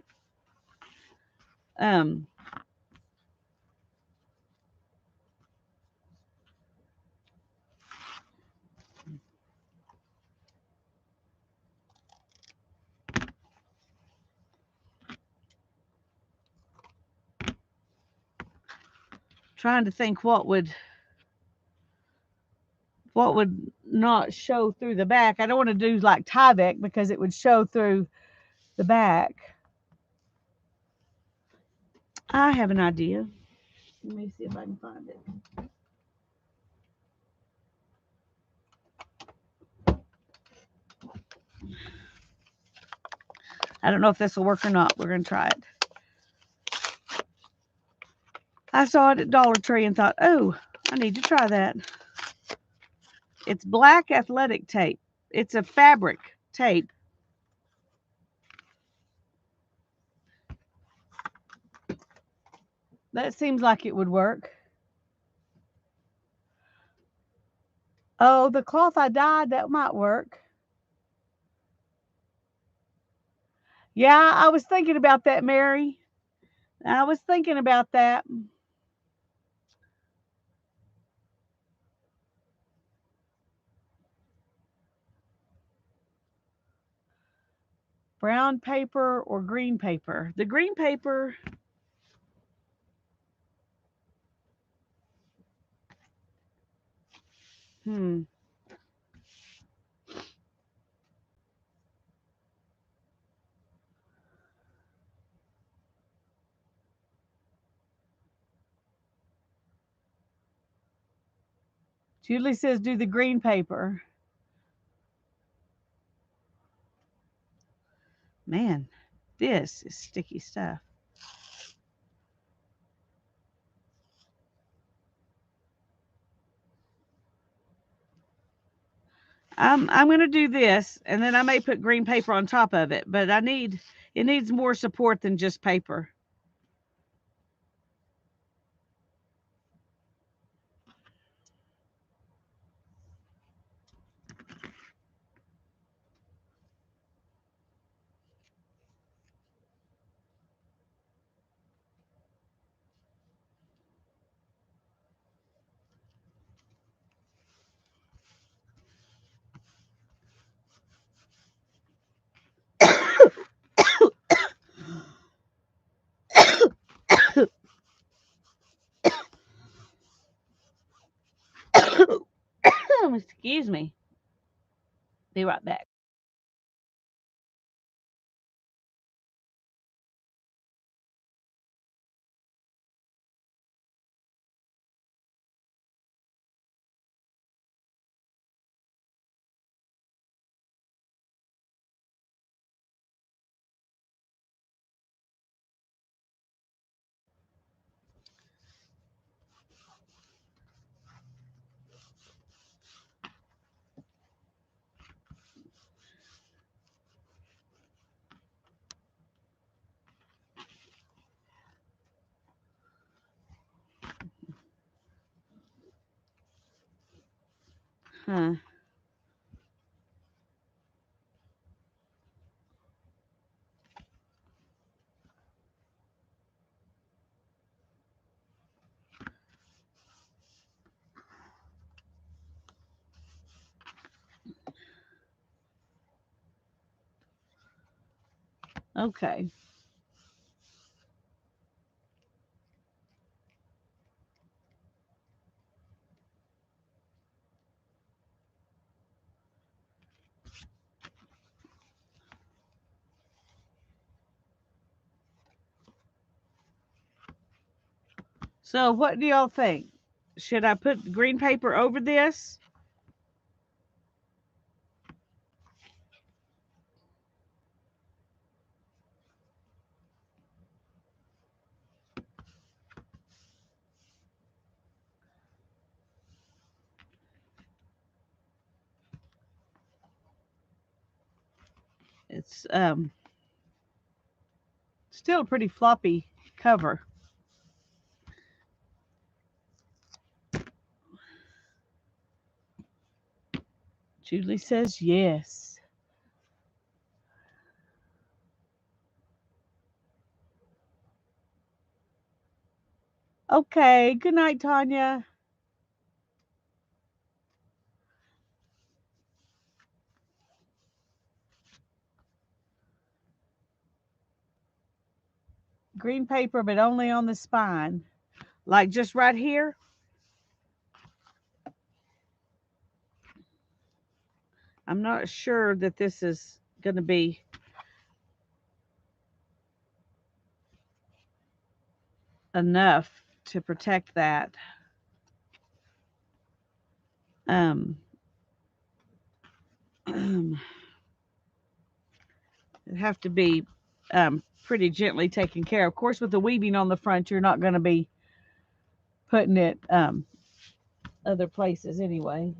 Trying to think what would not show through the back. I don't want to do like Tyvek because it would show through the back. I have an idea. Let me see if I can find it. I don't know if this will work or not. We're going to try it. I saw it at Dollar Tree and thought, oh, I need to try that. It's black athletic tape. It's a fabric tape. That seems like it would work. Oh, the cloth I dyed, that might work. Yeah, I was thinking about that, Mary. I was thinking about that. Brown paper or green paper? The green paper, hmm. Julie says do the green paper. Man, this is sticky stuff. I'm gonna do this, and then I may put green paper on top of it. But it needs more support than just paper. Excuse me. Be right back. Huh. Okay. So what do y'all think? Should I put green paper over this? It's still a pretty floppy cover. Julie says yes. Okay. Good night, Tanya. Green paper, but only on the spine. Like just right here. I'm not sure that this is going to be enough to protect that. Um, it have to be pretty gently taken care of. Of course, with the weaving on the front, you're not going to be putting it other places anyway.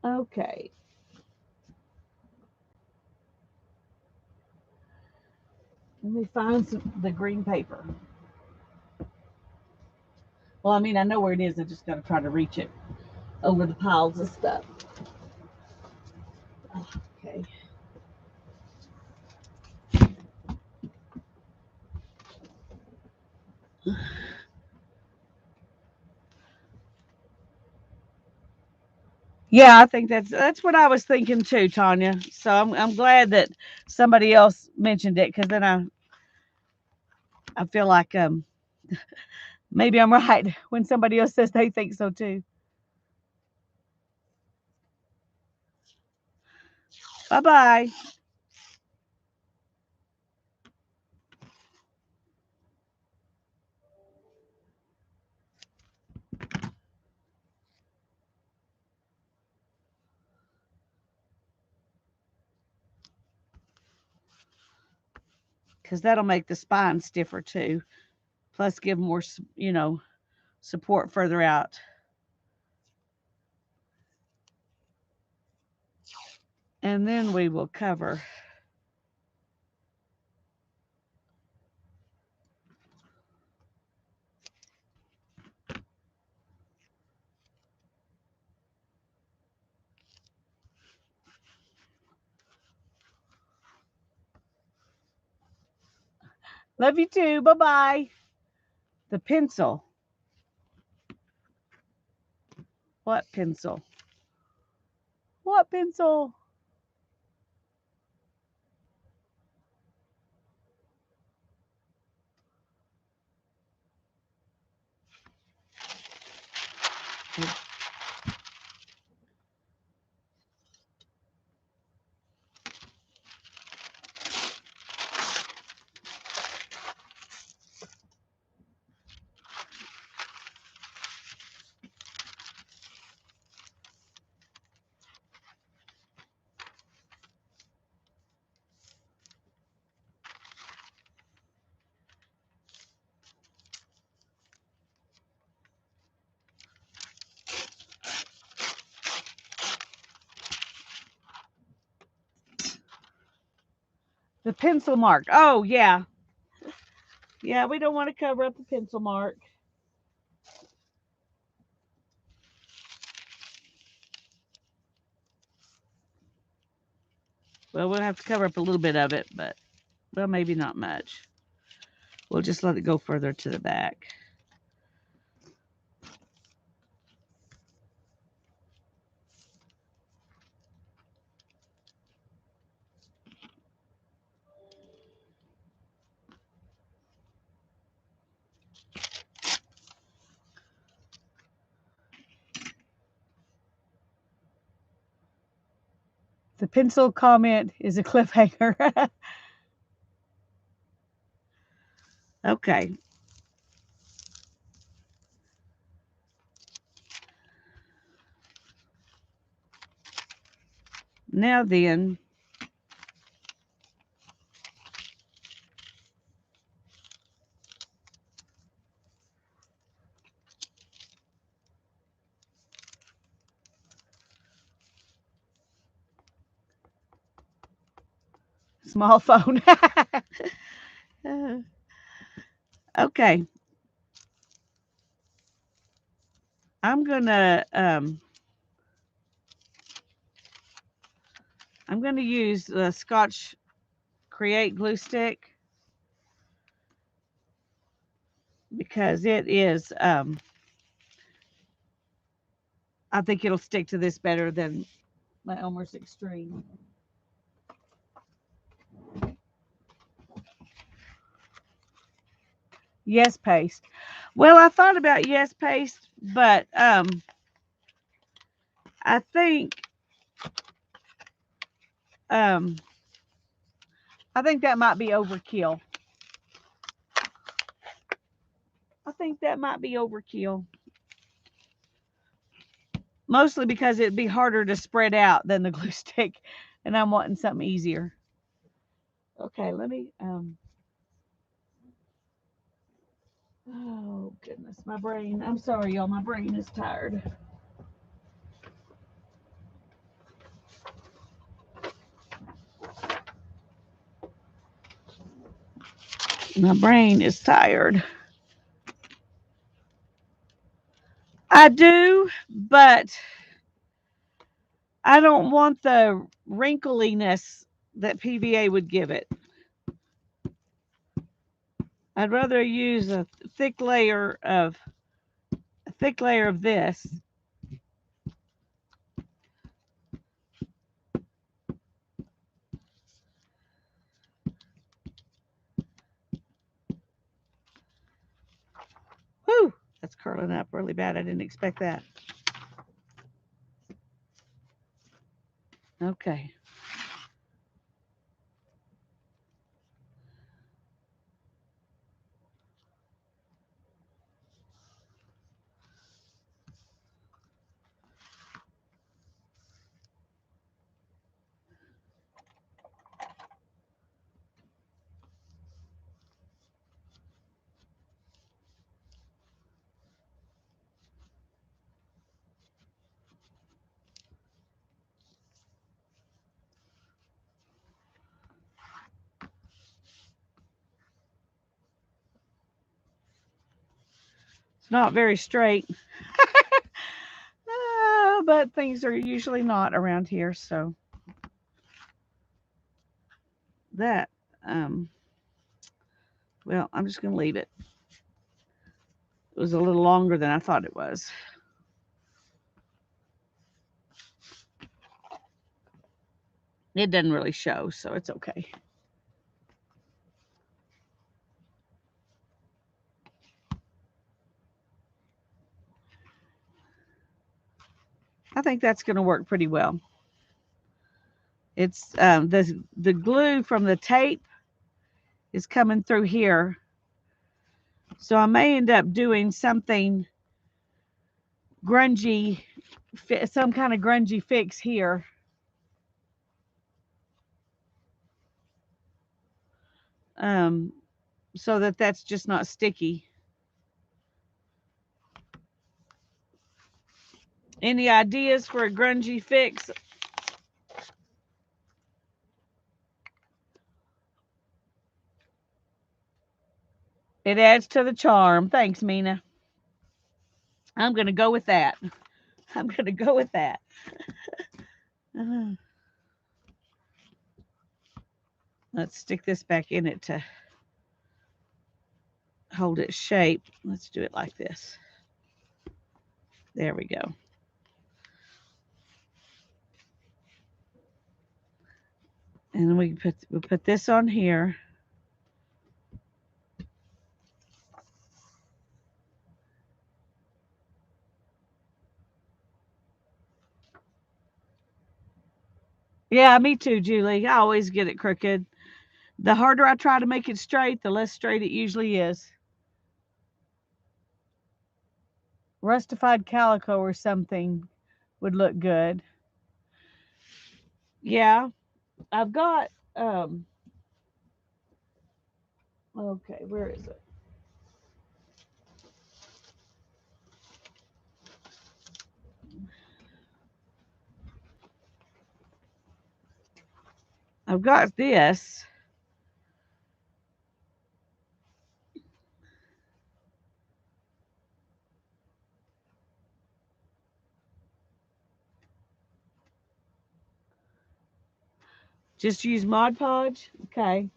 Okay. Let me find the green paper. Well, I mean, I know where it is. I just got to try to reach it over the piles of stuff. Okay. Yeah, I think that's what I was thinking too, Tanya. So I'm glad that somebody else mentioned it because then I feel like maybe I'm right when somebody else says they think so too. Bye bye. Because that'll make the spine stiffer too. Plus, give more support further out. And then we will cover. Love you too. Bye bye. The pencil. What pencil? What pencil? The pencil mark. Oh, yeah. Yeah, we don't want to cover up the pencil mark. Well, we'll have to cover up a little bit of it, but, well, maybe not much. We'll just let it go further to the back. The pencil comment is a cliffhanger. Okay. Now then, small phone. Okay. I'm gonna use the Scotch Create glue stick because it is I think it'll stick to this better than my Elmer's Extreme. Yes paste. Well, I thought about yes paste, but I think um I think that might be overkill. I think that might be overkill. Mostly because it'd be harder to spread out than the glue stick, and I'm wanting something easier. Okay, let me oh goodness, my brain. I'm sorry, y'all. My brain is tired. My brain is tired. I do, but I don't want the wrinkliness that PVA would give it. I'd rather use a thick layer of this curling up really bad. I didn't expect that. Okay. It's not very straight. But things are usually not around here, so that, um, well, I'm just going to leave it. It was a little longer than I thought it was. It doesn't really show, so it's okay. I think that's going to work pretty well. It's the glue from the tape is coming through here, so I may end up doing something grungy, some kind of grungy fix here. Um, so that that's just not sticky. Any ideas for a grungy fix? It adds to the charm. Thanks, Mina. I'm going to go with that. I'm going to go with that. Let's stick this back in it to hold its shape. Let's do it like this. There we go. And we'll put this on here. Yeah, me too, Julie. I always get it crooked. The harder I try to make it straight, the less straight it usually is. Rustified calico or something would look good. Yeah, I've got, okay, where is it? I've got this. Just use Mod Podge. Okay.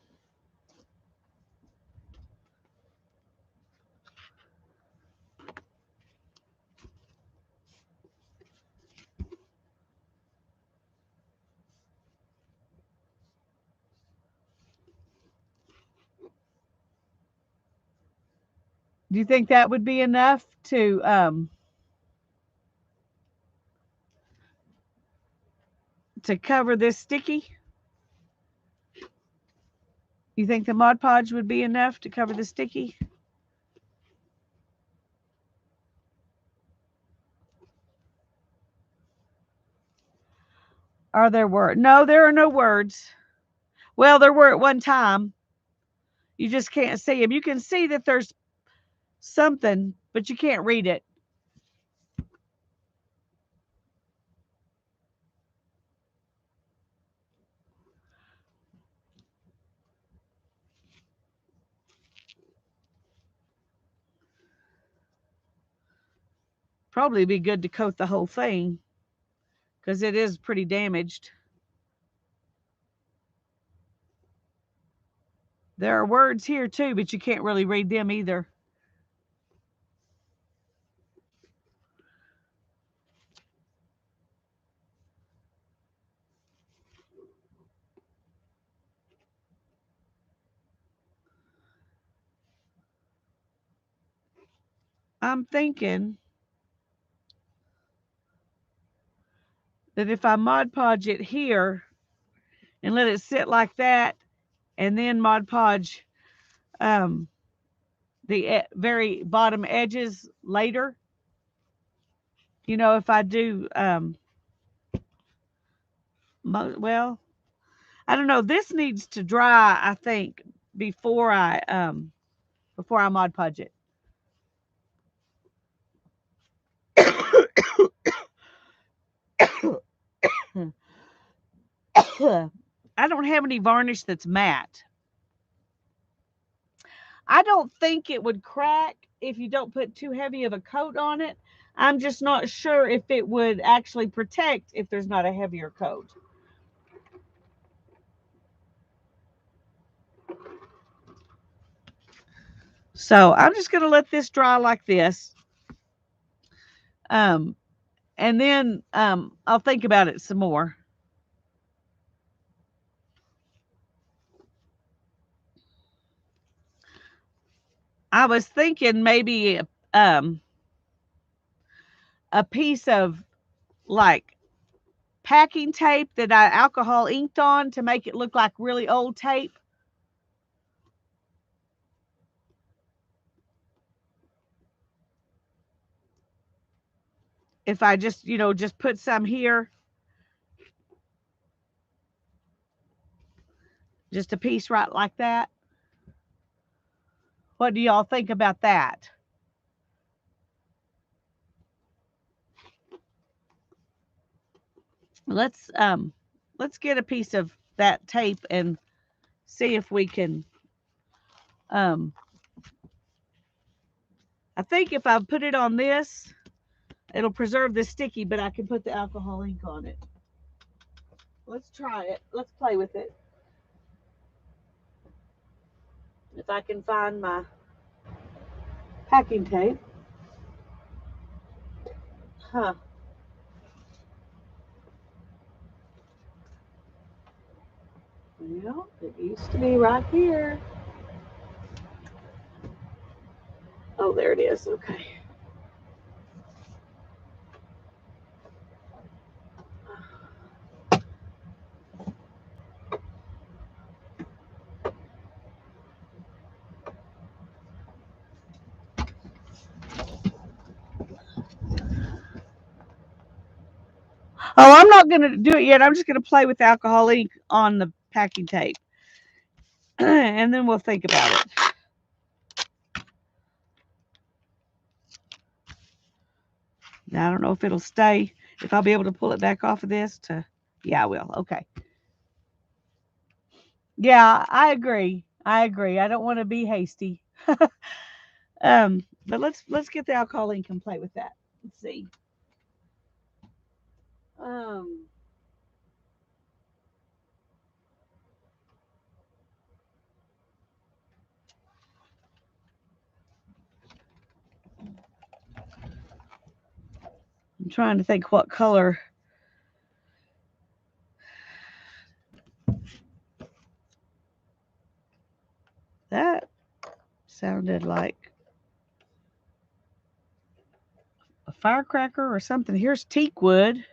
Do you think that would be enough to cover this sticky? You think the Mod Podge would be enough to cover the sticky? Are there words? No, there are no words. Well, there were at one time. You just can't see them. You can see that there's something, but you can't read it. Probably be good to coat the whole thing because it is pretty damaged. There are words here too, but you can't really read them either. I'm thinking that if I Mod Podge it here and let it sit like that, and then Mod Podge um, the very bottom edges later, you know, if I do, well, I don't know. This needs to dry, I think, before I Mod Podge it. I don't have any varnish that's matte. I don't think it would crack if you don't put too heavy of a coat on it. I'm just not sure if it would actually protect if there's not a heavier coat. So I'm just going to let this dry like this. And then I'll think about it some more. I was thinking maybe a piece of like packing tape that I alcohol inked on to make it look like really old tape. If I just, just put some here, just a piece right like that. What do y'all think about that? Let's get a piece of that tape and see if we can um I think if I put it on this, it'll preserve the sticky, but I can put the alcohol ink on it. Let's try it. Let's play with it. If I can find my packing tape. Huh. Well, it used to be right here. Oh, there it is. Okay. Oh, I'm not going to do it yet. I'm just going to play with alcohol ink on the packing tape. And then we'll think about it. Now, I don't know if it'll stay, if I'll be able to pull it back off of this to, yeah, I will. Okay. Yeah, I agree. I agree. I don't want to be hasty. But let's get the alcohol ink and play with that. Let's see. Um, I'm trying to think what color. That sounded like a firecracker or something. Here's teak wood.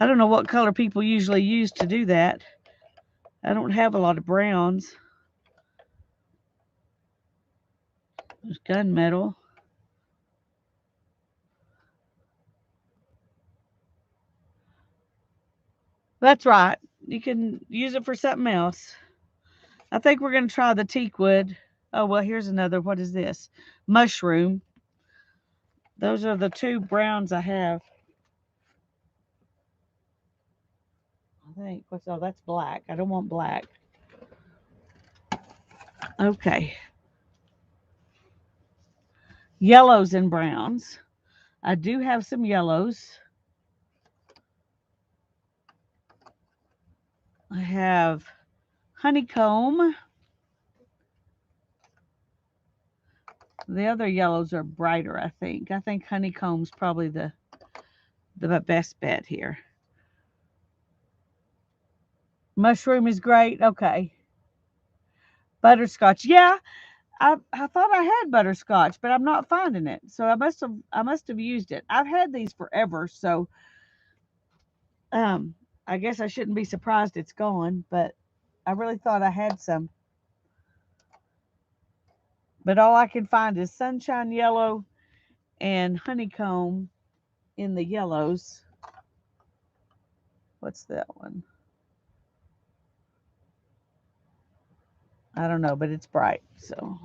I don't know what color people usually use to do that. I don't have a lot of browns. There's gunmetal. That's right. You can use it for something else. I think we're going to try the teak wood. Oh, well, here's another. What is this? Mushroom. Those are the two browns I have. I think. Oh, that's black. I don't want black. Okay. Yellows and browns. I do have some yellows. I have honeycomb. The other yellows are brighter, I think. I think honeycomb's probably the best bet here. Mushroom is great. Okay. Butterscotch. Yeah, I thought I had butterscotch, but I'm not finding it. So I must have used it. I've had these forever, so um I guess I shouldn't be surprised it's gone, but I really thought I had some. But all I can find is sunshine yellow and honeycomb in the yellows. What's that one? I don't know, but it's bright. So,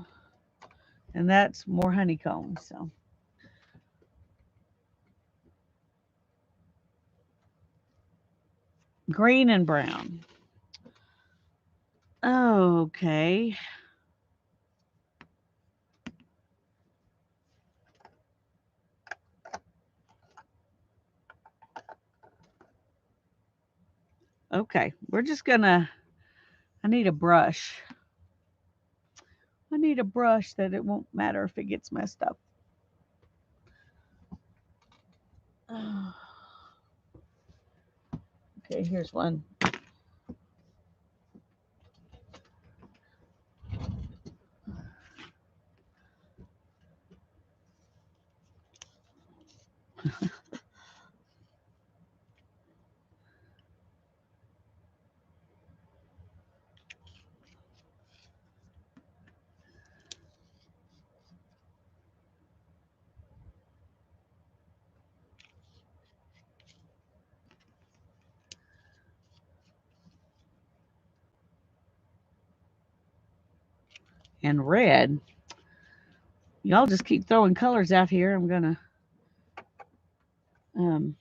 and that's more honeycomb. So, green and brown. Okay. Okay. We're just gonna, I need a brush. I need a brush that it won't matter if it gets messed up. Okay, here's one. And red. Y'all just keep throwing colors out here. I'm gonna um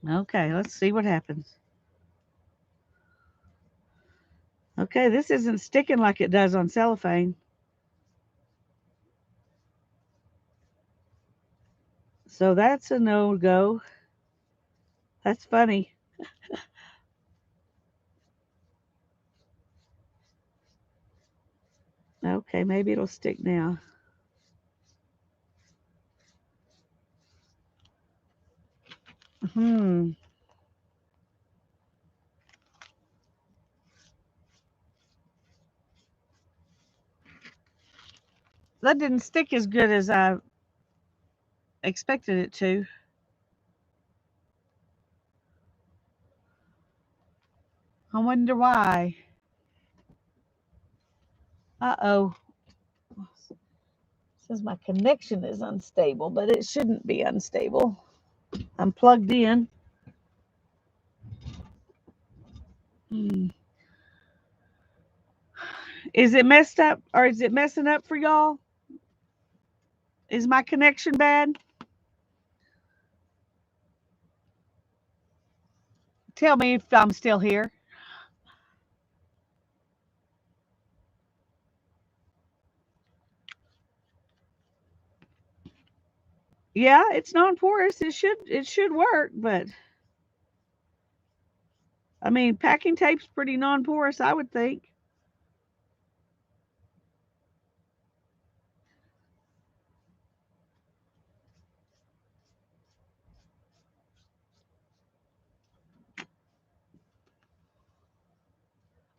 okay, let's see what happens. Okay, this isn't sticking like it does on cellophane. So that's a no go. That's funny. Okay, maybe it'll stick now. Hmm. That didn't stick as good as I expected it to. I wonder why. Uh-oh. Says my connection is unstable, but it shouldn't be unstable. I'm plugged in. Hmm. Is it messed up or is it messing up for y'all? Is my connection bad? Tell me if I'm still here. Yeah, it's non-porous. It should work, but I mean, packing tape's pretty non-porous, I would think.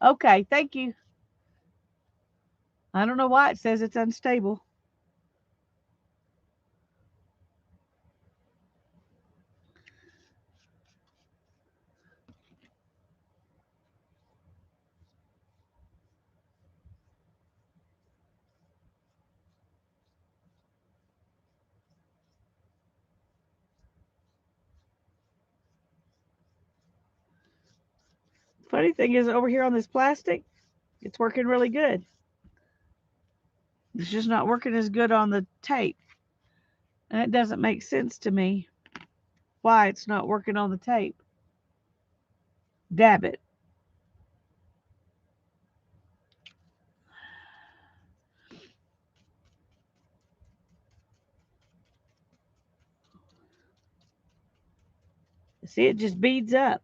Okay, thank you. I don't know why it says it's unstable. Funny thing is, over here on this plastic, it's working really good. It's just not working as good on the tape. And it doesn't make sense to me why it's not working on the tape. Dab it. See, it just beads up.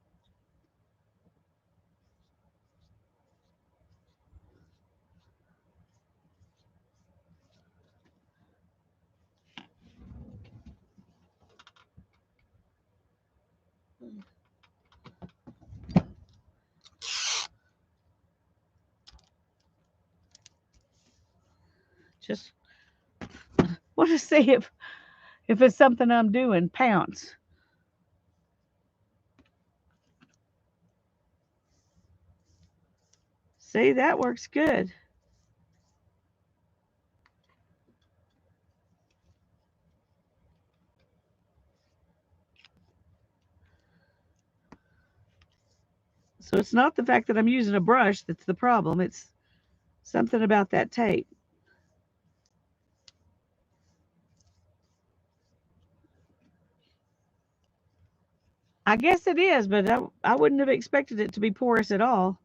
Just want to see if it's something I'm doing. Pounce. See, that works good. So it's not the fact that I'm using a brush that's the problem. It's something about that tape. I guess it is, but I wouldn't have expected it to be porous at all.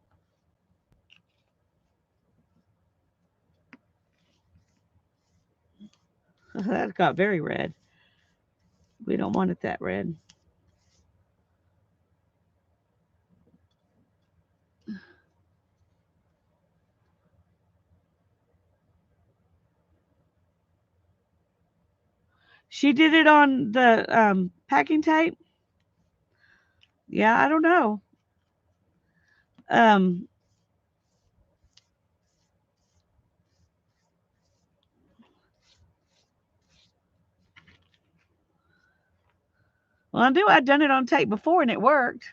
That got very red. We don't want it that red. She did it on the packing tape. Yeah, I don't know. Um, well, I knew I'd done it on tape before and it worked.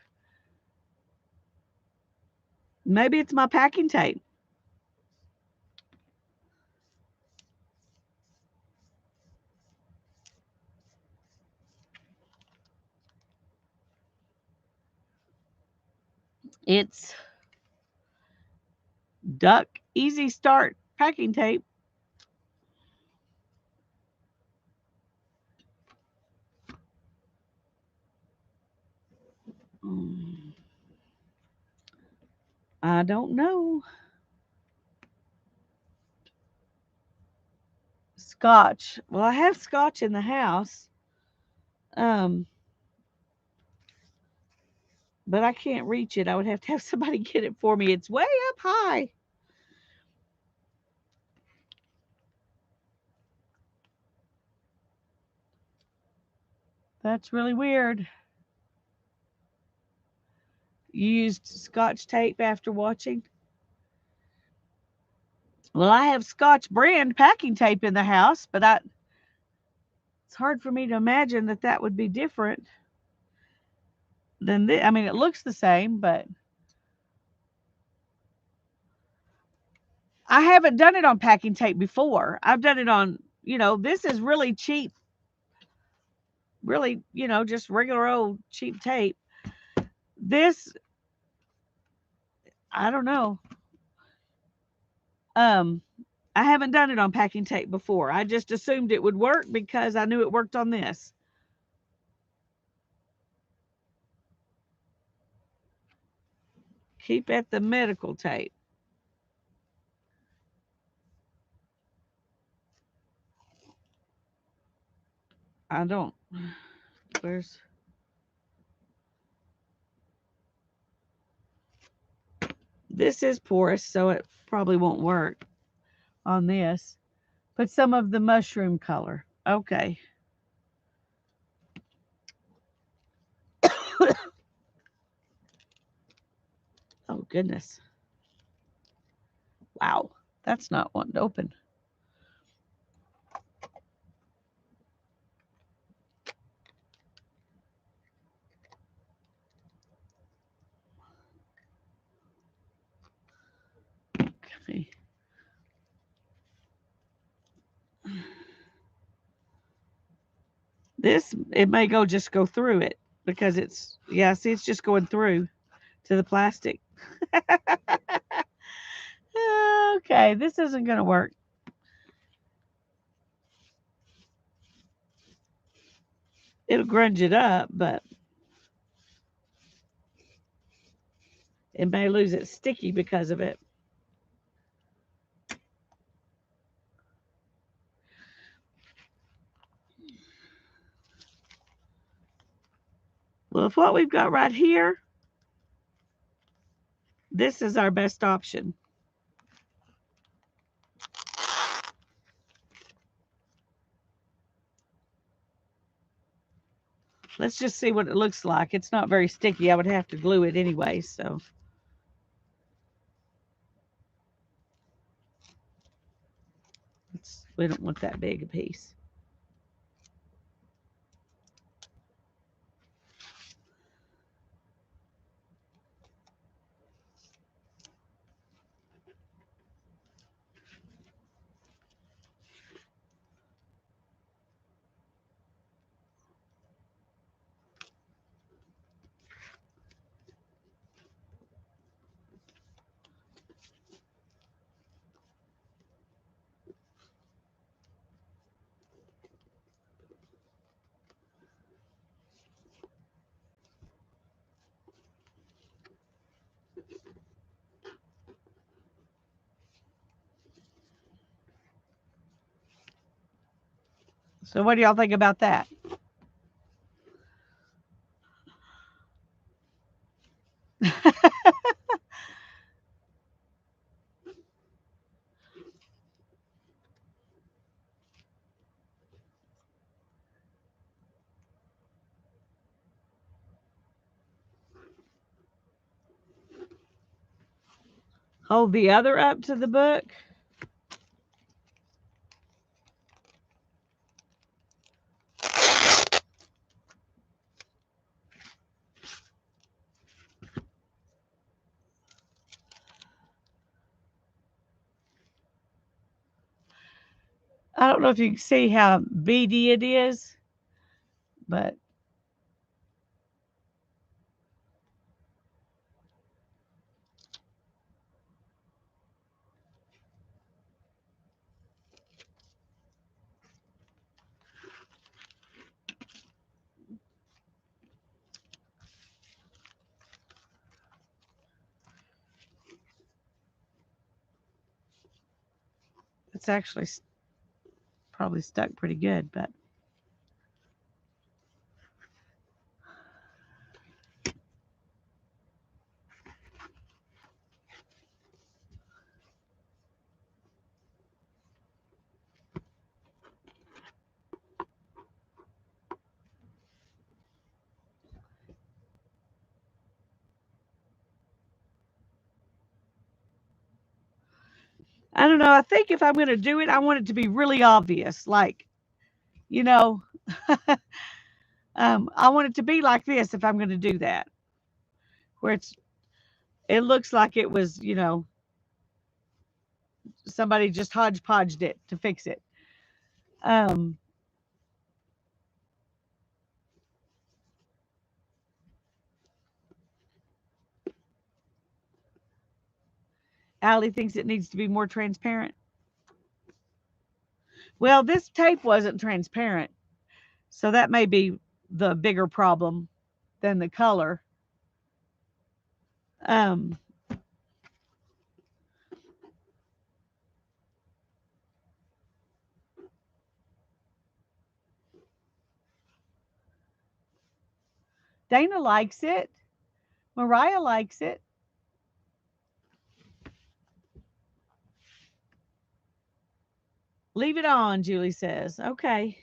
Maybe it's my packing tape. It's Duck Easy Start packing tape. Mm, I don't know. Scotch. Well, I have scotch in the house. Um, but I can't reach it. I would have to have somebody get it for me. It's way up high. That's really weird. You used scotch tape after watching? Well, I have Scotch brand packing tape in the house, but it's hard for me to imagine that that would be different than this. I mean, it looks the same, but I haven't done it on packing tape before. I've done it on, this is really cheap, really, just regular old cheap tape. This, I don't know. Um, I haven't done it on packing tape before. I just assumed it would work because I knew it worked on this. Keep at the medical tape. I don't. Where's. This is porous, so it probably won't work on this. Put some of the mushroom color. Okay. Oh, goodness. Wow. That's not wanting to open. Okay. This, it may just go through it because yeah, see, it's just going through to the plastic. Okay, this isn't going to work. It'll grunge it up, but it may lose its sticky because of it. Well, if what we've got right here, this is our best option. Let's just see what it looks like. It's not very sticky. I would have to glue it anyway, so. Let's We don't want that big a piece. So what do y'all think about that? Hold the other up to the book. I don't know if you can see how beady it is, but it's actually probably stuck pretty good, but I don't know. I think if I'm going to do it, I want it to be really obvious. Like, you know, I want it to be like this if I'm going to do that, where it looks like it was, somebody just hodgepodged it to fix it. Um, Allie thinks it needs to be more transparent. Well, this tape wasn't transparent, so that may be the bigger problem than the color. Um, Dana likes it. Mariah likes it. Leave it on, Julie says. Okay.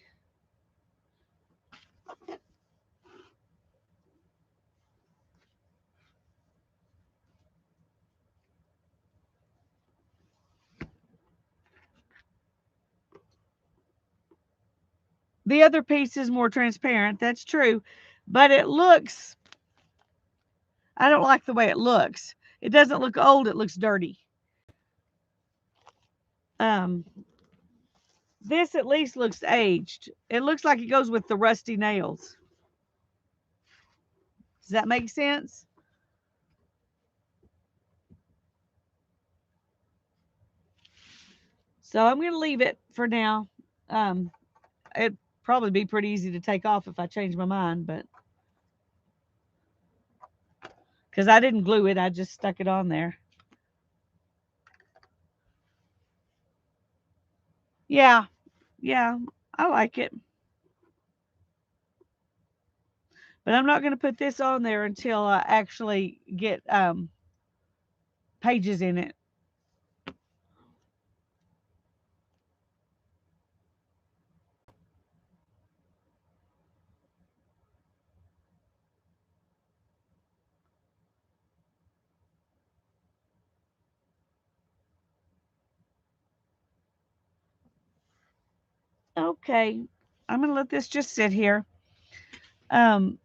The other piece is more transparent. That's true. But it looks, I don't like the way it looks. It doesn't look old, it looks dirty. Um, this at least looks aged. It looks like it goes with the rusty nails. Does that make sense? So I'm going to leave it for now. It'd probably be pretty easy to take off if I change my mind, but because I didn't glue it, I just stuck it on there. Yeah, yeah, I like it. But I'm not going to put this on there until I actually get pages in it. Okay. I'm going to let this just sit here. Um,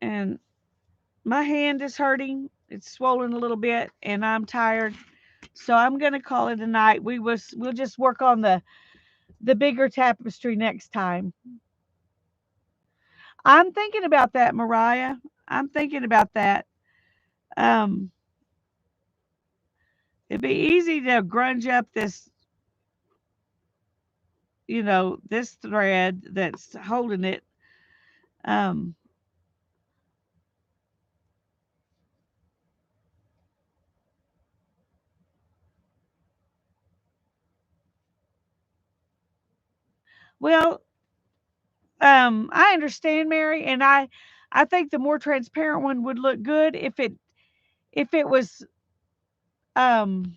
and my hand is hurting. It's swollen a little bit and I'm tired. So I'm going to call it a night. We'll just work on the bigger tapestry next time. I'm thinking about that, Mariah. I'm thinking about that. Um, it'd be easy to grunge up this, this thread that's holding it. Um, well, I understand, Mary, and I think the more transparent one would look good if it was um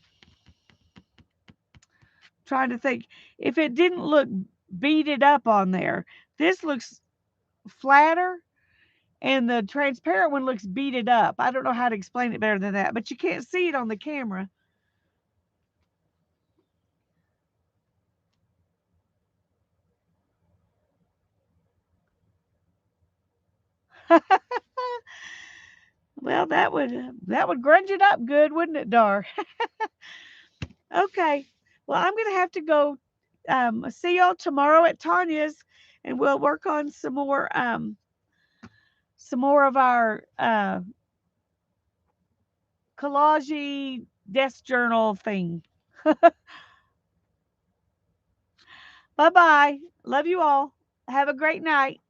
trying to think if it didn't look beaded up on there. This looks flatter and the transparent one looks beaded up. I don't know how to explain it better than that, but you can't see it on the camera. Well, that would grunge it up good, wouldn't it, Dar? Okay. Well, I'm gonna have to go. See y'all tomorrow at Tanya's, and we'll work on some more of our collage desk journal thing. Bye bye. Love you all. Have a great night.